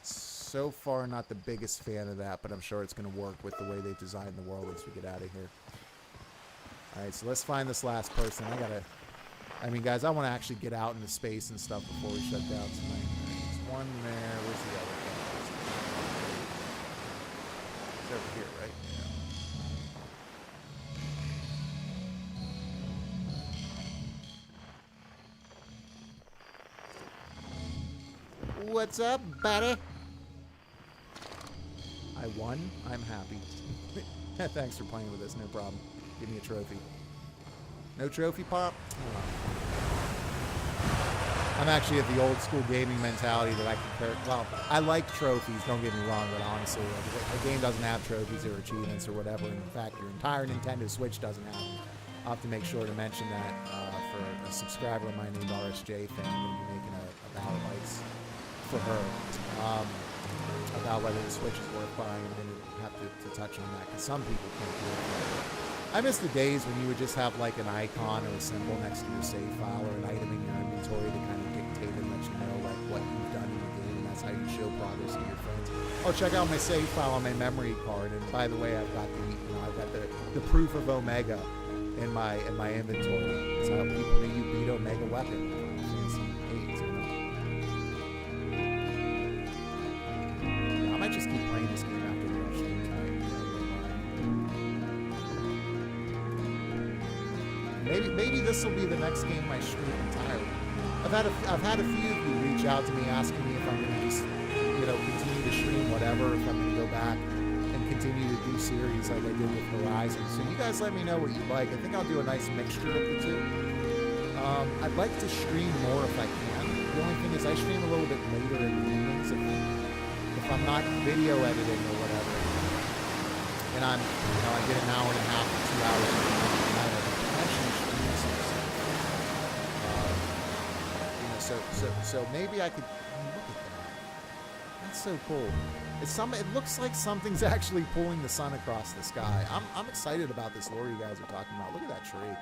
So far, not the biggest fan of that, but I'm sure it's going to work with the way they've designed the world once we get out of here. All right, so let's find this last person. I mean, guys, I want to actually get out into space and stuff before we shut down tonight. There's one there. Where's the other guy? It's over here, right? Yeah. What's up, buddy? I won. I'm happy. Thanks for playing with us. No problem. Give me a trophy. No trophy, Pop? Oh. I'm actually at the old school gaming mentality that I compare. Well, I like trophies, don't get me wrong, but honestly, like, a game doesn't have trophies or achievements or whatever. In fact, your entire Nintendo Switch doesn't have them. I'll have to make sure to mention that for a subscriber of mine named RSJ fan. I'm going to be making a ballot rights for her about whether the Switch is worth buying. I'm going to have to touch on that because some people can't do it. I miss the days when you would just have like an icon or a symbol next to your save file or an item in your inventory to kind of dictate and let you know like what you've done in the game, and that's how you show progress to your friends. Oh, check out my save file on my memory card, and by the way, I've got the proof of Omega in my inventory. It's how people know you beat Omega weapon. Yeah, I might just keep playing this game after the stream time. Maybe this will be the next game I stream entirely. I've had a few of you reach out to me asking me if I'm going to just continue to stream whatever, if I'm going to go back and continue to do series like I did with Horizon. So you guys let me know what you'd like. I think I'll do a nice mixture of the two. I'd like to stream more if I can. The only thing is I stream a little bit later in the evenings if I'm not video editing or whatever. And I get an hour and a half to 2 hours of time. So maybe I could look at that. That's so cool. It looks like something's actually pulling the sun across the sky. I'm excited about this lore you guys are talking about. Look at that tree.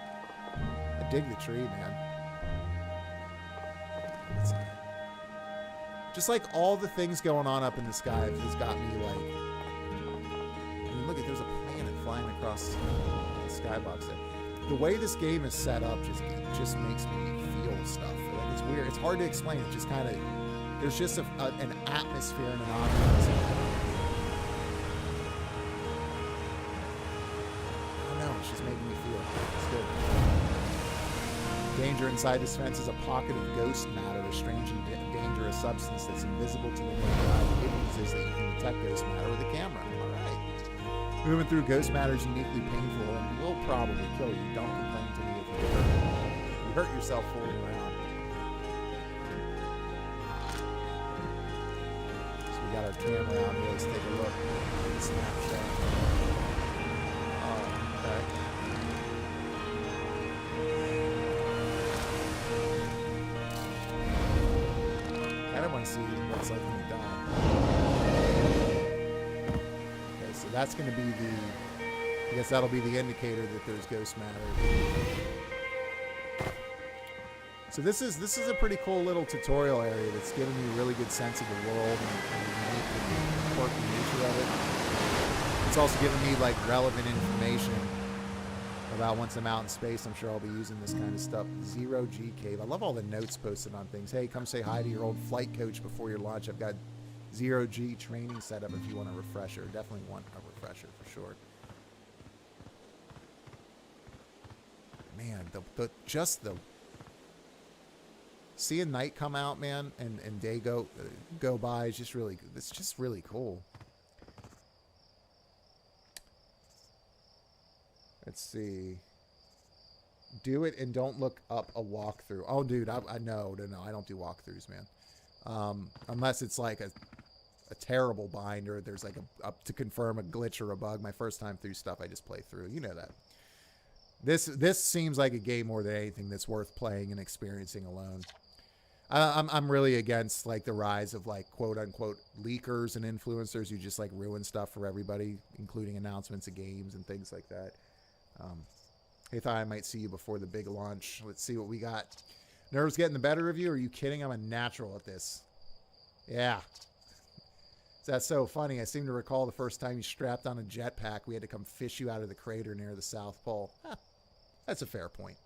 I dig the tree, man. Just like all the things going on up in the sky has got me like. I mean, look at there's a planet flying across the skybox there. The way this game is set up just makes me feel stuff. Like it's weird. It's hard to explain. It just kind of there's just an atmosphere and an ambiance. I don't know. It's just making me feel. It's good. Danger inside this fence is a pocket of ghost matter, a strange and dangerous substance that's invisible to the naked eye. The good news is that you can detect ghost matter with a camera. All right. Moving through ghost matter is uniquely painful and will probably kill you. Don't complain to me if you hurt yourself fooling around. So we got our camera out here. Let's take a look. Snapshot. Oh, okay. I don't want to see what's like when you die. So that's going to be I guess that'll be the indicator that there's ghost matter. So this is a pretty cool little tutorial area that's giving me a really good sense of the world and the unique and quirky nature of it. It's also giving me like relevant information about once I'm out in space. I'm sure I'll be using this kind of stuff. Zero G Cave. I love all the notes posted on things. Hey, come say hi to your old flight coach before your launch. I've got Zero G training set up if you want a refresher. Definitely want a refresher for sure. Man, seeing night come out, man, and day go by is just really, it's just really cool. Let's see. Do it and don't look up a walkthrough. Oh, dude, no, I don't do walkthroughs, man. Unless it's like a terrible bind or there's like to confirm a glitch or a bug. My first time through stuff, I just play through. You know that. This seems like a game more than anything that's worth playing and experiencing alone. I'm really against like the rise of like quote unquote leakers and influencers who just like ruin stuff for everybody, including announcements of games and things like that. Hey, thought I might see you before the big launch. Let's see what we got. Nerves getting the better of you? Are you kidding? I'm a natural at this. Yeah. That's so funny. I seem to recall the first time you strapped on a jetpack, we had to come fish you out of the crater near the South Pole. Huh. That's a fair point.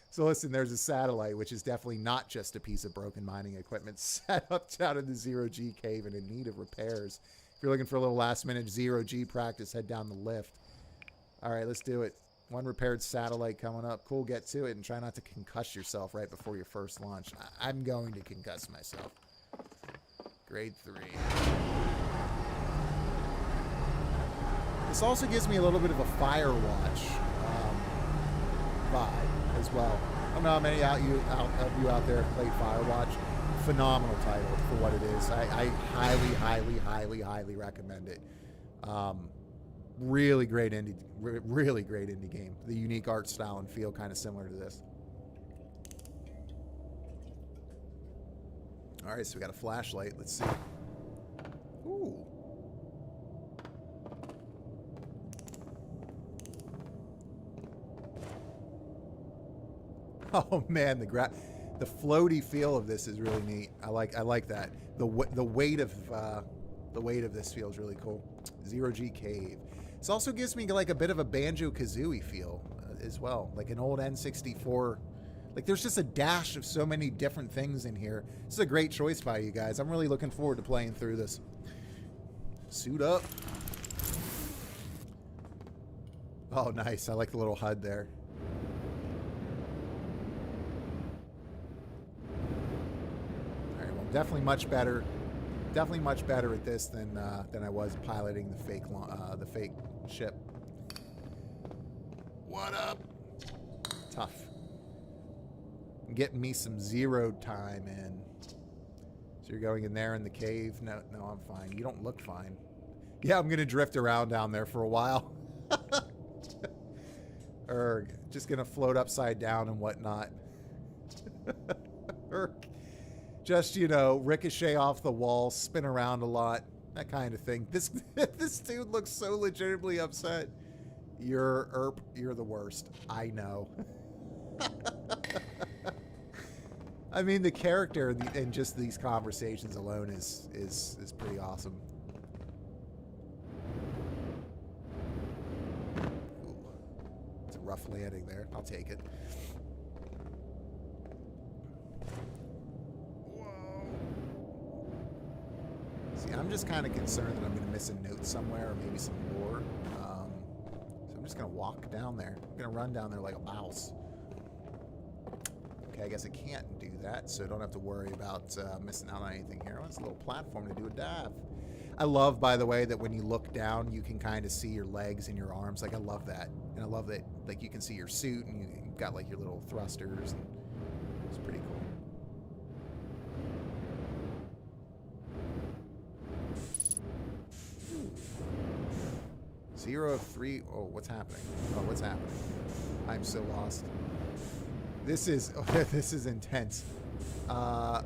So listen, there's a satellite, which is definitely not just a piece of broken mining equipment set up out in the Zero G cave and in need of repairs. If you're looking for a little last-minute Zero G practice, head down the lift. All right, let's do it. One repaired satellite coming up. Cool, get to it and try not to concuss yourself right before your first launch. I'm going to concuss myself. Grade 3. This also gives me a little bit of a Firewatch vibe as well. I don't know how many of you out there have played Firewatch. Phenomenal title for what it is. I highly recommend it. Really great indie game. The unique art style and feel kind of similar to this. All right, so we got a flashlight. Let's see. Ooh. Oh man, the floaty feel of this is really neat. I like that. The weight of this feels really cool. Zero G Cave. This also gives me like a bit of a Banjo-Kazooie feel as well, like an old N64. Like there's just a dash of so many different things in here. This is a great choice by you guys. I'm really looking forward to playing through this. Suit up. Oh, nice. I like the little HUD there. All right, well, definitely much better. Definitely much better at this than I was piloting the fake ship. What up? Tough. I'm getting me some zero time in. So you're going in there in the cave? No, I'm fine. You don't look fine. Yeah, I'm gonna drift around down there for a while. Erg, just gonna float upside down and whatnot. Erg. Just, you know, ricochet off the wall, spin around a lot, that kind of thing. This dude looks so legitimately upset. You're the worst. I know. I mean, the character and just these conversations alone is pretty awesome. Ooh, it's a rough landing there. I'll take it. See, I'm just kind of concerned that I'm going to miss a note somewhere or maybe some lore. So I'm just going to walk down there. I'm going to run down there like a mouse. Okay, I guess I can't do that, so I don't have to worry about missing out on anything here. Oh, it's a little platform to do a dive. I love, by the way, that when you look down, you can kind of see your legs and your arms. Like, I love that. And I love that, like, you can see your suit and you've got, like, your little thrusters. And it's pretty cool. Zero of 3. Oh, what's happening? Oh, what's happening? I'm so lost. This is intense. Oh,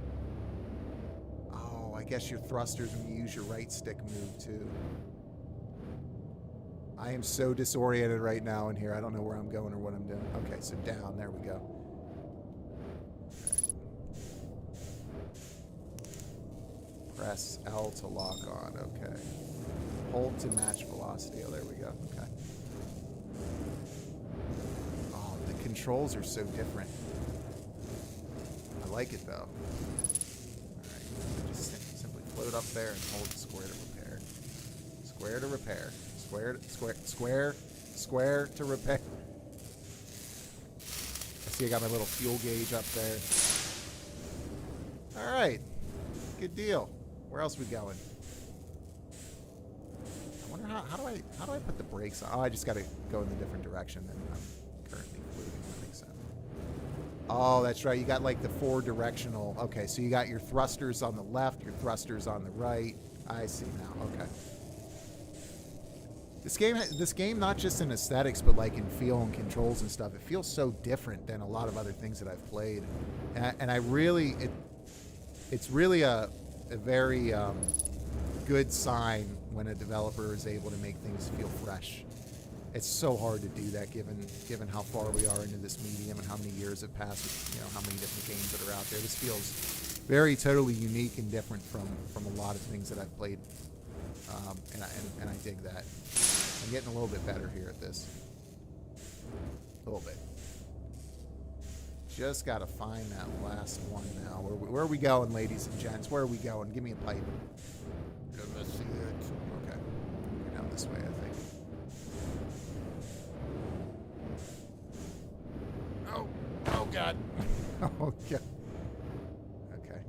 I guess your thrusters when you use your right stick move too. I am so disoriented right now in here. I don't know where I'm going or what I'm doing. Okay, so down. There we go. Press L to lock on. Okay. Hold to match velocity. Oh, there we go. Okay. Oh, the controls are so different. I like it though. Alright. Just simply float up there and hold square to repair. Square to repair. Square to repair. I see I got my little fuel gauge up there. Alright. Good deal. Where else we going? I wonder how do I put the brakes on? Oh, I just got to go in the different direction than I'm currently fluting. That makes sense. Oh, that's right. You got like the 4 directional. Okay, so you got your thrusters on the left, your thrusters on the right. I see now. Okay. This game, not just in aesthetics, but like in feel and controls and stuff, it feels so different than a lot of other things that I've played, and I really, it's really a very good sign when a developer is able to make things feel fresh. It's so hard to do that given how far we are into this medium and how many years have passed with, you know, how many different games that are out there. This feels very totally unique and different from a lot of things that I've played, and I dig that. I'm getting a little bit better here at this. A little bit. Just got to find that last one now. Where are we going, ladies and gents? Where are we going? Give me a pipe. Let's see it. Okay. We're down this way, I think. Oh God. Oh God. Okay.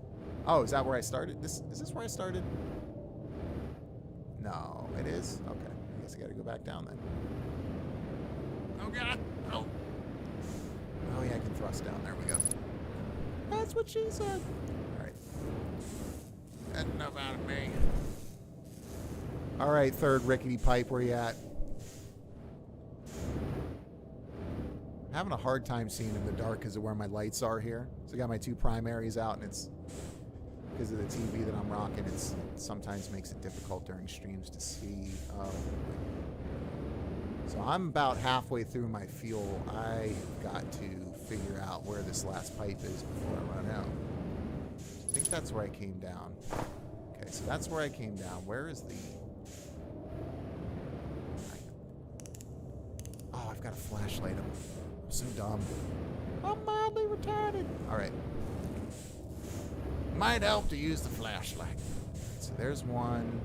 Oh, is that where I started? Is this where I started? No, it is? Okay. I guess I gotta go back down then. Oh God. Oh. Oh yeah, I can thrust down. There we go. That's what she said. Alright. That's enough out of me. Alright, third rickety pipe, where you at? I'm having a hard time seeing in the dark because of where my lights are here. So I got my 2 primaries out, and it's because of the TV that I'm rocking, it sometimes makes it difficult during streams to see. So I'm about halfway through my fuel. I've got to figure out where this last pipe is before I run out. I think that's where I came down. Okay, so that's where I came down. Where is the... Oh, I've got a flashlight. I'm so dumb. I'm mildly retarded. Alright. Might help to use the flashlight. So there's one.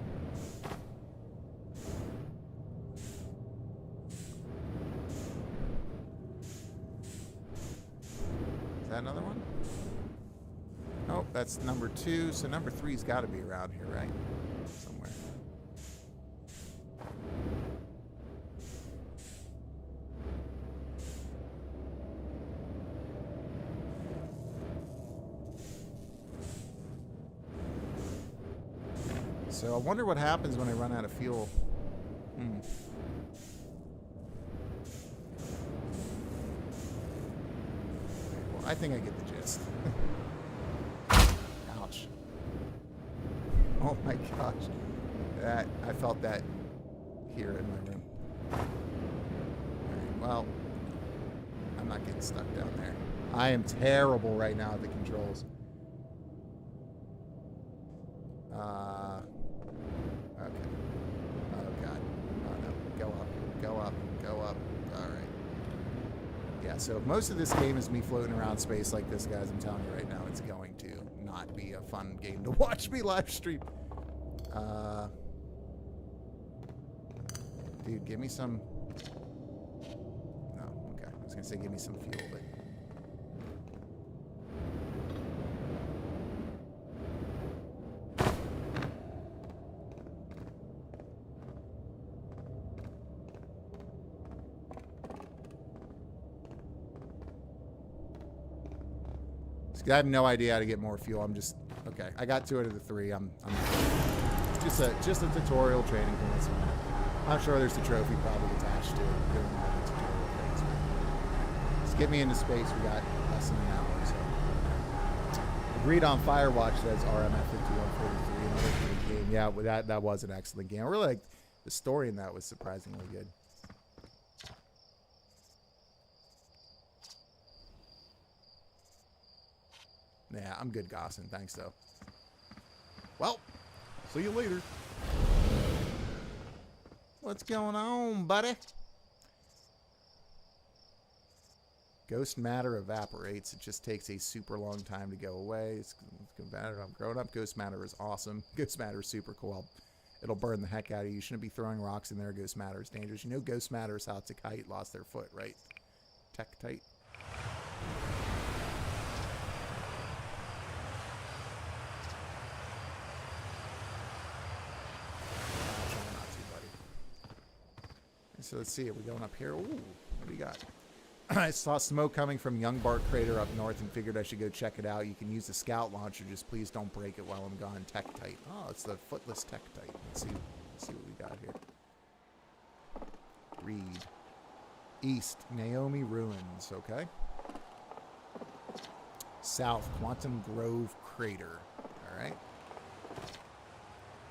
Is that another one? Nope, that's number 2. So number 3's got to be around here, right? Somewhere. So I wonder what happens when I run out of fuel. Well, I think I get the gist. Ouch. Oh my gosh. That, I felt that here in my room. Alright, well, I'm not getting stuck down there. I am terrible right now at the controls. Okay. Oh god. Oh no. Go up. Go up. Go up. Alright. Yeah, so if most of this game is me floating around space like this, guys, I'm telling you right now, it's going to not be a fun game to watch me live stream. Dude, give me some... No, okay. I was going to say give me some fuel, but... I have no idea how to get more fuel. I'm just okay. I got 2 out of the 3. I'm just a tutorial training for this one. I'm sure there's a trophy probably attached to it. Doing all the tutorial things. But just get me into space. We got less than an hour. So agreed on Firewatch says RMF 5143 another good game. Yeah, that was an excellent game. I really liked the story in that was surprisingly good. Yeah, I'm good, Gossin. Thanks, though. Well, see you later. What's going on, buddy? Ghost matter evaporates. It just takes a super long time to go away. It's matter. I'm growing up. Ghost matter is awesome. Ghost matter is super cool. It'll burn the heck out of you. You shouldn't be throwing rocks in there. Ghost matter is dangerous. You know ghost matter is how Takite lost their foot, right? Tektite. So let's see, are we going up here? Ooh, what do we got? I saw smoke coming from Young Bark Crater up north and figured I should go check it out. You can use the scout launcher, just please don't break it while I'm gone. Tektite. Oh, it's the footless Tektite. Let's see what we got here. Reed. East, Naomi Ruins, okay. South, Quantum Grove Crater. Alright.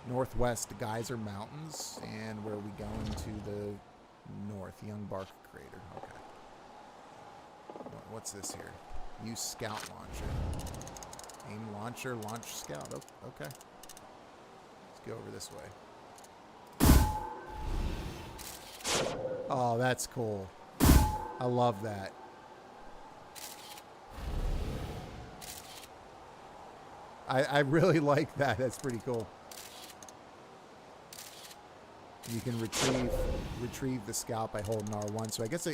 Northwest, Geyser Mountains. And where are we going to the north? Young Bark Crater. Okay. What's this here? Use scout launcher. Aim launcher, launch scout. Oh, okay. Let's go over this way. Oh, that's cool. I love that. I really like that. That's pretty cool. You can retrieve the scout by holding R1. So I guess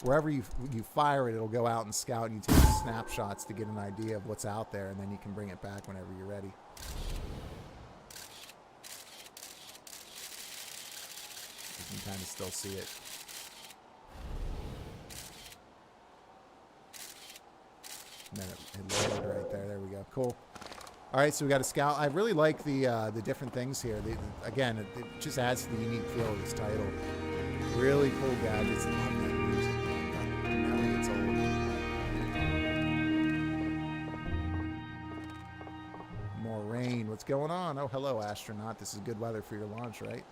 wherever you fire it, it'll go out and scout, and you take snapshots to get an idea of what's out there, and then you can bring it back whenever you're ready. You can kind of still see it. And then it loaded right there. There we go. Cool. All right, so we got a scout. I really like the different things here. Again, it just adds to the unique feel of this title. Really cool gadgets. I love that music. Never gets old. More rain. What's going on? Oh, hello, astronaut. This is good weather for your launch, right?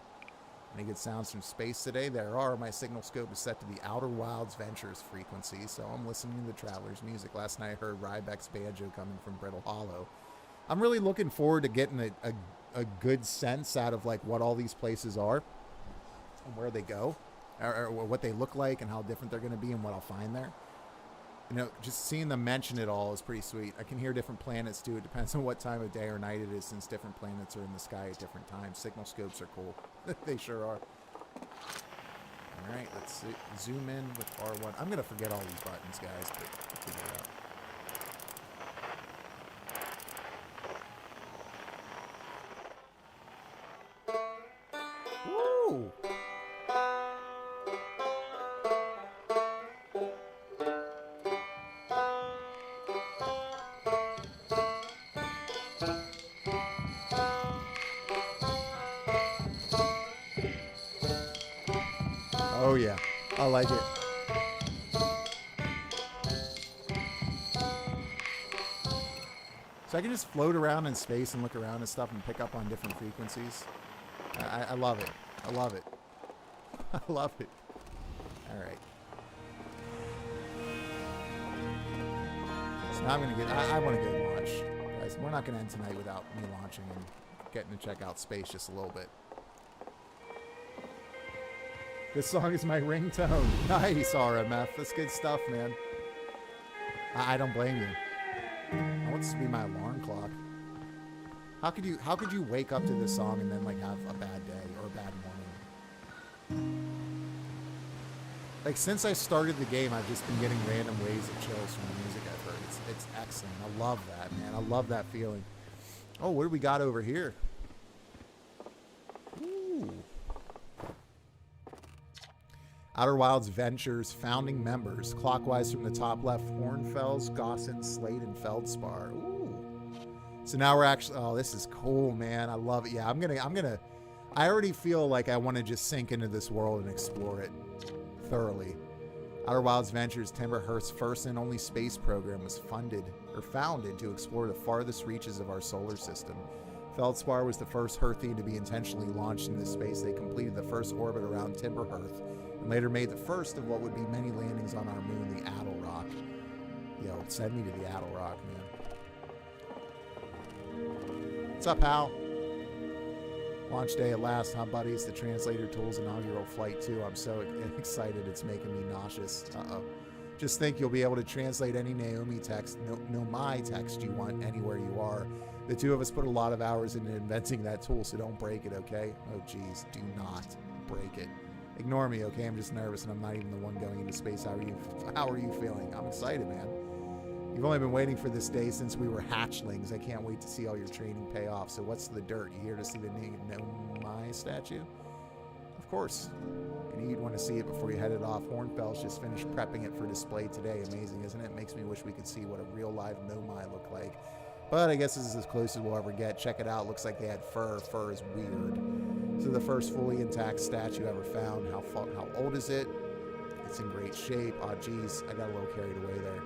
Any good sounds from space today? There are. My signal scope is set to the Outer Wilds Ventures frequency, so I'm listening to the Traveler's music. Last night I heard Rybeck's banjo coming from Brittle Hollow. I'm really looking forward to getting a good sense out of like what all these places are and where they go, or what they look like and how different they're going to be and what I'll find there. You know, just seeing them mention it all is pretty sweet. I can hear different planets too. It depends on what time of day or night it is, since different planets are in the sky at different times. Signal scopes are cool. They sure are. All right, let's see. Zoom in with R1. I'm going to forget all these buttons, guys, but I'll figure it out. Woo! Oh yeah, I like it. So I can just float around in space and look around and stuff and pick up on different frequencies. I love it. I love it. I love it. All right. So now I'm going to get... I want to go launch. Guys, we're not going to end tonight without me launching and getting to check out space just a little bit. This song is my ringtone. Nice, RMF. That's good stuff, man. I don't blame you. I want this to be my alarm clock. How could you wake up to this song and then like have a bad day or a bad morning? Like since I started the game, I've just been getting random waves of chills from the music I've heard. It's excellent. I love that, man. I love that feeling. Oh, what do we got over here? Ooh. Outer Wilds Ventures founding members, clockwise from the top left: Hornfels, Gossen, Slade, and Feldspar. Ooh. So now we're actually, oh, this is cool, man. I love it. Yeah, I already feel like I want to just sink into this world and explore it thoroughly. Outer Wilds Ventures, Timberhurst's first and only space program, was founded to explore the farthest reaches of our solar system. Feldspar was the first Hearthian to be intentionally launched into space. They completed the first orbit around Timberhurst and later made the first of what would be many landings on our moon, the Addle Rock. Yo, send me to the Addle Rock, man. What's up, Hal? Launch day at last, huh, buddies? The Translator Tool's inaugural flight, too. I'm so excited it's making me nauseous. Uh-oh. Just think you'll be able to translate any Naomi text, Nomai text you want anywhere you are. The two of us put a lot of hours into inventing that tool, so don't break it, okay? Oh, geez. Do not break it. Ignore me, okay? I'm just nervous, and I'm not even the one going into space. How are you feeling? I'm excited, man. You've only been waiting for this day since we were hatchlings. I can't wait to see all your training pay off. So what's the dirt? You here to see the Nomai statue? Of course. And you'd want to see it before you headed off. Hornfels just finished prepping it for display today. Amazing, isn't it? Makes me wish we could see what a real live Nomai looked like. But I guess this is as close as we'll ever get. Check it out. Looks like they had fur. Fur is weird. So the first fully intact statue ever found. How old is it? It's in great shape. Oh, geez. I got a little carried away there.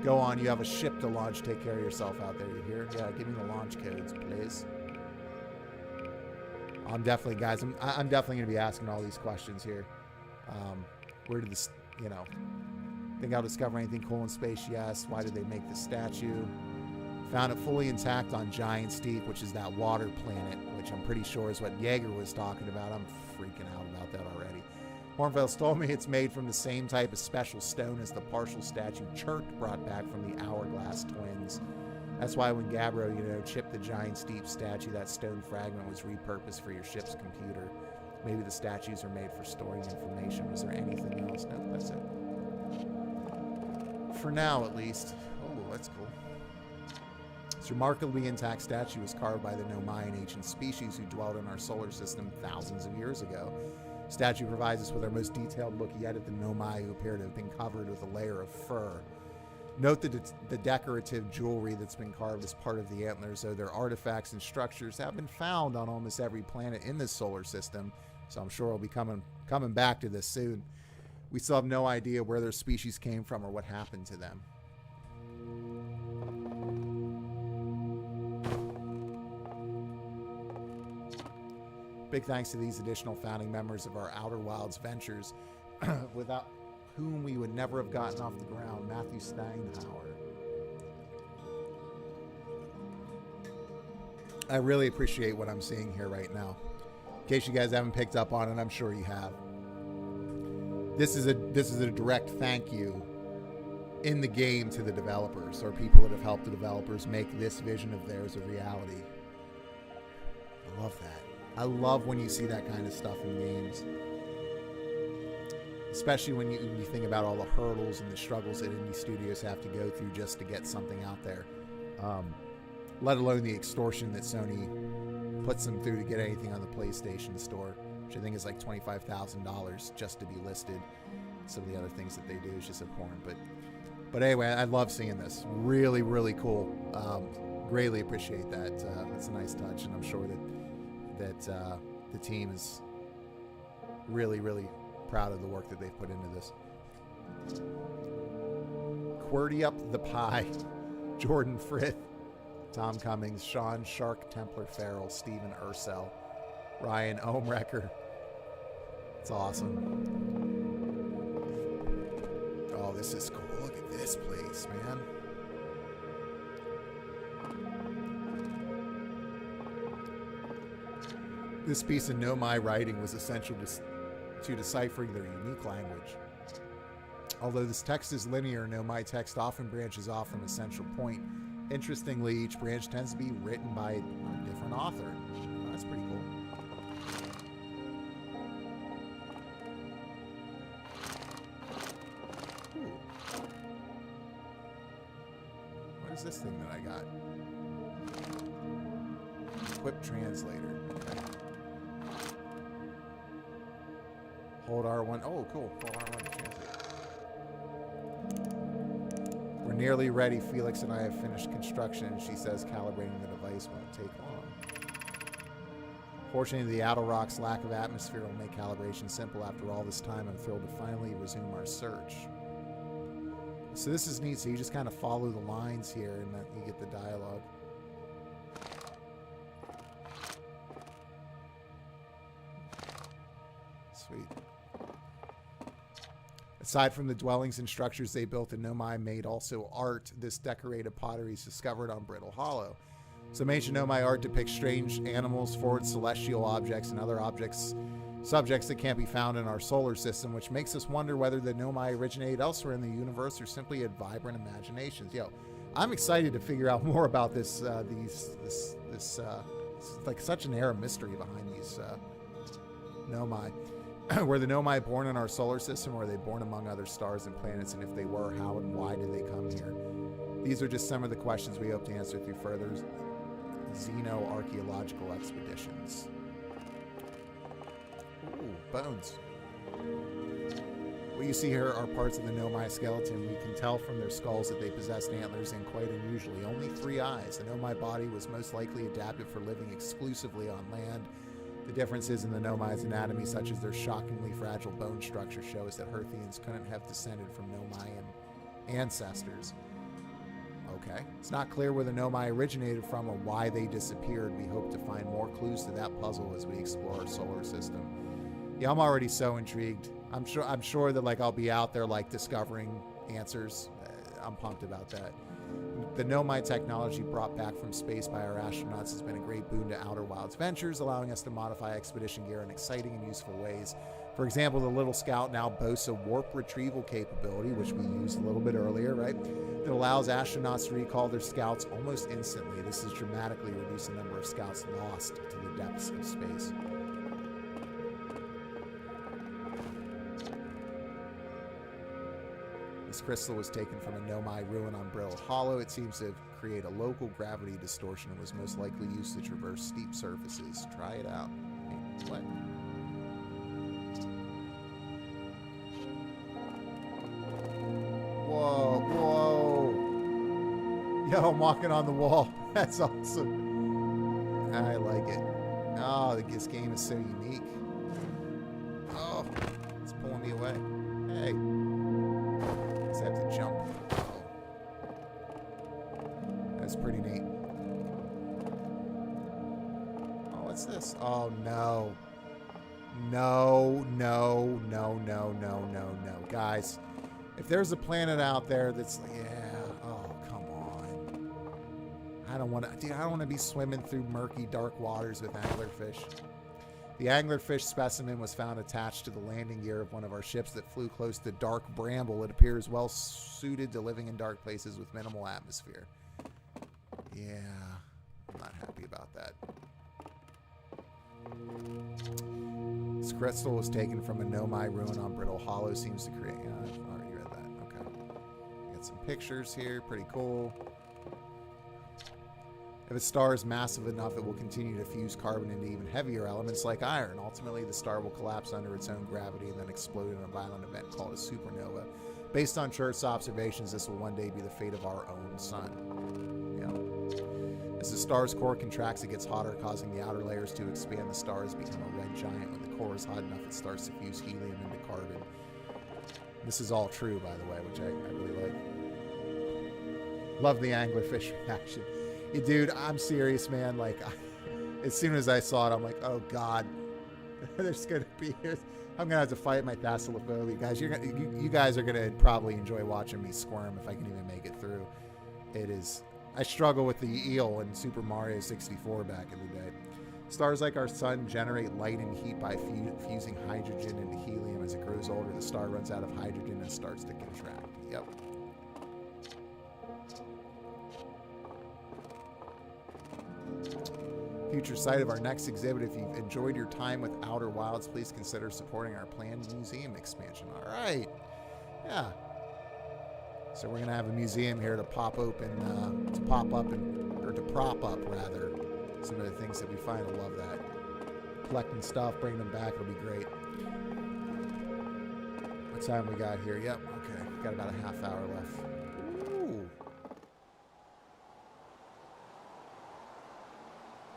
Go on. You have a ship to launch. Take care of yourself out there. You hear? Yeah, give me the launch codes, please. I'm definitely, guys, I'm definitely going to be asking all these questions here. Where did this, think I'll discover anything cool in space? Yes. Why did they make the statue? Found it fully intact on Giant Steep, which is that water planet, which I'm pretty sure is what Jaeger was talking about. I'm freaking out about that already. Hornfels told me it's made from the same type of special stone as the partial statue Chirk brought back from the Hourglass twins. That's why when Gabbro, chipped the Giant Steep statue, that stone fragment was repurposed for your ship's computer. Maybe the statues are made for storing information. Was there anything else? No, that's it. For now, at least. Oh, that's cool. This remarkably intact statue was carved by the Nomai, an ancient species who dwelled in our solar system thousands of years ago. The statue provides us with our most detailed look yet at the Nomai, who appear to have been covered with a layer of fur. Note that the decorative jewelry that's been carved as part of the antlers, though their artifacts and structures have been found on almost every planet in this solar system, so I'm sure we'll be coming back to this soon. We still have no idea where their species came from or what happened to them. Big thanks to these additional founding members of our Outer Wilds ventures, without whom we would never have gotten off the ground. Matthew Steinhauer. I really appreciate what I'm seeing here right now. In case you guys haven't picked up on it, I'm sure you have. This is a direct thank you in the game to the developers, or people that have helped the developers make this vision of theirs a reality. I love that. I love when you see that kind of stuff in games. Especially when you think about all the hurdles and the struggles that indie studios have to go through just to get something out there. Let alone the extortion that Sony puts them through to get anything on the PlayStation Store, which I think is like $25,000 just to be listed. Some of the other things that they do is just abhorrent. But anyway, I love seeing this. Really, really cool. Greatly appreciate that. It's a nice touch, and I'm sure that the team is really, really proud of the work that they've put into this. QWERTY up the pie. Jordan Frith, Tom Cummings, Sean Shark, Templar Farrell, Stephen Ursell, Ryan Ohmrecker. It's awesome. Oh, this is cool. Look at this place, man. This piece of Nomai writing was essential to deciphering their unique language. Although this text is linear, Nomai text often branches off from a central point. Interestingly, each branch tends to be written by a different author. Oh, that's pretty cool. Ooh. What is this thing that I got? Equip translator. Okay. Hold R1. Oh, cool. Hold R1 to translate. We're nearly ready. Felix and I have finished construction. She says calibrating the device won't take long. Fortunately, the Outer Rock's lack of atmosphere will make calibration simple. After all this time, I'm thrilled to finally resume our search. So this is neat. So you just kind of follow the lines here, and then you get the dialogue. Sweet. Aside from the dwellings and structures they built in Nomai made also art, this decorated pottery is discovered on Brittle Hollow. Some ancient Nomai art depicts strange animals, forward celestial objects, and other subjects that can't be found in our solar system, which makes us wonder whether the Nomai originated elsewhere in the universe or simply had vibrant imaginations. Yo, I'm excited to figure out more about this. It's like such an air of mystery behind these Nomai. Were the Nomai born in our solar system, or were they born among other stars and planets? And if they were, how and why did they come here? These are just some of the questions we hope to answer through further xeno-archaeological expeditions. Ooh, bones. What you see here are parts of the Nomai skeleton. We can tell from their skulls that they possessed antlers, and quite unusually, only 3 eyes. The Nomai body was most likely adapted for living exclusively on land. The differences in the Nomai's anatomy, such as their shockingly fragile bone structure, show us that Hearthians couldn't have descended from Nomaian ancestors. Okay. It's not clear where the Nomai originated from or why they disappeared. We hope to find more clues to that puzzle as we explore our solar system. Yeah, I'm already so intrigued. I'm sure that like I'll be out there like discovering answers. I'm pumped about that. The Nomai technology brought back from space by our astronauts has been a great boon to Outer Wilds ventures, allowing us to modify expedition gear in exciting and useful ways. For example, the Little Scout now boasts a warp retrieval capability, which we used a little bit earlier, right? That allows astronauts to recall their scouts almost instantly. This has dramatically reduced the number of scouts lost to the depths of space. This crystal was taken from a Nomai ruin on Brittle Hollow. It seems to create a local gravity distortion and was most likely used to traverse steep surfaces. Try it out. Hey, what? Whoa, whoa. Yo, I'm walking on the wall. That's awesome. I like it. Oh, this game is so unique. Oh, it's pulling me away. Hey. I have to jump. Uh-oh. That's pretty neat. Oh, what's this? Oh, no. No, no, no, no, no, no, no. Guys, if there's a planet out there that's like, yeah, oh, come on. I don't want to, dude, I don't want to be swimming through murky, dark waters with anglerfish. The anglerfish specimen was found attached to the landing gear of one of our ships that flew close to dark bramble. It appears well suited to living in dark places with minimal atmosphere. Yeah, I'm not happy about that. This crystal was taken from a Nomai ruin on Brittle Hollow. Seems to create... Yeah, I've already read that. Okay. Got some pictures here. Pretty cool. If a star is massive enough, it will continue to fuse carbon into even heavier elements like iron. Ultimately, the star will collapse under its own gravity and then explode in a violent event called a supernova. Based on Church's observations, this will one day be the fate of our own sun. As the star's core contracts, it gets hotter, causing the outer layers to expand. The stars become a red giant. When the core is hot enough, it starts to fuse helium into carbon. This is all true, by the way, which I really like. Love the anglerfish reaction. Yeah, dude, I'm serious, man. Like, as soon as I saw it, I'm like, oh, God. There's going to be... I'm going to have to fight my thalassophobia. Guys, you guys are going to probably enjoy watching me squirm if I can even make it through. It is... I struggle with the eel in Super Mario 64 back in the day. Stars like our sun generate light and heat by fusing hydrogen into helium. As it grows older, the star runs out of hydrogen and starts to contract. Yep. Future site of our next exhibit. If you've enjoyed your time with Outer Wilds, please consider supporting our planned museum expansion. All right. Yeah. So we're gonna have a museum here to pop up, rather, some of the things that we find. I love that. Collecting stuff, bringing them back, it'll be great. What time we got here? Yep, okay. Got about a half hour left. Ooh.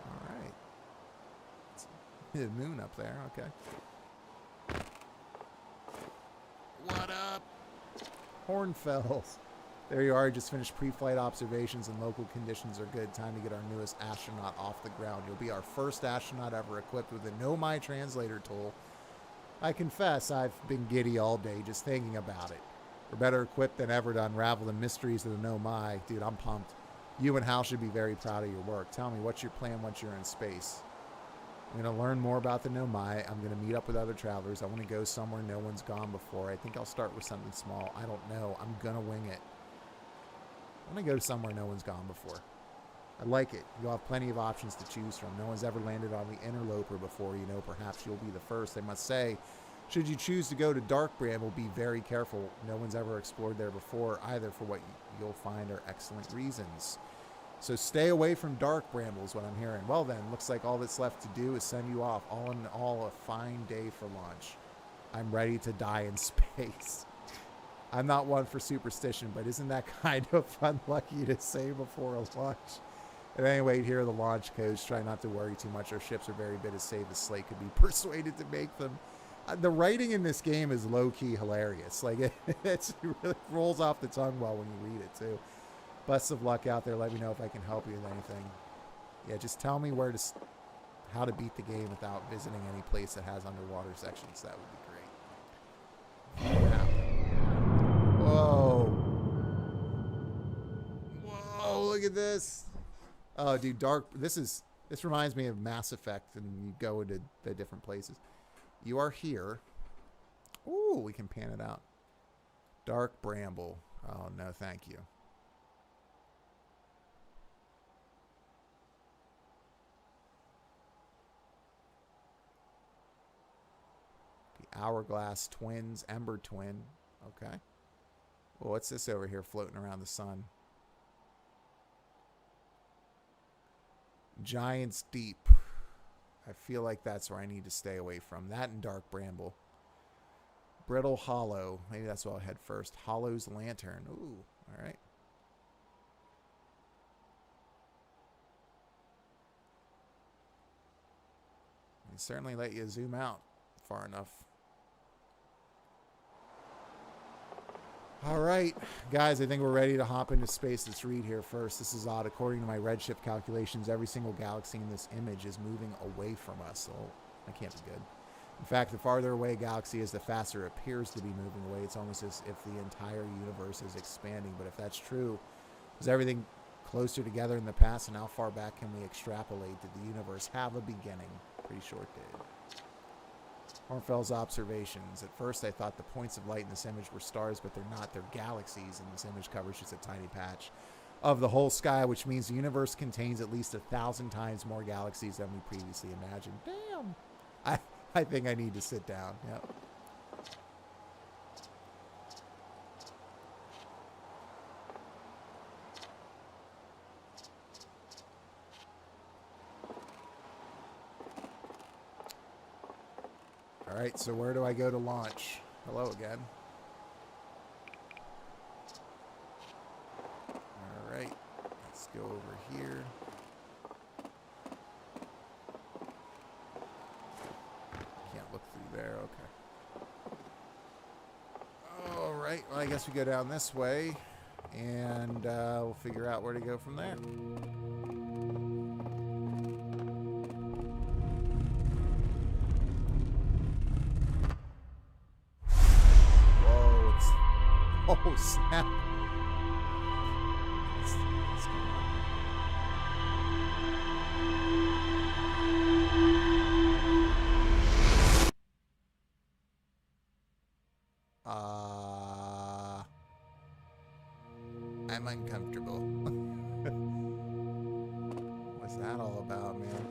All right. The moon up there, okay. What up? Hornfells. There you are. Just finished pre-flight observations and local conditions are good. Time to get our newest astronaut off the ground. You'll be our first astronaut ever equipped with a Nomai translator tool. I confess I've been giddy all day just thinking about it. We're better equipped than ever to unravel the mysteries of the Nomai. Dude, I'm pumped. You and Hal should be very proud of your work. Tell me, what's your plan once you're in space? I'm going to learn more about the Nomai. I'm going to meet up with other travelers. I want to go somewhere no one's gone before. I think I'll start with something small. I don't know. I'm going to wing it. I want to go somewhere no one's gone before. I like it. You'll have plenty of options to choose from. No one's ever landed on the Interloper before. You know, perhaps you'll be the first. I must say, should you choose to go to Dark Bramble, be very careful. No one's ever explored there before either. For what you'll find are excellent reasons. So stay away from Dark Bramble is what I'm hearing. Well then, looks like all that's left to do is send you off. All in all, a fine day for launch. I'm ready to die in space. I'm not one for superstition, but isn't that kind of unlucky to say before a launch? At any rate, here are the launch codes. Try not to worry too much. Our ships are very bit as safe as Slate could be persuaded to make them. The writing in this game is low-key hilarious. Like, it really rolls off the tongue well when you read it, too. Best of luck out there. Let me know if I can help you with anything. Yeah, just tell me how to beat the game without visiting any place that has underwater sections. That would be great. Yeah. Whoa. Whoa, look at this. Oh, dude, this reminds me of Mass Effect, and you go into the different places. You are here. Ooh, we can pan it out. Dark Bramble. Oh, no, thank you. Hourglass Twins, Ember Twin. Okay. Well, what's this over here floating around the sun? Giant's Deep. I feel like that's where I need to stay away from. That and Dark Bramble. Brittle Hollow. Maybe that's what I'll head first. Hollow's Lantern. Ooh, all right. They certainly let you zoom out far enough. All right, guys, I think we're ready to hop into space. Let's read here first. This is odd. According to my redshift calculations, every single galaxy in this image is moving away from us. So that can't be good. In fact, the farther away a galaxy is, the faster it appears to be moving away. It's almost as if the entire universe is expanding. But if that's true, is everything closer together in the past? And how far back can we extrapolate? Did the universe have a beginning? Pretty short did. Hornfels observations. At first, I thought the points of light in this image were stars, but they're not. They're galaxies, and this image covers just a tiny patch of the whole sky, which means the universe contains at least 1,000 times more galaxies than we previously imagined. Damn! I think I need to sit down. Yep. All right, so where do I go to launch? Hello again. All right, let's go over here. Can't look through there, okay. All right, well, I guess we go down this way, and we'll figure out where to go from there. Oh, snap. What's going on? I'm uncomfortable. What's that all about, man?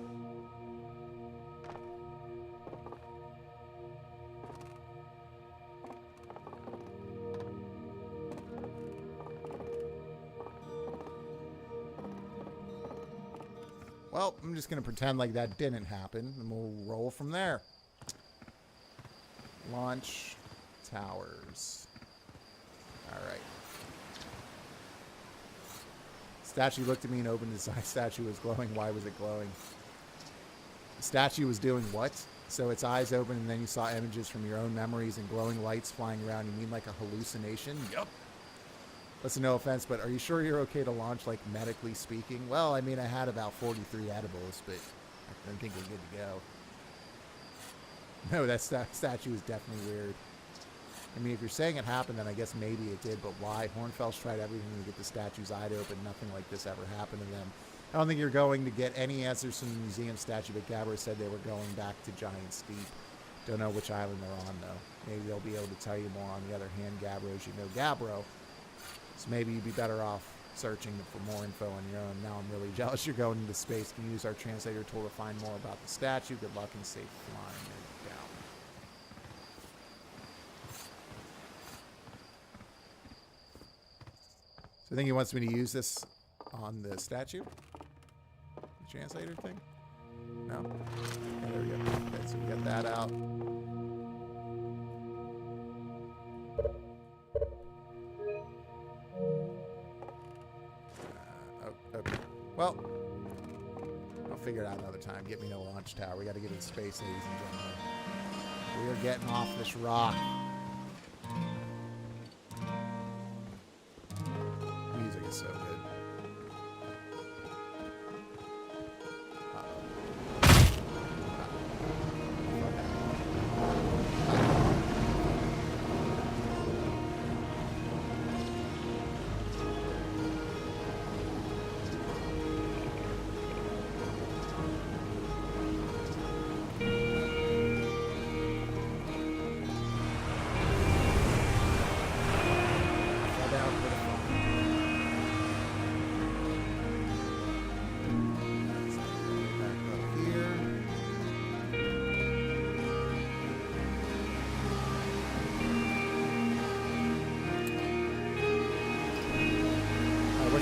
Well, I'm just going to pretend like that didn't happen, and we'll roll from there. Launch towers. All right. Statue looked at me and opened his eye. Statue was glowing. Why was it glowing? The statue was doing what? So its eyes opened, and then you saw images from your own memories and glowing lights flying around. You mean like a hallucination? Yup. Listen, no offense, but are you sure you're okay to launch, like, medically speaking? Well, I mean, I had about 43 edibles, but I think we're good to go. No, that statue is definitely weird. I mean, if you're saying it happened, then I guess maybe it did, but why? Hornfels tried everything to get the statue's eye to open. Nothing like this ever happened to them. I don't think you're going to get any answers from the museum statue, but Gabbro said they were going back to Giant Steep. Don't know which island they're on, though. Maybe they'll be able to tell you more. On the other hand, Gabbro, as you know Gabbro, so maybe you'd be better off searching for more info on your own. Now I'm really jealous you're going into space. Can you use our translator tool to find more about the statue? Good luck and safe flying down. So I think he wants me to use this on the statue? The translator thing? No? Okay, there we go. Okay, so we got that out. Okay. Well, I'll figure it out another time. Get me no launch tower. We got to get in space, ladies and gentlemen. We are getting off this rock. Music is so good.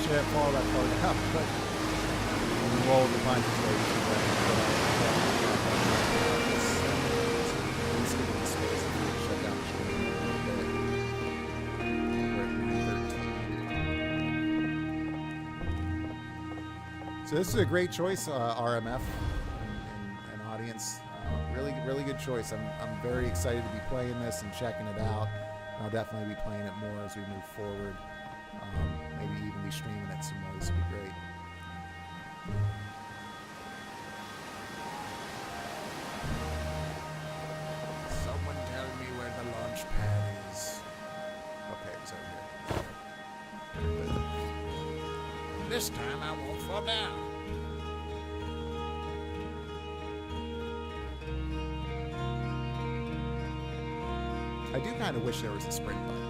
That fall that far down, but we'll roll the punches later. Let's get into space and shut down the screen. We're at 9:13. So this is a great choice, RMF and audience. Really good choice. I'm very excited to be playing this and checking it out. I'll definitely be playing it more as we move forward. Maybe even be streaming it some more. This would be great. Someone tell me where the launch pad is. Okay, it's over here. This time I won't fall down. I do kind of wish there was a sprint button.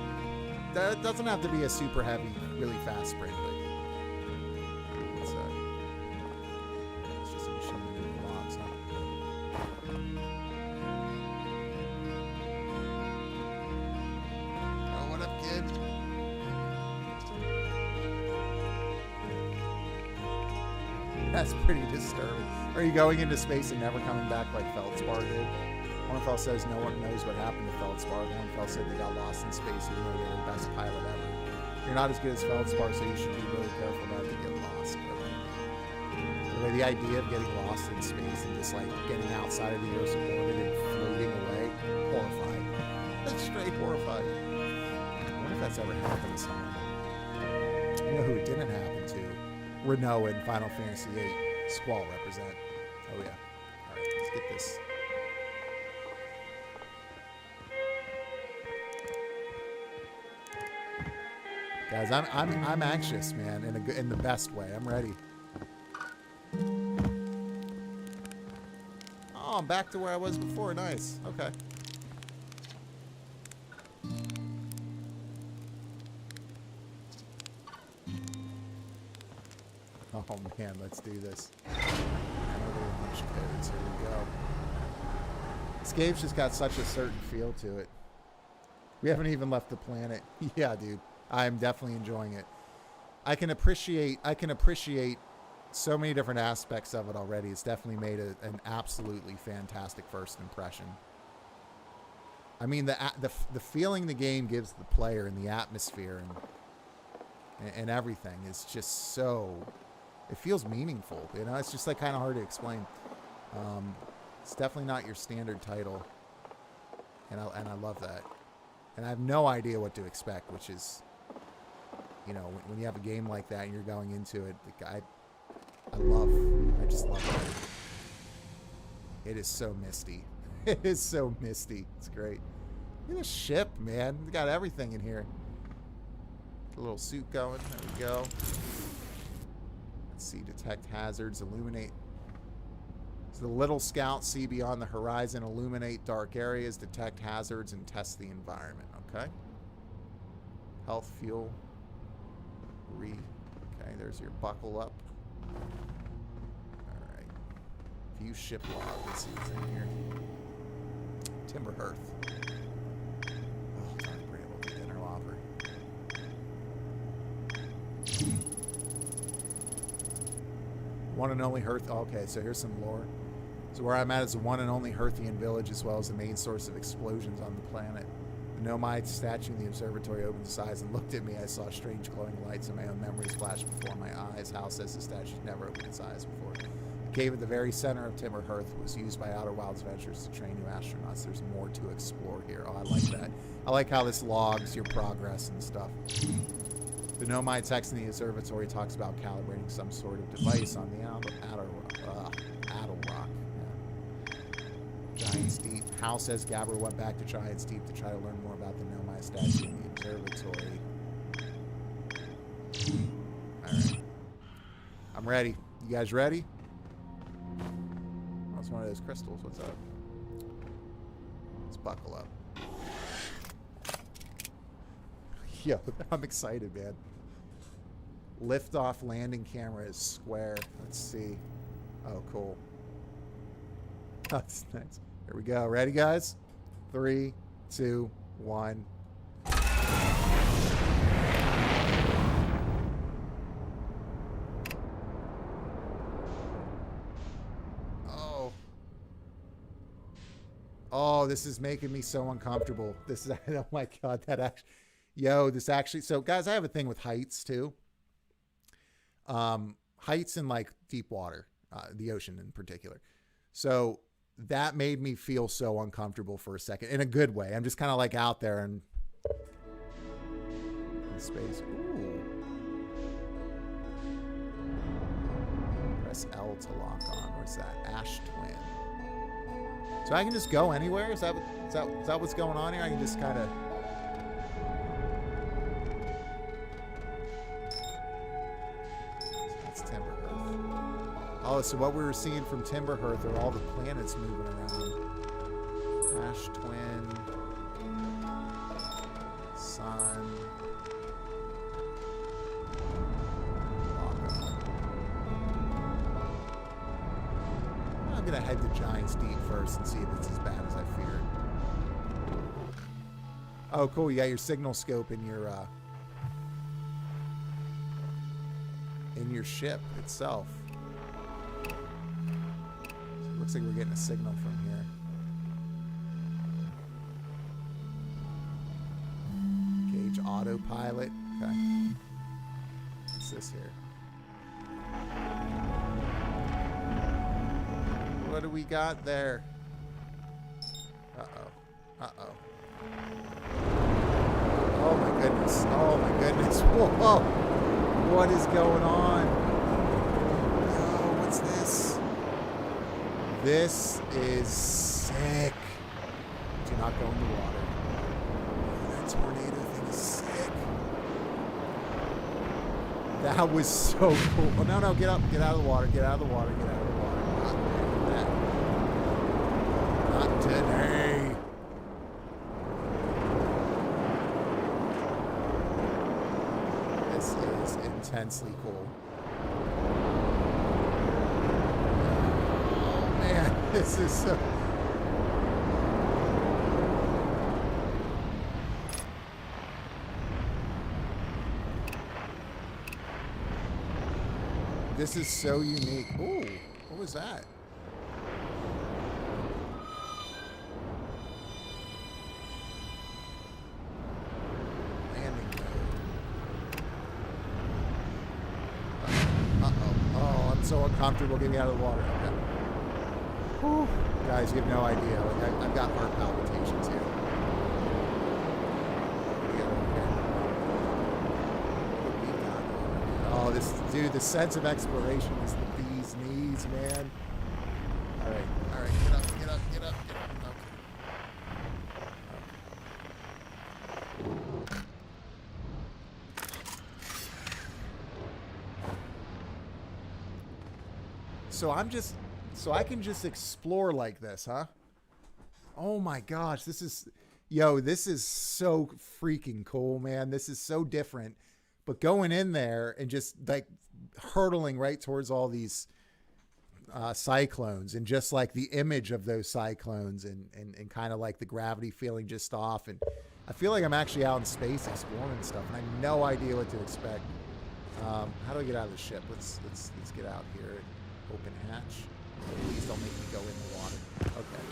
That doesn't have to be a super heavy, really fast sprint, but it's just a machine moving logs, huh? Oh, what up, kid? That's pretty disturbing. Are you going into space and never coming back like Feldspar did? Hornfeld says no one knows what happened to Feldspar. Hornfeld said they got lost in space even though they were the best pilot ever. You're not as good as Feldspar, so you should be really careful not to get lost. But the idea of getting lost in space and just like getting outside of the Earth's orbit and floating away, horrifying. That's straight horrifying. I wonder if that's ever happened to someone. You know who it didn't happen to? Renault in Final Fantasy VIII. Squall represent. Oh yeah. All right, let's get this. Guys, I'm anxious, man, in the best way. I'm ready. Oh, I'm back to where I was before. Nice. Okay. Oh man, let's do this. Here we go. This game's just got such a certain feel to it. We haven't even left the planet. Yeah, dude. I'm definitely enjoying it. I can appreciate so many different aspects of it already. It's definitely made an absolutely fantastic first impression. I mean, the feeling the game gives the player and the atmosphere and everything is just so, it feels meaningful. You know, it's just like kind of hard to explain. It's definitely not your standard title, and I love that. And I have no idea what to expect, which is, you know, when you have a game like that and you're going into it, I just love it. It is so misty. It is so misty. It's great. Look at the ship, man. We got everything in here. Get a little suit going. There we go. Let's see. Detect hazards. Illuminate. So the little scout see beyond the horizon. Illuminate dark areas. Detect hazards and test the environment. Okay. Health, fuel. Okay, there's your buckle up. Alright. View ship log. Let's see what's in here. Timber Hearth. Oh, darn, we're able to get interloper. One and only Hearth. Okay, so here's some lore. So where I'm at is the one and only Hearthian village, as well as the main source of explosions on the planet. The Nomide statue in the observatory opened its eyes and looked at me. I saw strange glowing lights and my own memories flash before my eyes. Hal says the statue never opened its eyes before. The cave at the very center of Timber Hearth was used by Outer Wilds Ventures to train new astronauts. There's more to explore here. Oh, I like that. I like how this logs your progress and stuff. The Nomide text in the observatory talks about calibrating some sort of device on the Outer Rock. Giant's Deep. Hal says Gabber went back to Giant's Deep to try to learn more about the Nomai statue in the observatory. Alright. I'm ready. You guys ready? Oh, it's one of those crystals. What's up? Let's buckle up. Yo, I'm excited, man. Liftoff landing camera is square. Let's see. Oh, cool. That's nice. Here we go. Ready, guys? 3, 2, 1. Oh. Oh, this is making me so uncomfortable. This is, oh my God, that actually, yo, this actually, so guys, I have a thing with heights too. Heights in like deep water, the ocean in particular. So that made me feel so uncomfortable for a second in a good way. I'm just kind of like out there and In space. Ooh. Press L to lock on. Where's that? Ash Twin. So I can just go anywhere? Is that what's going on here? I can just kind of... That's Timberhearth. Oh, so what we were seeing from Timberhearth are all the planets moving around. Ash Twin. Sun. I'm going to head to Giant's Deep first and see if it's as bad as I feared. Oh, cool. You got your signal scope in your ship itself. So it looks like we're getting a signal from here. Gauge autopilot. Okay. What's this here? What do we got there? Uh-oh. Uh-oh. Oh, my goodness. Oh, my goodness. Whoa. What is going on? Oh, what's this? This is sick. Do not go in the water. Oh, that tornado thing is sick. That was so cool. Oh, no. Get up. Get out of the water. Get out of the water. Get out of the water. Not today. This is intensely cool. Oh man, this is so... This is so unique. Ooh, what was that? So uncomfortable getting out of the water. Okay. Whew. Guys, you have no idea. Like, I've got heart palpitations here. Oh, this dude, the sense of exploration is the bee's knees, man. All right, get up. Okay. So I can just explore like this, huh? Oh my gosh, this is so freaking cool, man. This is so different. But going in there and just like hurtling right towards all these cyclones and just like the image of those cyclones and kind of like the gravity feeling just off. And I feel like I'm actually out in space exploring stuff and I have no idea what to expect. How do I get out of the ship? Let's get out here. Open hatch. Please don't make me go in the water. Okay.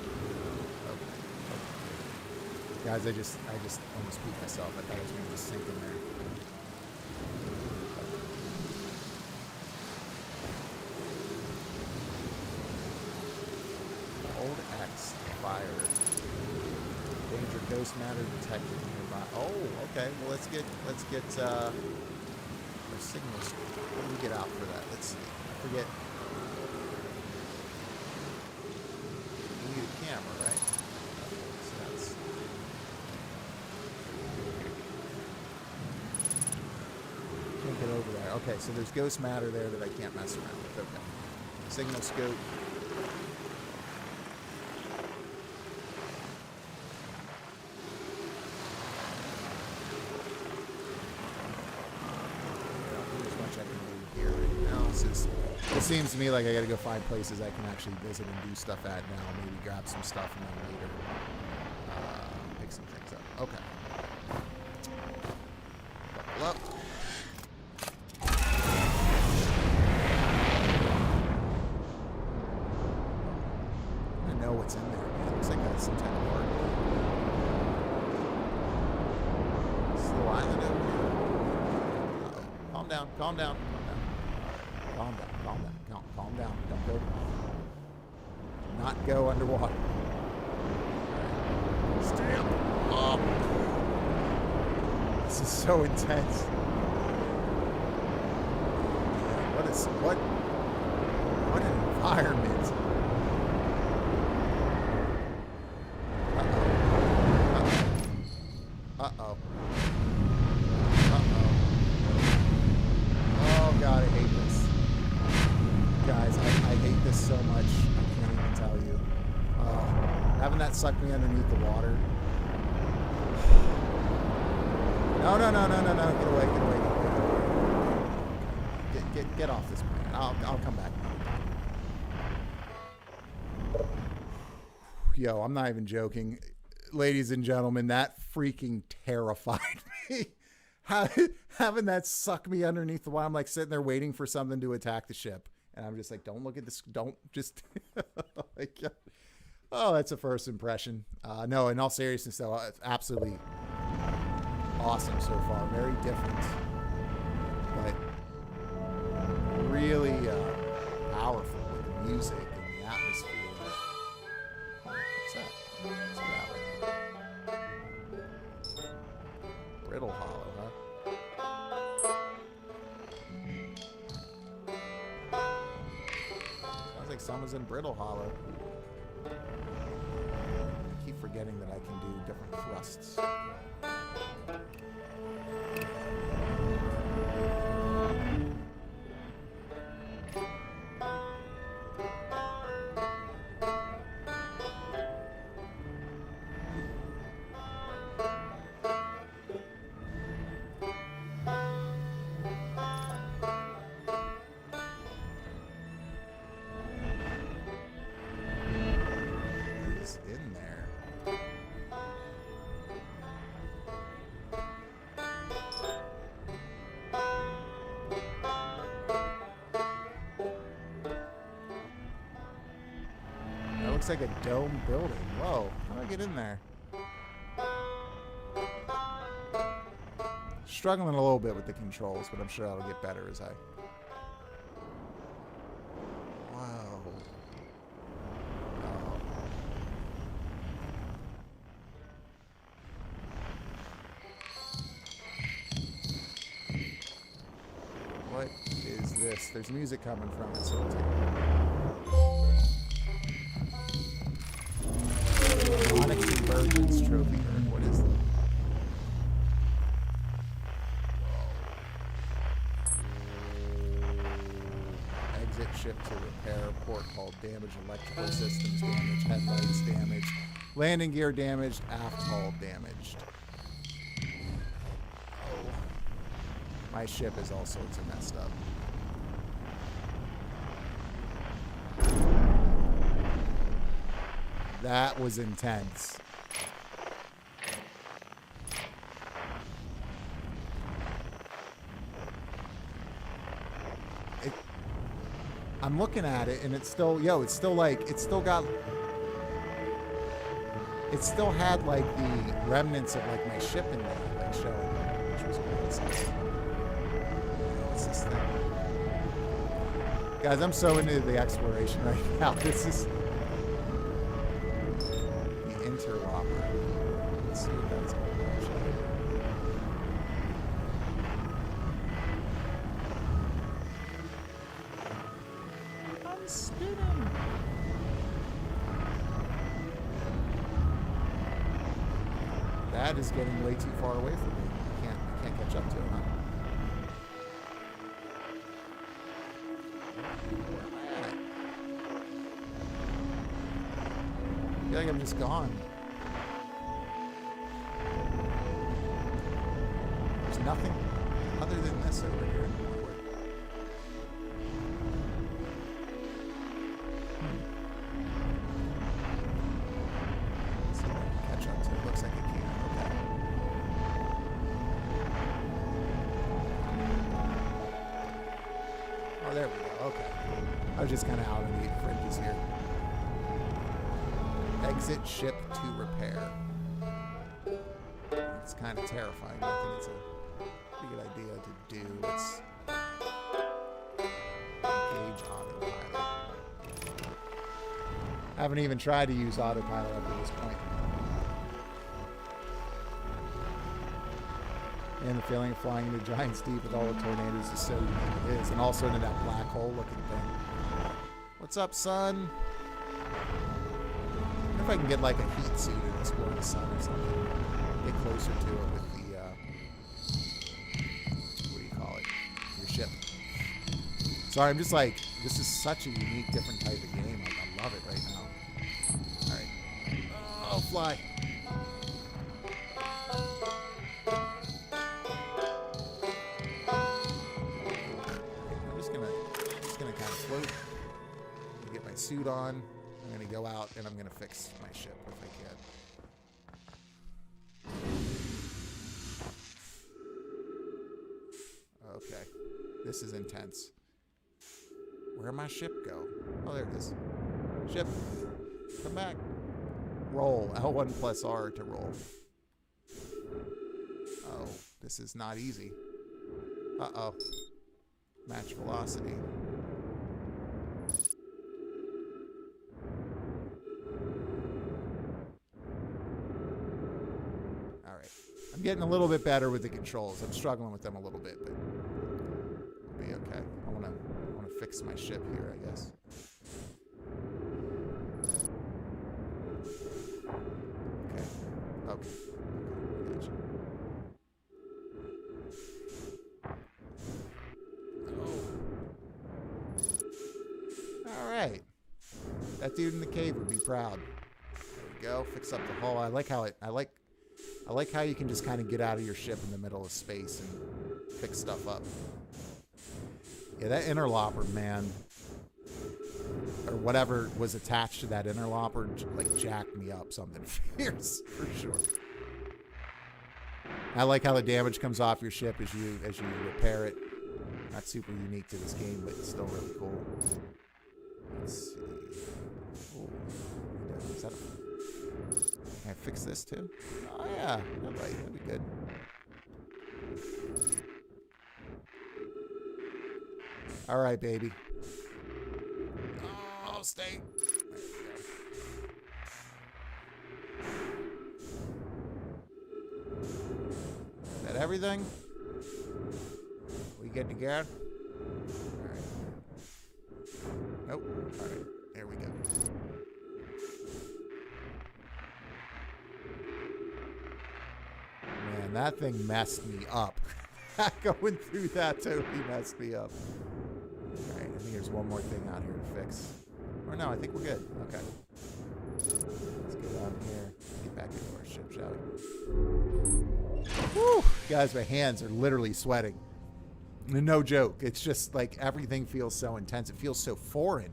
Guys, I just almost peed myself. I thought I was going to just sink in there. Hold X. Fire. Danger ghost matter detected nearby. Oh, okay. Well, let's get our signals. What do we get out for that? Let's see. I forget. Camera, right? So that's... Can't get over there. Okay, so there's ghost matter there that I can't mess around with. Okay. Signal scope. There's much I can do here right now. It seems to me like I got to go find places I can actually visit and do stuff at now. Maybe grab some stuff and then later pick some things up. Okay. Buckle up. I know what's in there. Man. It looks like that's some type of art. This little island over here. Uh-oh. Calm down. Calm down. Calm down. Calm down. Don't go. Do not go underwater. Right. Stay up. This is so intense. What an environment. Uh-oh. Oh, God, I hate this. Guys, I hate this so much. I can't even tell you. Having that suck me underneath the water. No. Get away. Get off this planet. I'll come back. Yo, I'm not even joking. Ladies and gentlemen, that freaking terrified me. Having that suck me underneath the water. I'm like sitting there waiting for something to attack the ship. And I'm just like, don't look at this. Don't just. Oh, that's a first impression. No, in all seriousness, though, it's absolutely awesome so far. Very different. But really powerful with the music and the atmosphere. What's that? What's that? Brittle Hollow, huh? Sounds like someone's in Brittle Hollow. I keep forgetting that I can do different thrusts. In there. That looks like a dome building. Whoa, how do I get in there? Struggling a little bit with the controls, but I'm sure that'll get better as I... Wow. What is this? There's music coming from it, so we'll take it. Onyx and Virgins Trophy Bird. What is that? Exit ship to repair. Port hull damage. Electrical systems damaged. Headlights damaged. Landing gear damaged. Aft hull damaged. My ship is all sorts of messed up. That was intense. I'm looking at it and it's still, it's still like, it still had like the remnants of like my ship in there, like showing, which was cool. What's this thing? Guys, I'm so into the exploration right now. This is the interloper. Let's see what that's going to I'm spinning. That is getting way too far away from me. I can't catch up to it, huh? I feel like I'm just gone. There's nothing other than this over here. Let's see if I can catch up to it. Looks like it can. Okay. Oh, there we go. Okay. I was just kind of out of the fringes here. Exit ship to repair. It's kind of terrifying. I think it's a pretty good idea to do. Let's engage autopilot. I haven't even tried to use autopilot up to this point. And the feeling of flying into Giant's Deep with all the tornadoes is so unique. It is. And also into that black hole looking thing. What's up, son? I wonder if I can get like a heat suit and explore the sun or something. Get closer to it with the, what do you call it? Your ship. Sorry, I'm just like, this is such a unique, different type of game. Like, I love it right now. Alright. Oh, fly. I'm just gonna kind of float. Get my suit on. I'm gonna go out and I'm gonna fix my ship if I can. Okay. This is intense. Where'd my ship go? Oh, there it is. Ship, come back. Roll. L1 plus R to roll. Oh, this is not easy. Uh-oh. Match velocity. Alright. I'm getting a little bit better with the controls. I'm struggling with them a little bit, but it'll be okay. I want to fix my ship here, I guess. Okay. Okay. Gotcha. Oh. All right. That dude in the cave would be proud. There we go. Fix up the hull. I like how you can just kind of get out of your ship in the middle of space and fix stuff up. Yeah, that interloper, man, or whatever was attached to that interloper, like jacked me up something fierce for sure. I like how the damage comes off your ship as you repair it. Not super unique to this game, but it's still really cool. Let's see. Ooh, is that can I fix this too? Oh yeah, that'd be good. All right, baby. Oh, stay. There we go. Is that everything? We good to go? All right. Nope. All right. There we go. Man, that thing messed me up. Going through that totally messed me up. Alright, I think there's one more thing out here to fix. Or no, I think we're good. Okay. Let's get out of here. Get back into our ship, shall we? Woo! Guys, my hands are literally sweating. No joke. It's just like everything feels so intense. It feels so foreign.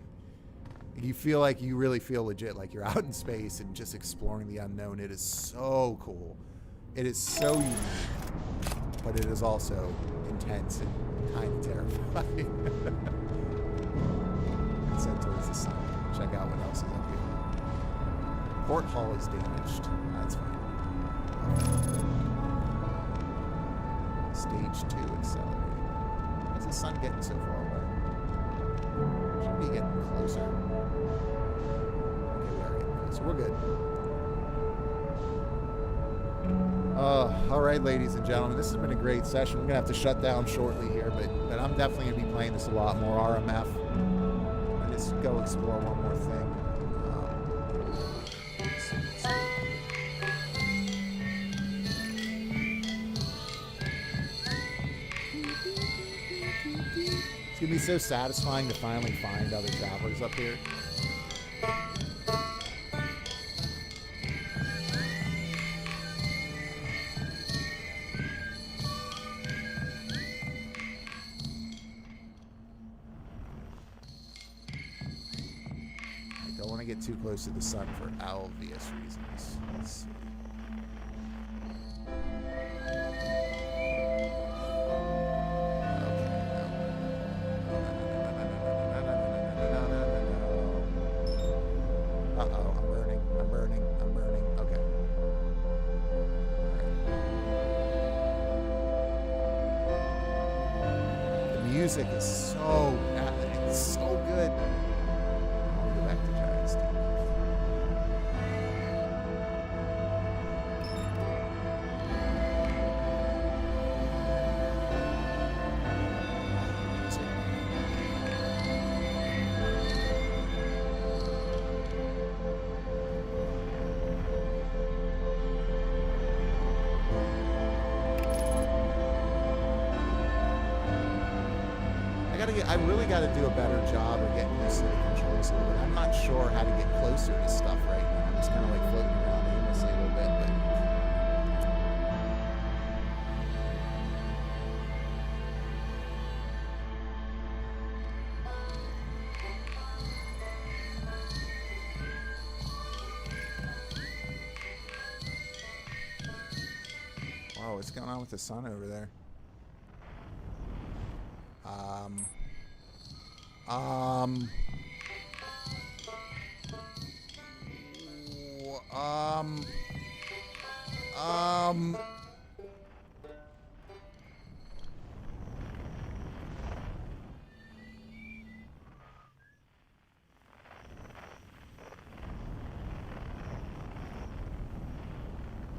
You feel like you really feel legit, like you're out in space and just exploring the unknown. It is so cool. It is so unique. But it is also intense and kind of terrifying. Sent towards the sun. Check out what else is up here. Port hull is damaged. That's fine. Stage 2 accelerating. Why is the sun getting so far away? Should be getting closer. Okay, we are getting closer. We're good. All right, ladies and gentlemen, this has been a great session. We're going to have to shut down shortly here, but I'm definitely going to be playing this a lot more. RMF. I just go explore one more thing. It's going to be so satisfying to finally find other travelers up here. Get too close to the sun for obvious reasons. Let's see. Uh-oh, I'm burning. Okay. Right. The music is so, it's so good. I'll go back to Giant's Deep. really got to do a better job of getting used to the controls a little bit. I'm not sure how to get closer to stuff right now. I'm just kind of like floating around aimlessly a little bit, but. Whoa, what's going on with the sun over there?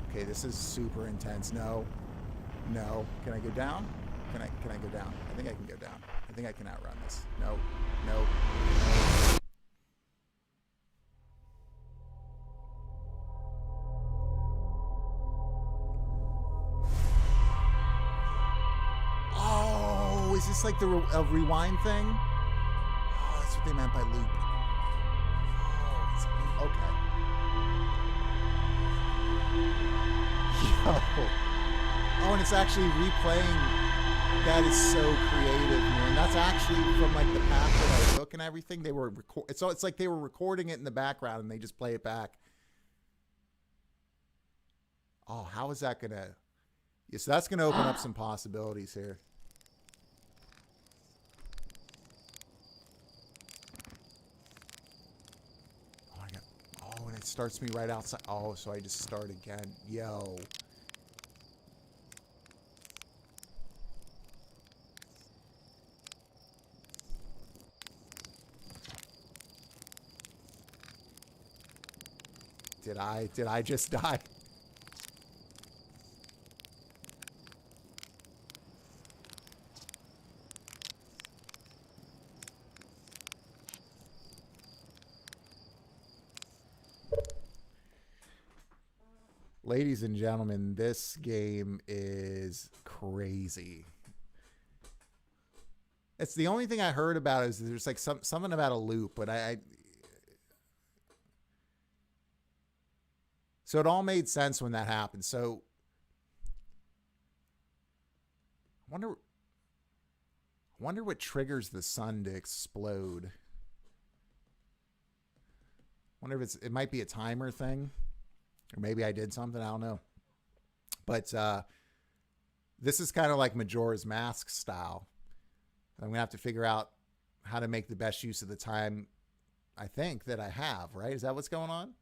Okay, this is super intense. No. Can I go down? Can I go down? I think I can go down. I think I can outrun this. No. Oh, is this like the rewind thing? Oh, that's what they meant by loop. Oh, it's a loop. Okay. Yo. Oh, and it's actually replaying. That is so creative, man. That's actually from like the path that I took and everything. They were it's like they were recording it in the background and they just play it back. Oh, how is that gonna? Yeah, so that's gonna open up some possibilities here. Oh my god. Oh, and it starts me right outside. Oh, so I just start again. Yo. Did I just die? Ladies and gentlemen, this game is crazy. It's the only thing I heard about is there's like something about a loop, but so it all made sense when that happened. So I wonder what triggers the sun to explode. I wonder if it might be a timer thing, or maybe I did something. I don't know. But this is kind of like Majora's Mask style. I'm gonna have to figure out how to make the best use of the time. I think that I have, right? Is that what's going on?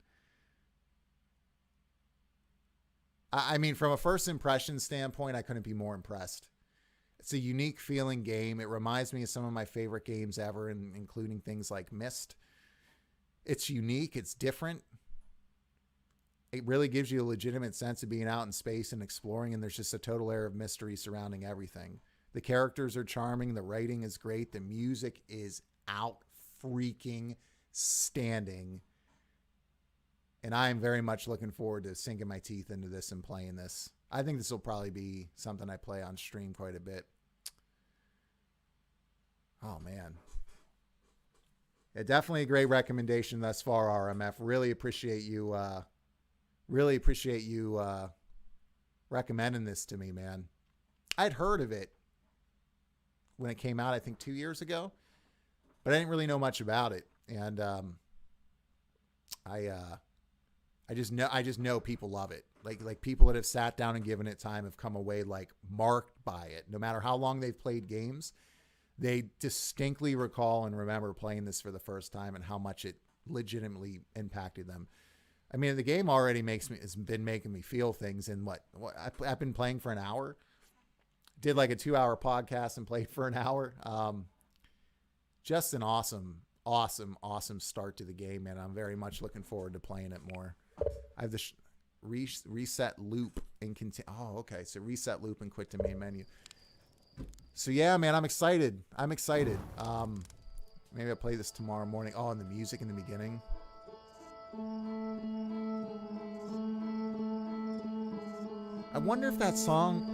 I mean, from a first impression standpoint, I couldn't be more impressed. It's a unique feeling game. It reminds me of some of my favorite games ever, including things like Myst. It's unique. It's different. It really gives you a legitimate sense of being out in space and exploring, and there's just a total air of mystery surrounding everything. The characters are charming. The writing is great. The music is out freaking standing. And I am very much looking forward to sinking my teeth into this and playing this. I think this will probably be something I play on stream quite a bit. Oh, man. Yeah, definitely a great recommendation thus far, RMF. Really appreciate you recommending this to me, man. I'd heard of it when it came out, I think 2 years ago, but I didn't really know much about it. And I just know people love it. Like people that have sat down and given it time have come away like marked by it. No matter how long they've played games, they distinctly recall and remember playing this for the first time and how much it legitimately impacted them. I mean, the game already has been making me feel things. And I've been playing for an hour. Did like a 2-hour podcast and played for an hour. Just an awesome start to the game, man. I'm very much looking forward to playing it more. I have the reset loop and continue. Oh, okay. So reset loop and quit to main menu. So yeah, man, I'm excited. Maybe I'll play this tomorrow morning. Oh, and the music in the beginning. I wonder if that song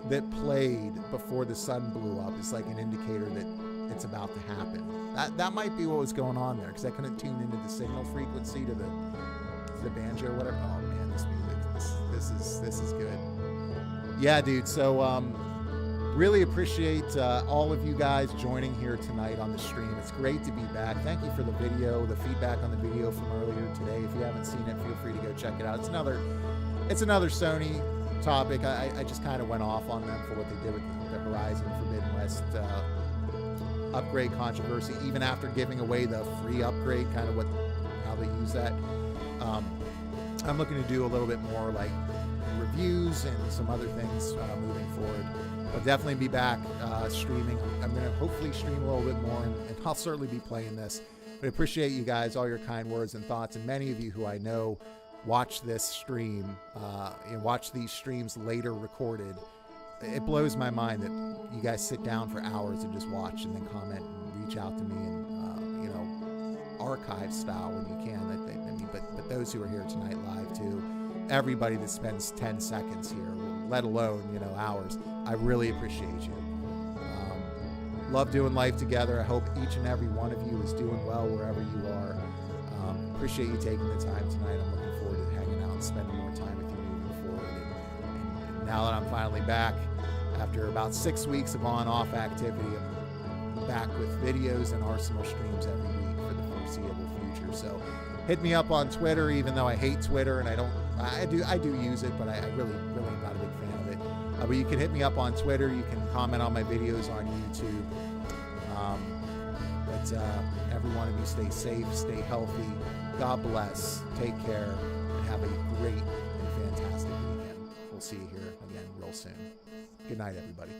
that played before the sun blew up is like an indicator that it's about to happen. That might be what was going on there, because I couldn't tune into the signal frequency to the banjo or whatever. Oh man, this music, this is good. Yeah, dude. So really appreciate all of you guys joining here tonight on the stream. It's great to be back. Thank you for the video, the feedback on the video from earlier today. If you haven't seen it, feel free to go check it out. It's another Sony topic. I just kind of went off on them for what they did with the Horizon Forbidden West upgrade controversy, even after giving away the free upgrade, kind of how they use that. I'm looking to do a little bit more like reviews and some other things moving forward. I'll definitely be back streaming. I'm going to hopefully stream a little bit more, and I'll certainly be playing this. But I appreciate you guys, all your kind words and thoughts, and many of you who I know watch this stream and watch these streams later recorded. It blows my mind that you guys sit down for hours and just watch and then comment and reach out to me and archive style when you can. But those who are here tonight live too, everybody that spends 10 seconds here, let alone hours, I really appreciate you. Love doing life together. I hope each and every one of you is doing well wherever you are. Appreciate you taking the time tonight. I'm looking forward to hanging out and spending more time with you moving forward. And now that I'm finally back, after about 6 weeks of on-off activity, I'm back with videos and Arsenal streams every week for the foreseeable future. So hit me up on Twitter, even though I hate Twitter and I do use it, but I really am not a big fan of it. But you can hit me up on Twitter. You can comment on my videos on YouTube. Every one of you stay safe, stay healthy. God bless. Take care, and have a great and fantastic weekend. We'll see you here again real soon. Good night, everybody.